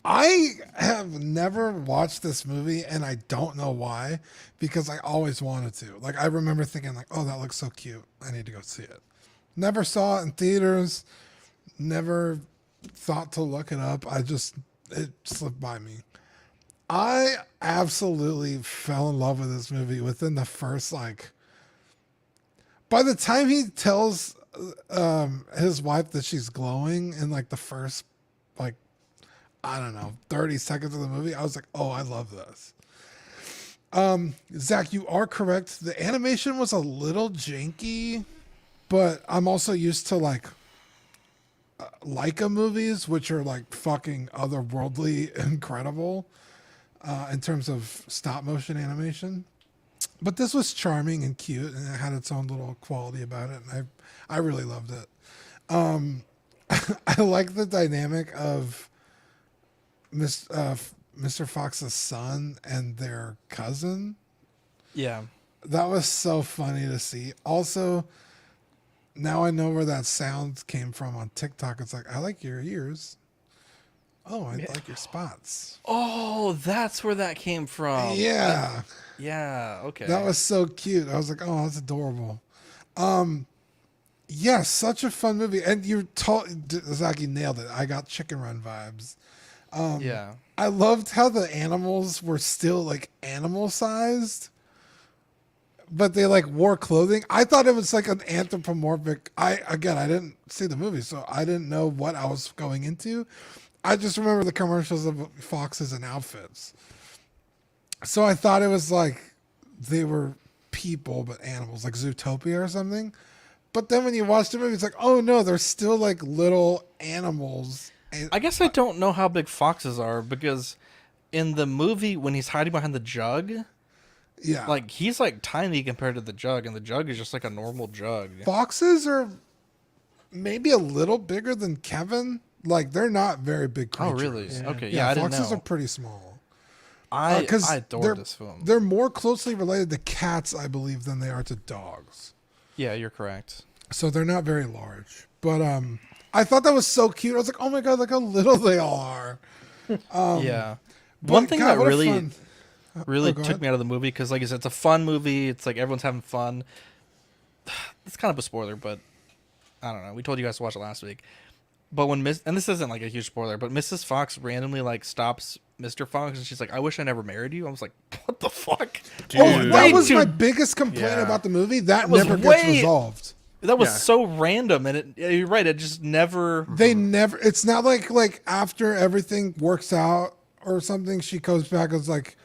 I have never watched this movie, and I don't know why, because I always wanted to. Like, I remember thinking, like, oh, that looks so cute. I need to go see it. Never saw it in theaters. Never thought to look it up. It slipped by me. I absolutely fell in love with this movie within the first, like... By the time he tells his wife that she's glowing in, like, the first, like, I don't know, 30 seconds of the movie, I was like, oh, I love this. Zach, you are correct. The animation was a little janky, but I'm also used to like Leica movies, which are like fucking otherworldly incredible in terms of stop motion animation. But this was charming and cute, and it had its own little quality about it, and I really loved it. I like the dynamic of Mr. Fox's son and their cousin. Yeah. That was so funny to see. Also, now I know where that sound came from on TikTok. It's like, I like your ears. Oh, I like your spots. Oh, that's where that came from. Yeah. Yeah, okay. That was so cute. I was like, oh, that's adorable. Yeah, such a fun movie. And Zach, you nailed it. I got Chicken Run vibes. Yeah. I loved how the animals were still like animal sized, but they like wore clothing. I thought it was like an anthropomorphic. I didn't see the movie, so I didn't know what I was going into. I just remember the commercials of foxes and outfits. So I thought it was like they were people, but animals, like Zootopia or something. But then when you watch the movie, it's like, oh no, they're still like little animals. I guess I don't know how big foxes are, because in the movie when he's hiding behind the jug, yeah, like he's like tiny compared to the jug, and the jug is just like a normal jug. Foxes are maybe a little bigger than Kevin. Like they're not very big creatures. Oh really? Yeah. Okay, yeah, I didn't know. Foxes are pretty small. I adore this film. They're more closely related to cats, I believe, than they are to dogs. Yeah, you're correct. So they're not very large, but I thought that was so cute. I was like, oh my God, look how little they all are. Yeah. One thing that really took me out of the movie, because like I said, it's a fun movie. It's like everyone's having fun. It's kind of a spoiler, but I don't know. We told you guys to watch it last week. But when and this isn't like a huge spoiler, but Mrs. Fox randomly like stops Mr. Fox and she's like, I wish I never married you. I was like, what the fuck? Dude, that was my biggest complaint about the movie. That never gets resolved. That was so random, and you're right. It just never. They never. It's not like after everything works out or something, she goes back and is like,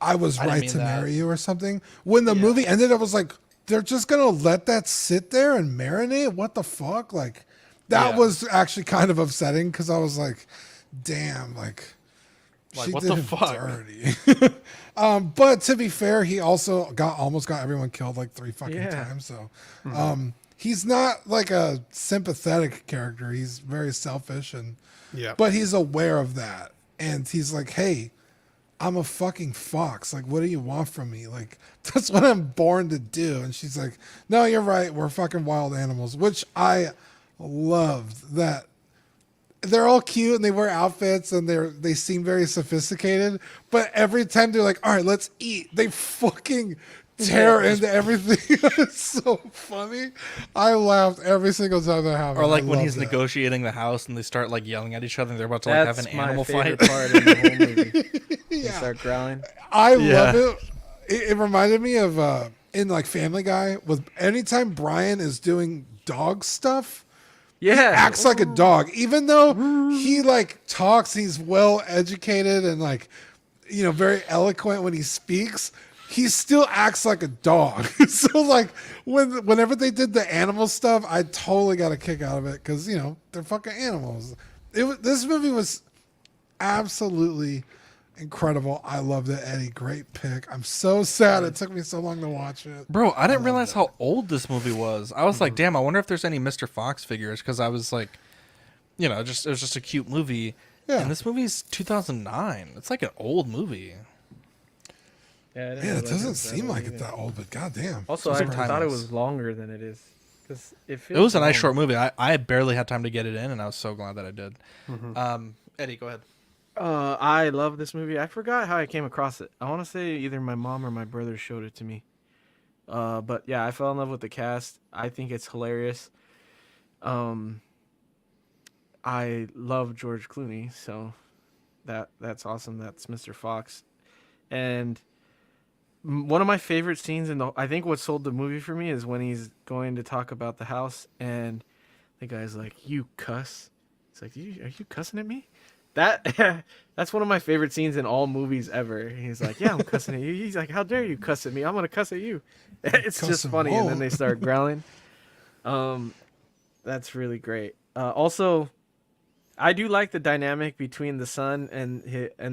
"I was right to marry you" or something. When the movie ended, I was like, "They're just gonna let that sit there and marinate? What the fuck?" Like, that was actually kind of upsetting because I was like, "Damn!" Like, Like, she what did the him fuck? dirty. But to be fair, he also almost got everyone killed like 3 fucking times. So, he's not like a sympathetic character. He's very selfish but he's aware of that, and he's like, "Hey, I'm a fucking fox. Like, what do you want from me? Like, that's what I'm born to do." And she's like, "No, you're right. We're fucking wild animals," which I loved that. They're all cute and they wear outfits and they seem very sophisticated, but every time they're like, "All right, let's eat," they fucking tear into everything. It's so funny. I laughed every single time that happened. Or like I when loved he's it. negotiating the house and they start like yelling at each other and they're about to like have an animal fight. Part in the whole movie. They start growling. I love it. It reminded me of in like Family Guy with anytime Brian is doing dog stuff. He acts like a dog, even though he like talks. He's well educated and like, you know, very eloquent when he speaks. He still acts like a dog. So like whenever they did the animal stuff, I totally got a kick out of it because, you know, they're fucking animals. This movie was absolutely incredible. I loved it, Eddie. Great pick. I'm so sad it took me so long to watch it. Bro, I didn't realize how old this movie was. I was like, damn, I wonder if there's any Mr. Fox figures, because I was like, you know, it was just a cute movie. Yeah. And this movie's 2009. It's like an old movie. Yeah, It doesn't seem like it that old, but goddamn. Also, I thought it was longer than it is. It was a nice short movie. I barely had time to get it in, and I was so glad that I did. Eddie, go ahead. I love this movie. I forgot how I came across it. I want to say either my mom or my brother showed it to me. But yeah, I fell in love with the cast. I think it's hilarious. I love George Clooney, so that's awesome. That's Mr. Fox. And one of my favorite scenes I think what sold the movie for me is when he's going to talk about the house and the guy's like, "You cuss." It's like, "Are you cussing at me?" That's one of my favorite scenes in all movies ever. He's like, "Yeah, I'm cussing at you." He's like, "How dare you cuss at me? I'm gonna cuss at you." It's just funny, and then they start growling. That's really great. Also, I do like the dynamic between the son and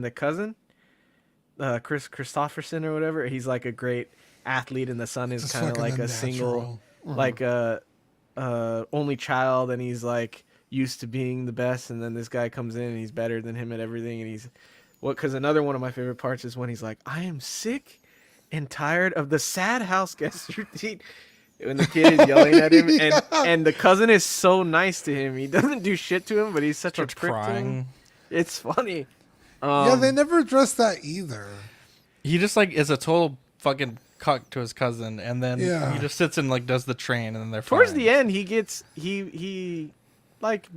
the cousin, Chris Christopherson or whatever. He's like a great athlete, and the son is kind of like a single, like a only child, and he's like used to being the best, and then this guy comes in and he's better than him at everything, and he's because another one of my favorite parts is when he's like, "I am sick and tired of the sad house guest routine," when the kid is yelling at him, and the cousin is so nice to him. He doesn't do shit to him, but he's such a prick to him. It's funny. Yeah, they never addressed that either. He just like is a total fucking cuck to his cousin, and then he just sits and like does the train, and then they're towards fine. the end he like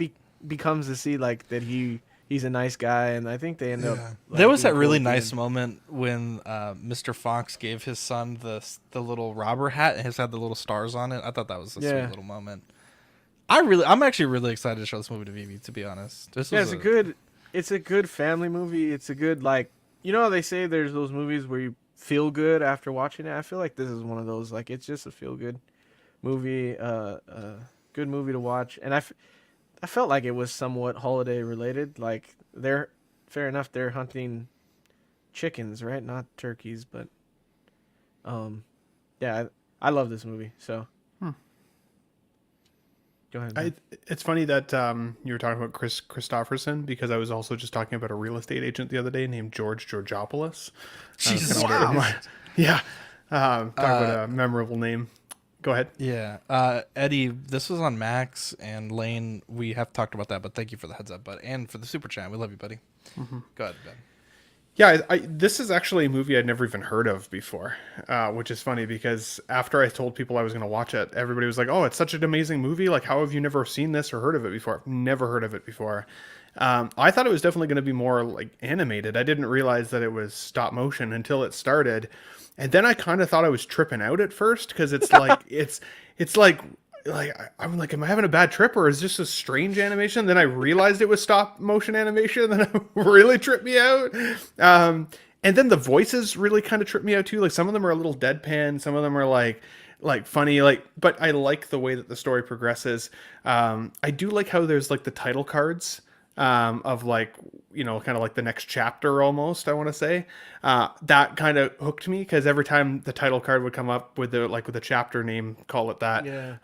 becomes to see like that he's a nice guy, and I think they end up. Like, there was that being really cool at the nice end. moment when Mr. Fox gave his son the little robber hat, and his had the little stars on it. I thought that was a sweet little moment. I'm actually really excited to show this movie to Vivi, to be honest. It's a good family movie. It's a good, like, you know how they say there's those movies where you feel good after watching it. I feel like this is one of those. Like, it's just a feel good movie, good movie to watch, and I felt like it was somewhat holiday related. Like, fair enough, they're hunting chickens, right? Not turkeys, but yeah, I love this movie. So go ahead. Man. It's funny that you were talking about Chris Christopherson, because I was also just talking about a real estate agent the other day named George Georgopoulos. Jesus, yeah. Talk about a memorable name. Go ahead. Yeah. Eddie, this was on Max, and Lane, we have talked about that, but thank you for the heads up, and for the super chat. We love you, buddy. Go ahead, Ben. Yeah, this is actually a movie I'd never even heard of before, which is funny because after I told people I was going to watch it, everybody was like, "Oh, it's such an amazing movie. Like, how have you never seen this or heard of it before?" I've never heard of it before. I thought it was definitely going to be more like animated. I didn't realize that it was stop motion until it started. And then I kind of thought I was tripping out at first because it's like, it's like I'm like, am I having a bad trip, or is this a strange animation? Then I realized it was stop motion animation, and then it really tripped me out. And then the voices really kind of tripped me out too. Like, some of them are a little deadpan, some of them are like funny, but I like the way that the story progresses. I do like how there's like the title cards of like, kind of like the next chapter almost, I want to say. That kind of hooked me because every time the title card would come up with the chapter name, call it that. Yeah.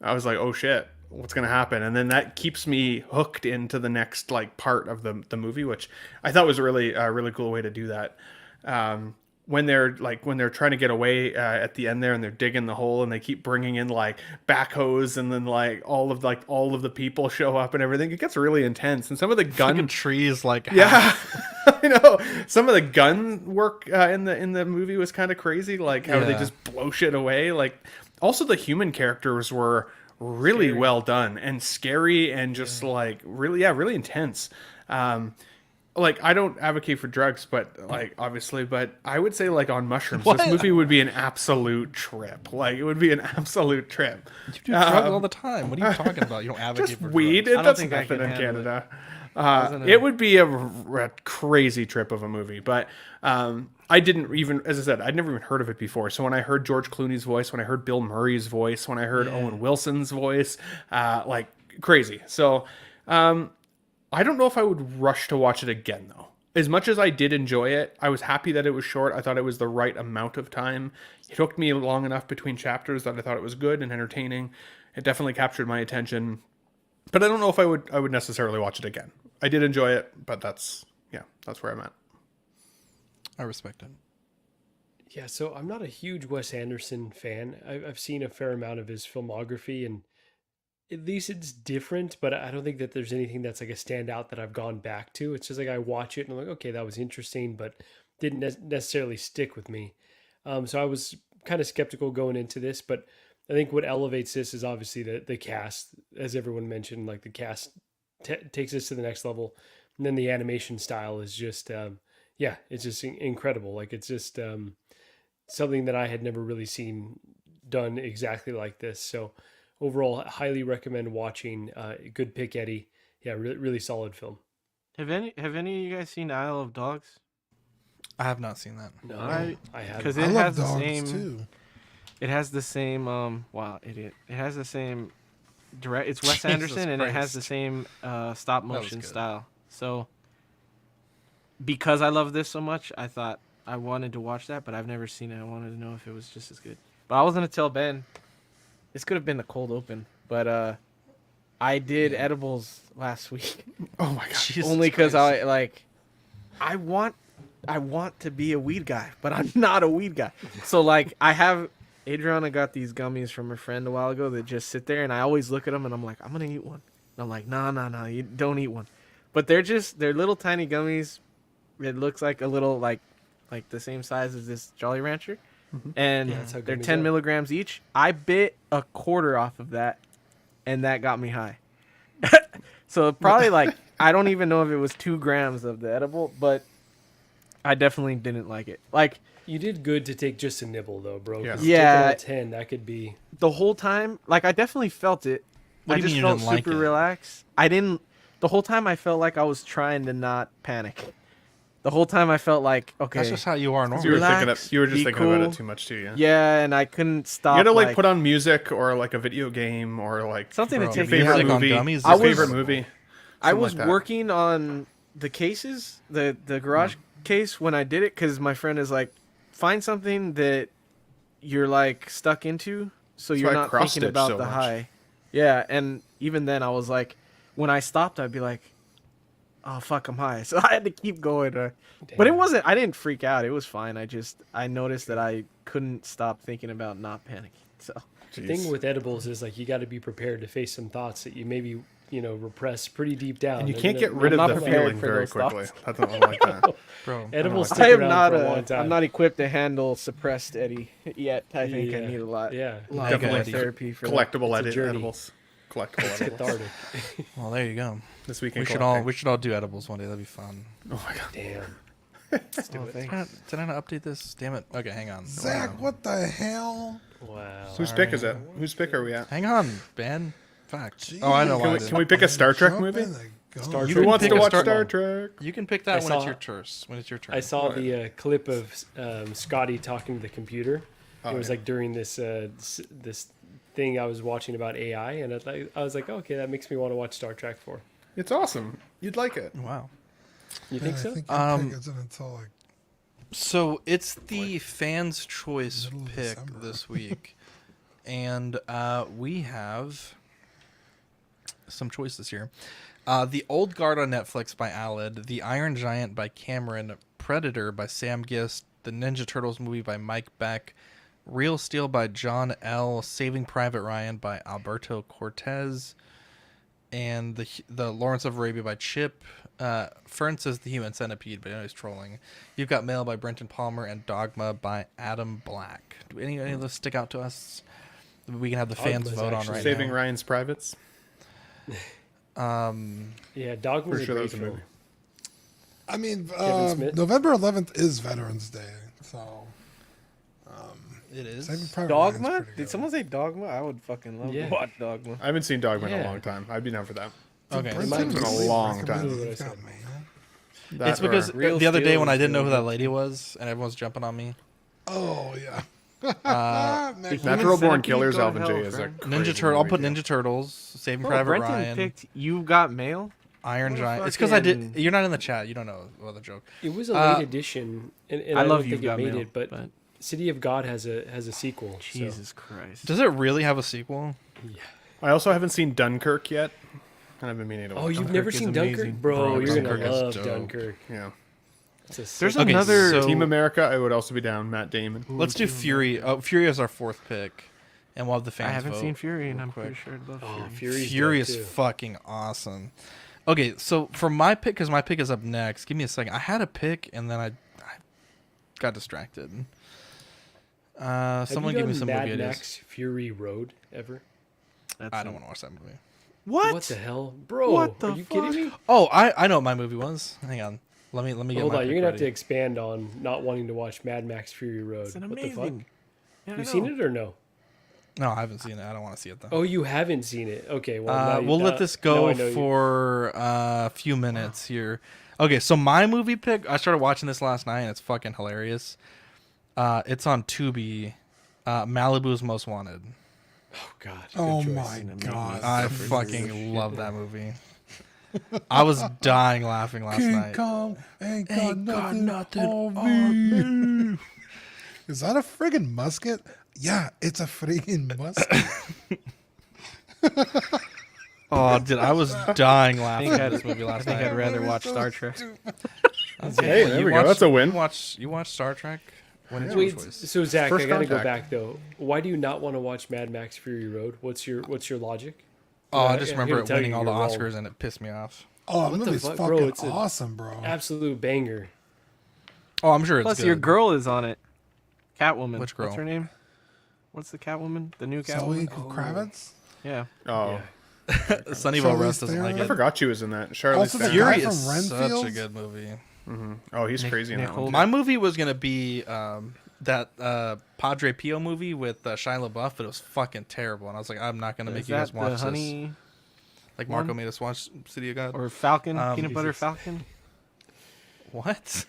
I was like, oh shit, what's going to happen? And then that keeps me hooked into the next like part of the movie, which I thought was a really cool way to do that. When they're trying to get away at the end there, and they're digging the hole, and they keep bringing in like backhoes, and then like all of the people show up and everything, it gets really intense. And some of the gun trees, like, yeah, I know, some of the gun work in the movie was kind of crazy, like how they just blow shit away. Like, also the human characters were really scary. Well done and scary, and just like really intense. Like, I don't advocate for drugs, but like, obviously, but I would say like on mushrooms, this movie would be an absolute trip. Like, it would be an absolute trip. You do drugs all the time. What are you talking about? You don't advocate just for weed. drugs. It doesn't happen in Canada. It would be a crazy trip of a movie, but I didn't even, as I said, I'd never even heard of it before. So when I heard George Clooney's voice, when I heard Bill Murray's voice, when I heard Owen Wilson's voice, like crazy. So, I don't know if I would rush to watch it again, though. As much as I did enjoy it, I was happy that it was short. I thought it was the right amount of time. It took me long enough between chapters that I thought it was good and entertaining. It definitely captured my attention. But I don't know if I would necessarily watch it again. I did enjoy it, but that's where I'm at. I respect it. Yeah, so I'm not a huge Wes Anderson fan. I've seen a fair amount of his filmography, and at least it's different, but I don't think that there's anything that's like a standout that I've gone back to. It's just like I watch it and I'm like, okay, that was interesting, but didn't necessarily stick with me. So I was kind of skeptical going into this, but I think what elevates this is obviously the cast, as everyone mentioned. Like, the cast takes us to the next level, and then the animation style is just, it's just incredible. Like, it's just something that I had never really seen done exactly like this. So overall, highly recommend watching. Good pick, Eddie. Yeah, really solid film. Have any of you guys seen Isle of Dogs? I have not seen that. No, I haven't. Because I it love has the dogs same. too. It has the same. Wow, idiot! It has the same. It's Wes Jesus Anderson, and it has Christ. the same stop was motion good. style. So, because I love this so much, I thought I wanted to watch that, but I've never seen it. I wanted to know if it was just as good. But I was gonna tell Ben. This could have been a cold open, but I did edibles last week. Oh my god! Only because I want to be a weed guy, but I'm not a weed guy. So like, I have Adriana got these gummies from her friend a while ago that just sit there, and I always look at them and I'm like, I'm gonna eat one. And I'm like, no, you don't eat one. But they're little tiny gummies. It looks like a little like the same size as this Jolly Rancher. And they're 10 milligrams each. I bit a quarter off of that, and that got me high. So probably like, I don't even know if it was 2 grams of the edible, but I definitely didn't like it. Like, You did good to take just a nibble, though, bro. Yeah. 'Cause Yeah. taking all 10, that could be... the whole time, like, I definitely felt it. What I do you just mean you felt didn't like super it? relaxed. The whole time I felt like I was trying to not panic. The whole time I felt like, okay. That's just how you are You were normally. Relax, you were just be thinking about cool. it too much too. Yeah. Yeah, and I couldn't stop. You gotta like put on music or like a video game or like something to Bro, take your me out favorite of like on movie. gummies, Your this is favorite horrible. movie. I Something was like that. working on the cases, the garage case when I did it, because my friend is like, find something that you're like stuck into, so That's you're why I not cross-stitch thinking about so the much. high. Yeah, and even then I was like, when I stopped, I'd be like, oh fuck, I'm high. So I had to keep going. But it wasn't. I didn't freak out. It was fine. I noticed that I couldn't stop thinking about not panicking. So The thing with edibles is like, you got to be prepared to face some thoughts that you maybe repress pretty deep down. And you They're can't gonna- get rid I'm of not the prepared feeling for very those quickly. thoughts. That's not like that. Bro, Edibles I stick am around not for a long time. I'm not equipped to handle suppressed Eddie yet. I think I Yeah. need a lot. Yeah. lot Definitely of therapy for that. Collectible It's a journey. edibles. Collectible It's edibles. cathartic. Well, there you go. This weekend. We should all do edibles one day. That'd be fun. Oh my god. Damn. Let's do it. Did I not update this? Damn it. Okay, hang on. Zach, what the hell? Wow. Whose pick is it? Whose pick are we at? Hang on, Ben. Fuck. Oh, I know why. Can we pick a Star Trek movie? Star You Who can wants pick to a watch Star- Star Trek? You can pick that I when it's saw- your turn. When it's your turn. I saw the clip of Scotty talking to the computer. It was yeah. like during this this thing I was watching about AI, and I was like, okay, that makes me want to watch Star Trek 4. It's awesome. You'd like it. Wow. You think I so? think your pick isn't until like So it's the fans' choice middle of pick December. this week, and we have some choices here. The Old Guard on Netflix by Aled, The Iron Giant by Cameron, Predator by Sam Gist, the Ninja Turtles movie by Mike Beck, Real Steel by John L., Saving Private Ryan by Alberto Cortez, and the Lawrence of Arabia by Chip. Fern says The Human Centipede, but I know he's trolling. You've Got Mail by Brenton Palmer, and Dogma by Adam Black. Do any of those stick out to us? We can have the fans Dogma's vote on actually- right Saving now. Ryan's Privates. Yeah, Dogma's For a sure great that's a film. movie. I mean, Kevin Smith? November 11th is Veterans Day, so It is. Saving Private Ryan's Dogma? pretty Did good. someone say Dogma? I would fucking love Yeah. to watch Dogma. I haven't seen Dogma in a Yeah. long time. I'd be down for that. Okay. Brenton It's been a really long recommended time. You've Got Mail. That It's because or- Real the other day Steel when I is didn't know who really that good, lady too. was, and everyone was jumping on me. Oh yeah. Natural Born Centipede, Killers, go to Alvin J hell, is a friend. Ninja crazy Turtle. I'll movie, put too. Ninja Turtles, Saving Oh, Private Brenton Ryan, picked You Got Mail? Iron What a Giant. It's because I did. fucking- You're not in the chat. You don't know about the joke. It was a late edition, and I I love don't You think it Got made Mail, it, but City of God has a sequel. so- Jesus Christ. Does it really have a sequel? I also haven't seen Dunkirk yet, and I've been meaning to watch Oh, you've Dunkirk never is seen amazing. Dunkirk? Bro, Bro, you're going to Dunkirk is love dope. Dunkirk. Yeah. It's a There's sick- Okay, another. so- Team America, I would also be down. Matt Damon. Let's do Fury. Oh, Fury is our fourth pick, and we'll have the fans I haven't vote seen Fury, and real I'm quick. pretty sure I'd love Oh, Fury. Fury's Fury dope, is too. fucking awesome. Okay, so for my pick, because my pick is up next. Give me a second. I had a pick, and then I got distracted. Have Someone you give me done some Mad movie ideas. Max Fury Road ever? I don't want to watch that movie. What the hell, bro? What the Are you kidding me? Oh, I know what my movie was. Hang on. Let me get Hold my on, pick you're gonna have to ready. expand on not wanting to watch Mad Max Fury Road. It's an What the amazing. fuck? Yeah, I You seen know. it or no? No, I haven't seen it. I don't want to see it though. Oh, you haven't seen it. Okay, well now We'll let this now go I know you- for a few minutes here. Okay, so my movie pick, I started watching this last night, and it's fucking hilarious. It's on Tubi. Malibu's Most Wanted. Oh god. Oh good choice. my god. I fucking love that movie. I was dying laughing last King night. Kong ain't got nothing on me. Is that a friggin' musket? Yeah, it's a friggin' musket. Oh, dude, I was dying I laughing think at I'd, this movie I last think I'd night. rather watch Star Trek. Hey, there we go. That's a win. You watch Star Trek? When it's your Wait, choice. so Zach, First I gotta go Contact. back though. Why do you not want to watch Mad Max Fury Road? What's your logic? Oh, I I'm just here remember to it tell winning you all the you're wrong. Oscars, and it pissed me off. Oh, that What the movie's fuck, bro? fucking It's a- awesome, bro. Absolute banger. Oh, I'm sure it's Plus, good. your girl is on it. Catwoman. Which girl? What's her name? What's the Catwoman? The new Zoe Catwoman? Kravitz? Yeah. Oh, Sunnyvale Charlize Rest doesn't like Theron? I it. forgot she was in that. Charlize Also the Theron. Fury guy from is such a Renfield? good movie. Oh, he's crazy in that Nicole- one. My movie was gonna be that Padre Pio movie with Shia LaBeouf, but it was fucking terrible, and I was like, I'm not gonna make Is you guys that watch the this. Honey Like Marco one? made us watch City of God. or Falcon? Peanut Butter Jesus. Falcon? What?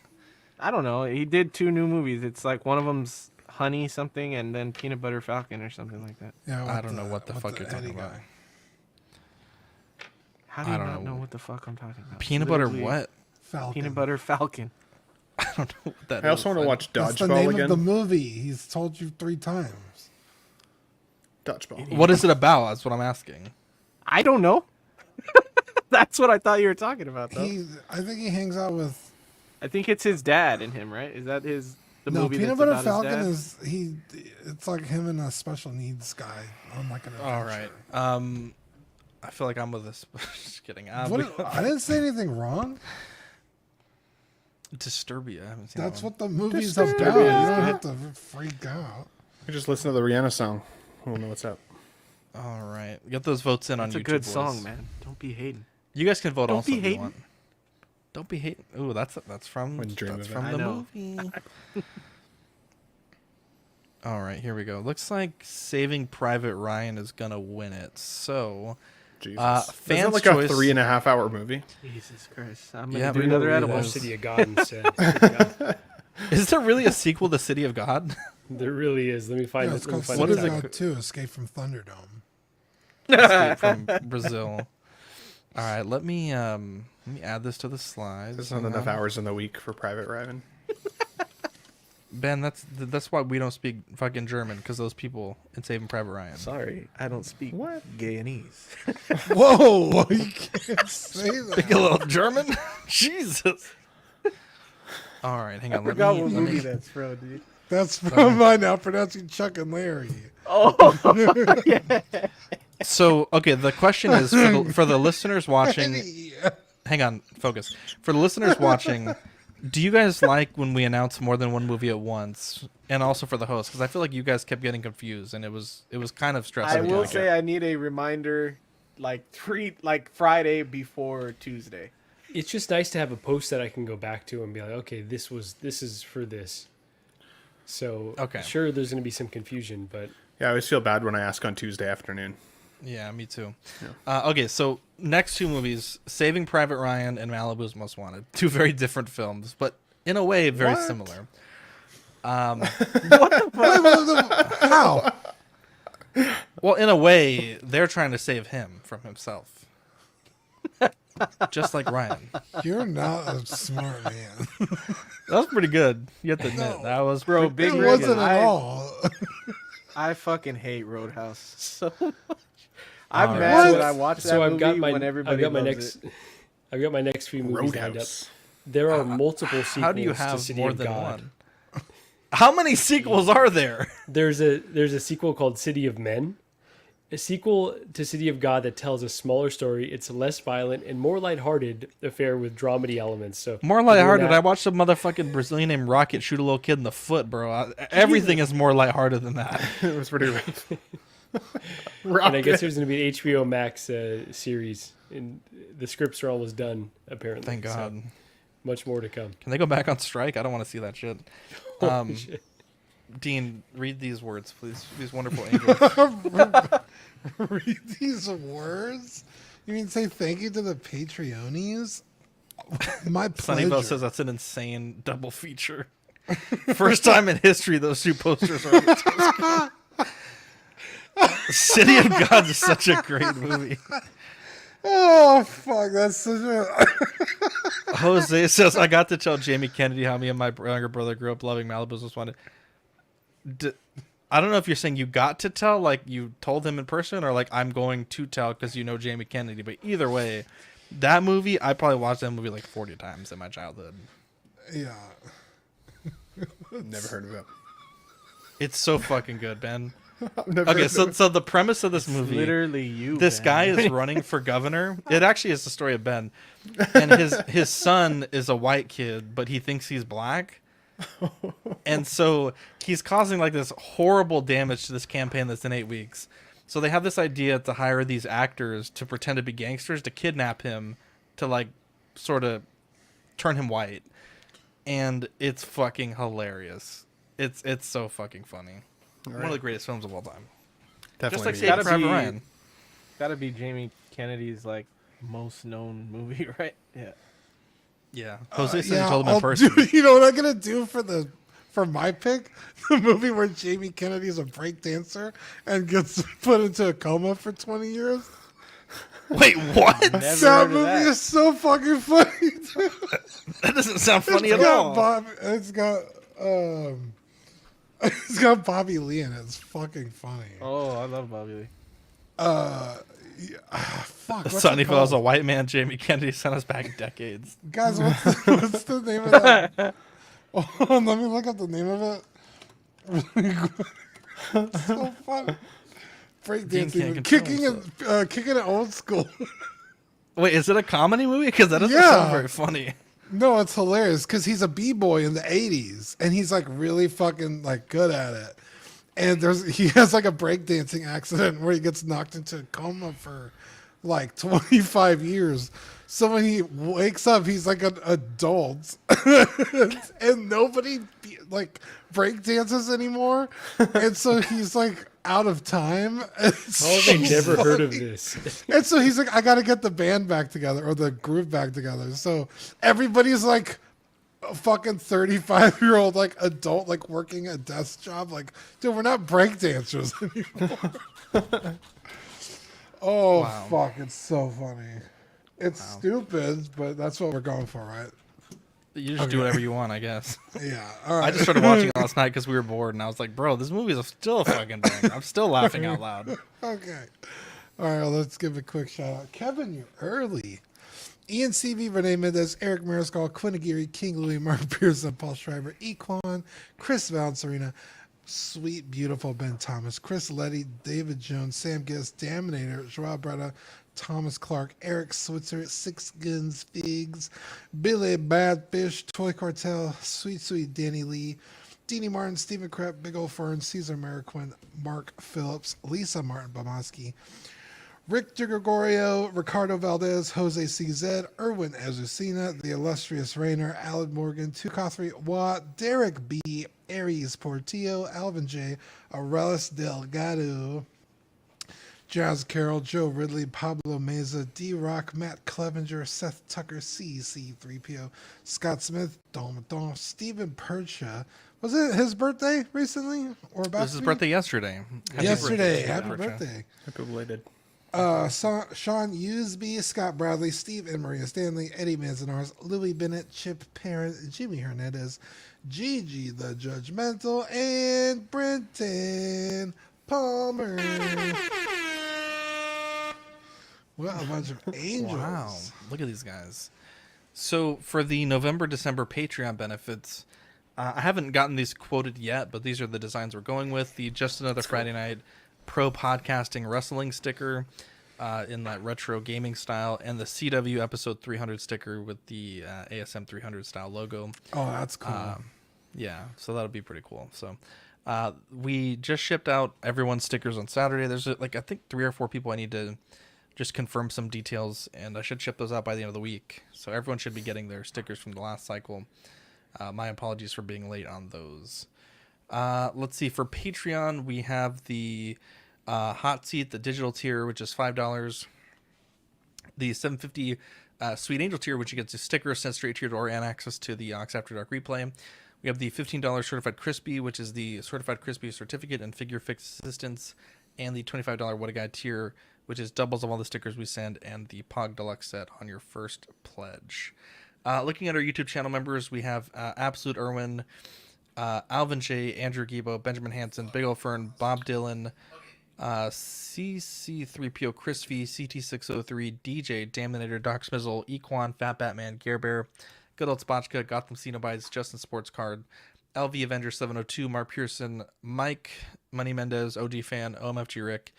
I don't know. He did 2 new movies. It's like one of them's Honey something, and then Peanut Butter Falcon or something like that. Yeah, I don't know what the fuck you're talking Eddie about. guy. How do I you don't not know. know what the fuck I'm talking about? Peanut butter Literally, what? Falcon. Peanut Butter Falcon. I don't know what that I also is. want to watch That's the Dodgeball name again. of the movie. He's told you 3 times. Dodgeball. What is it about? That's what I'm asking. I don't know. That's what I thought you were talking about, though. I think he hangs out with. I think it's his dad in him, right? Is that the No, movie Peanut that's Butter about Falcon his dad? is he. It's like him and a special needs guy on like an adventure. All right. I feel like I'm with this. Just kidding. I didn't say anything wrong. Disturbia. I haven't seen That's that one. what the movie's Disturbia about. You is don't have to freak out. You just listen to the Rihanna song. We'll know what's up. All right. Get those votes in on It's a YouTube. good boys. song, man. Don't be hating. You guys can vote Don't also be if you hating. want. Don't be hating. Ooh, that's from Wouldn't dream that's of it. from I the know. movie. All right, here we go. Looks like Saving Private Ryan is gonna win it. So, Jesus. fans' Isn't it like choice. a 3.5 hour movie? Jesus Christ. I'm going to Yeah, do we another really edible. is. Watch City of God instead. Is there really a sequel to City of God? There really is. Let me find Yeah, it. it's Let me called find What it. is it? God 2, Escape from Thunderdome. Escape from Brazil. All right, let me add this to the slides. There's not enough hours in the week for Private Ryan. Ben, that's why we don't speak fucking German, because those people in Saving Private Ryan. Sorry, I don't speak Guyanese. Whoa, you can't say that. Speak a little German? Jesus. All right, hang on. I forgot what movie that's from, dude. That's from my Now Pronouncing Chuck and Larry. Oh, yeah. So, okay, the question is for the listeners watching. Hang on, focus. For the listeners watching, do you guys like when we announce more than one movie at once? And also for the host, because I feel like you guys kept getting confused, and it was kind of stressful. I will say I need a reminder, like Friday before Tuesday. It's just nice to have a post that I can go back to and be like, okay, this is for this. So okay, sure, there's going to be some confusion, but yeah, I always feel bad when I ask on Tuesday afternoon. Yeah, me too. Yeah. Okay, so next two movies, Saving Private Ryan and Malibu's Most Wanted. Two very different films, but in a way very similar. How? Well, in a way, they're trying to save him from himself. Just like Ryan. You're not a smart man. That was pretty good. You have to admit. That was Big It Rig, wasn't at all. I fucking hate Roadhouse so much. I'm All mad right. when I watch that so movie when everybody loves it. I've got my next few movies lined up. Roadhouse. There are multiple sequels How do you to have City more of than God. one? How many sequels are there? There's a sequel called City of Men, a sequel to City of God that tells a smaller story. It's a less violent and more lighthearted affair with dramedy elements. So More lighthearted. I watched a motherfucking Brazilian named Rocket shoot a little kid in the foot, bro. Everything is more lighthearted than that. It was pretty rough. And I guess there's going to be an HBO Max series, and the scripts are almost done, apparently. Thank God. So much more to come. Can they go back on strike? I don't want to see that shit. Holy shit. Dean, read these words, please. These wonderful angels. Read these words? You mean say thank you to the Patreonies? My pleasure. Sunnyvale says that's an insane double feature. First time in history those two posters are on the screen. City of God is such a great movie. Oh, fuck. That's such a... Jose says, I got to tell Jamie Kennedy how me and my younger brother grew up loving Malibu's Most Wanted. I don't know if you're saying you got to tell, like you told him in person, or like I'm going to tell because you know Jamie Kennedy. But either way, that movie, I probably watched that movie like 40 times in my childhood. Yeah. Never heard of it. It's so fucking good, Ben. Okay, so the premise of this movie, literally you. This man. guy is running for governor. It actually is the story of Ben, and his son is a white kid, but he thinks he's black, and so he's causing like this horrible damage to this campaign that's in 8 weeks. So they have this idea to hire these actors to pretend to be gangsters to kidnap him, to like sort of turn him white, and it's fucking hilarious. It's so fucking funny. One of the greatest films of all time. Definitely. Just like Saving Private Ryan. Gotta be Jamie Kennedy's like most known movie, right? Yeah. Yeah. Jose said yeah, he told him in I'll person. do- you know what I'm gonna do for my pick? The movie where Jamie Kennedy's a break dancer and gets put into a coma for 20 years. Wait, what? Never That heard of movie that. is so fucking funny. Dude. That doesn't sound funny It's at got all. It's got Bobby Lee in it. It's fucking funny. Oh, I love Bobby Lee. Fuck. What's it Sunnyvale is a called? white man. Jamie Kennedy sent us back decades. Guys, what's the name of that? Hold on, let me look up the name of it. It's so funny. Breakdancing, control kicking it old school. Wait, is it a comedy movie? Because that doesn't Yeah. sound very funny. No, it's hilarious because he's a b-boy in the 80s and he's like really fucking like good at it. And he has like a breakdancing accident where he gets knocked into a coma for like 25 years. So when he wakes up, he's like an adult and nobody like breakdances anymore. And so he's like out of time. It's How have I so never heard of funny. this? And so he's like, I got to get the band back together or the group back together. So everybody's like a fucking 35-year-old like adult, like working a desk job. Like, dude, we're not breakdancers anymore. Oh, Wow. fuck. It's so funny. It's stupid, but that's what we're going for, right? You just do whatever you want, I guess. Yeah. All right. I just started watching it last night because we were bored, and I was like, bro, this movie is still a fucking banger. I'm still laughing out loud. Okay. All right, well, let's give a quick shout out. Kevin, you're early. Ian CV, Renee Mendez, Eric Mariscal, Quinn Aguirre, King Louis, Mark Pearson, Paul Schreiber, Equan, Chris Valencerina, Sweet Beautiful Ben Thomas, Chris Letty, David Jones, Sam Giss, Daminator, Joao Bretta, Thomas Clark, Eric Switzer, Six Guns Figs, Billy Badfish, Toy Cartel, Sweet Danny Lee, Deanie Martin, Stephen Krepp, Big Ol' Fern, Caesar Mariquin, Mark Phillips, Lisa Martin Bomaski, Rick DeGregorio, Ricardo Valdez, Jose CZ, Erwin Azucena, The Illustrious Rainer, Alan Morgan, Tukothri Watt, Derek B, Aries Portillo, Alvin J, Arelis Delgado, Jazz Carroll, Joe Ridley, Pablo Meza, D-Rock, Matt Clevenger, Seth Tucker, CC3PO, Scott Smith, Don, Stephen Percha. Was it his birthday recently? Or about It was his birthday yesterday. Yesterday. Happy Happy birthday. Happy belated. Sean Usby, Scott Bradley, Steve and Maria Stanley, Eddie Manzanares, Louis Bennett, Chip Parent, Jimmy Hernandez, Gigi the Judgmental, and Brenton Palmer. What a bunch of angels. Wow. Look at these guys. So for the November-December Patreon benefits, I haven't gotten these quoted yet, but these are the designs we're going with. The Just Another Friday Night Pro Podcasting Wrestling sticker in that retro gaming style, and the CW Episode 300 sticker with the ASM 300 style logo. Oh, that's cool. Yeah, so that'll be pretty cool. So we just shipped out everyone's stickers on Saturday. There's I think 3 or 4 people I need to just confirm some details, and I should ship those out by the end of the week. So everyone should be getting their stickers from the last cycle. My apologies for being late on those. Let's see. For Patreon, we have the Hot Seat, the digital tier, which is $5. The $7.50 Sweet Angel tier, which you get a sticker sent straight to your door and access to the Ox After Dark replay. We have the $15 Certified Crispy, which is the Certified Crispy certificate and figure fix assistance, and the $25 What a Guide tier, which is doubles of all the stickers we send, and the Pog Deluxe set on your first pledge. Looking at our YouTube channel members, we have Absolute Irwin, Alvin J, Andrew Gibo, Benjamin Hansen, Big Ol' Fern, Bob Dylan, CC3PO, Chris V, CT603, DJ, Daminator, Doc Smizzle, Equan, Fat Batman, Gare Bear, Good Old Spotchka, Gotham Cenobites, Justin Sports Card, LV Avenger 702, Mark Pearson, Mike, Money Mendez, OG Fan, OMFG Rick,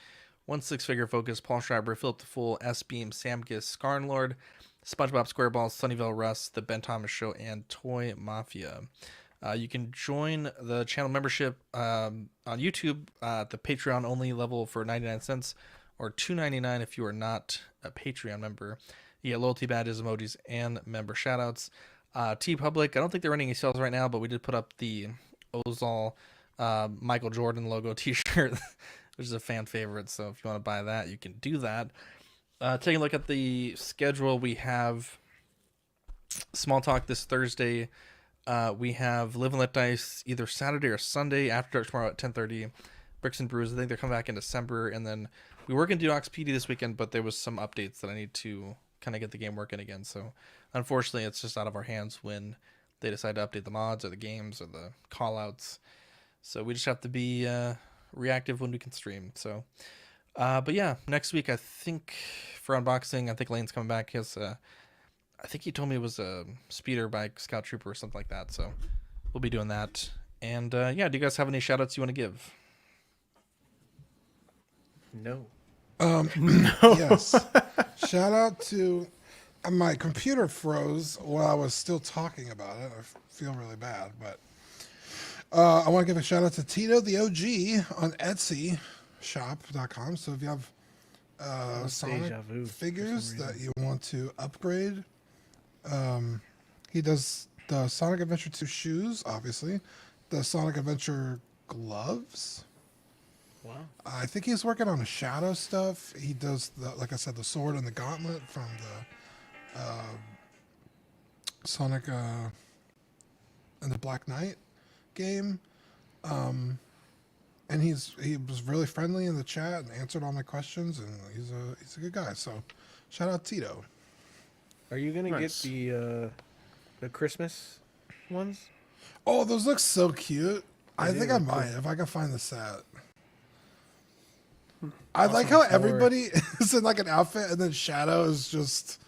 One Six Figure Focus, Paul Schreiber, Philip the Fool, S Beam, Sam Giss, Scarnlord, SpongeBob SquareBall, Sunnyvale Russ, The Ben Thomas Show, and Toy Mafia. You can join the channel membership on YouTube at the Patreon only level for 99 cents or $2.99 if you are not a Patreon member. You get loyalty badges, emojis, and member shoutouts. TeePublic, I don't think they're running any sales right now, but we did put up the Ozol Michael Jordan logo t-shirt, which is a fan favorite. So if you want to buy that, you can do that. Taking a look at the schedule, we have Small Talk this Thursday. We have Live and Let Dice either Saturday or Sunday after dark tomorrow at 10:30. Bricks and Brews, I think they're coming back in December. And then we were going to do Ox PD this weekend, but there was some updates that I need to kind of get the game working again. So unfortunately, it's just out of our hands when they decide to update the mods or the games or the callouts. So we just have to be reactive when we can stream. So, but yeah, next week I think for unboxing, I think Lane's coming back. He has, I think he told me it was a speeder bike, Scout Trooper or something like that. So we'll be doing that. And yeah, do you guys have any shout outs you want to give? No. Yes. Shout out to my computer froze while I was still talking about it. I feel really bad, but I want to give a shout out to Tito the OG on Etsy shop.com. So if you have Sonic figures that you want to upgrade, he does the Sonic Adventure 2 shoes, obviously, the Sonic Adventure gloves. Wow. I think he's working on the shadow stuff. He does, like I said, the sword and the gauntlet from the Sonic and the Black Knight game. And he was really friendly in the chat and answered all my questions, and he's a good guy. So shout out Tito. Are you gonna Nice. get the Christmas ones? Oh, those look so cute. I They think do I look might cool. if I can find the set. I like how everybody is in like an outfit, and then Shadow is just.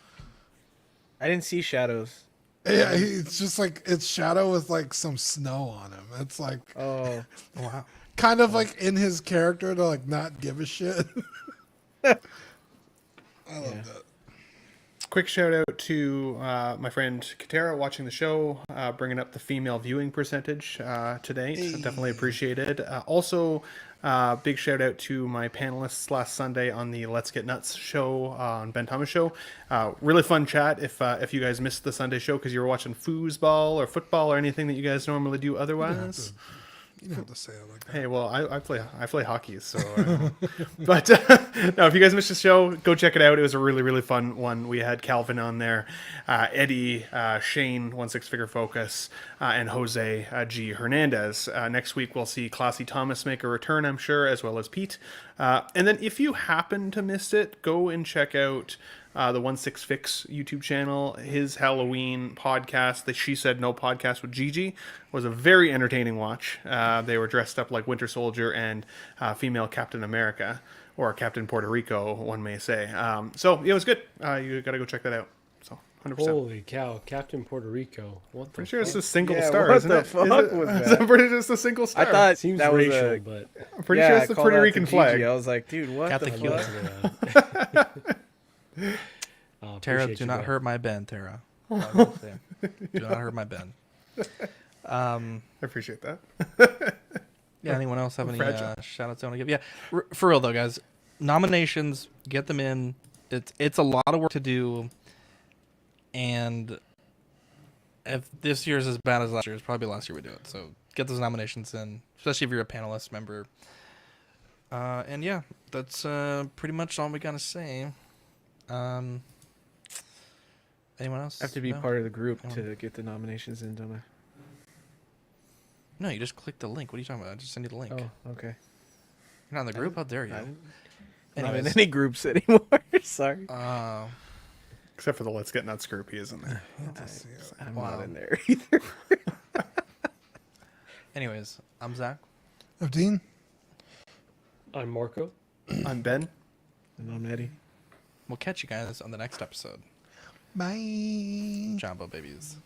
I didn't see shadows. Yeah, it's just like it's Shadow with like some snow on him. It's like Oh, Wow. kind of like in his character to like not give a shit. I love that. Quick shout out to my friend Katera watching the show, bringing up the female viewing percentage to date. Definitely appreciated. Also, big shout out to my panelists last Sunday on the Let's Get Nuts show on Ben Thomas show. Really fun chat. If you guys missed the Sunday show because you were watching foosball or football or anything that you guys normally do otherwise. You don't have to say it like that. Hey, well, I play hockey, so. But no, if you guys missed the show, go check it out. It was a really, really fun one. We had Calvin on there, Eddie, Shane, 16 Figure Focus, and Jose G. Hernandez. Next week we'll see Classy Thomas make a return, I'm sure, as well as Pete. And then if you happen to miss it, go and check out the 16 Fix YouTube channel. His Halloween podcast, the She Said No podcast with Gigi, was a very entertaining watch. They were dressed up like Winter Soldier and female Captain America, or Captain Puerto Rico, one may say. So it was good. You got to go check that out. So 100%. Holy cow, Captain Puerto Rico. What the Pretty sure it's fuck? a single Yeah, star, what isn't the it? fuck Is it? was Is that? I'm pretty sure it's a single star. I thought Seems that was racial, a. but I'm pretty sure it's the I called Puerto out Rican to flag. Gigi. I was like, dude, what Got the the fuck? Tara, appreciate do you, not bud. hurt my Ben, Tara. That's all I'm gonna say. Do not hurt my Ben. I appreciate that. Yeah, anyone else have any Fragile. shout outs they want to give? Yeah, for real though, guys. Nominations, get them in. It's a lot of work to do. And if this year's as bad as last year, it's probably last year we do it. So get those nominations in, especially if you're a panelist member. And yeah, that's pretty much all we gotta say. Anyone else? I have to be No? part of the group Anyone? to get the nominations in, don't I? No, you just click the link. What are you talking about? I just send you the link. Oh, okay. You're not in the group? How dare you? I'm not in Anyways, any groups anymore. Sorry. Except for the Let's Get Nuts group, he isn't there. I'm Wow. not in there either. anyways, I'm Zach. Of Dean. I'm Marco. I'm Ben. And I'm Eddie. We'll catch you guys on the next episode. Bye. Jumbo babies.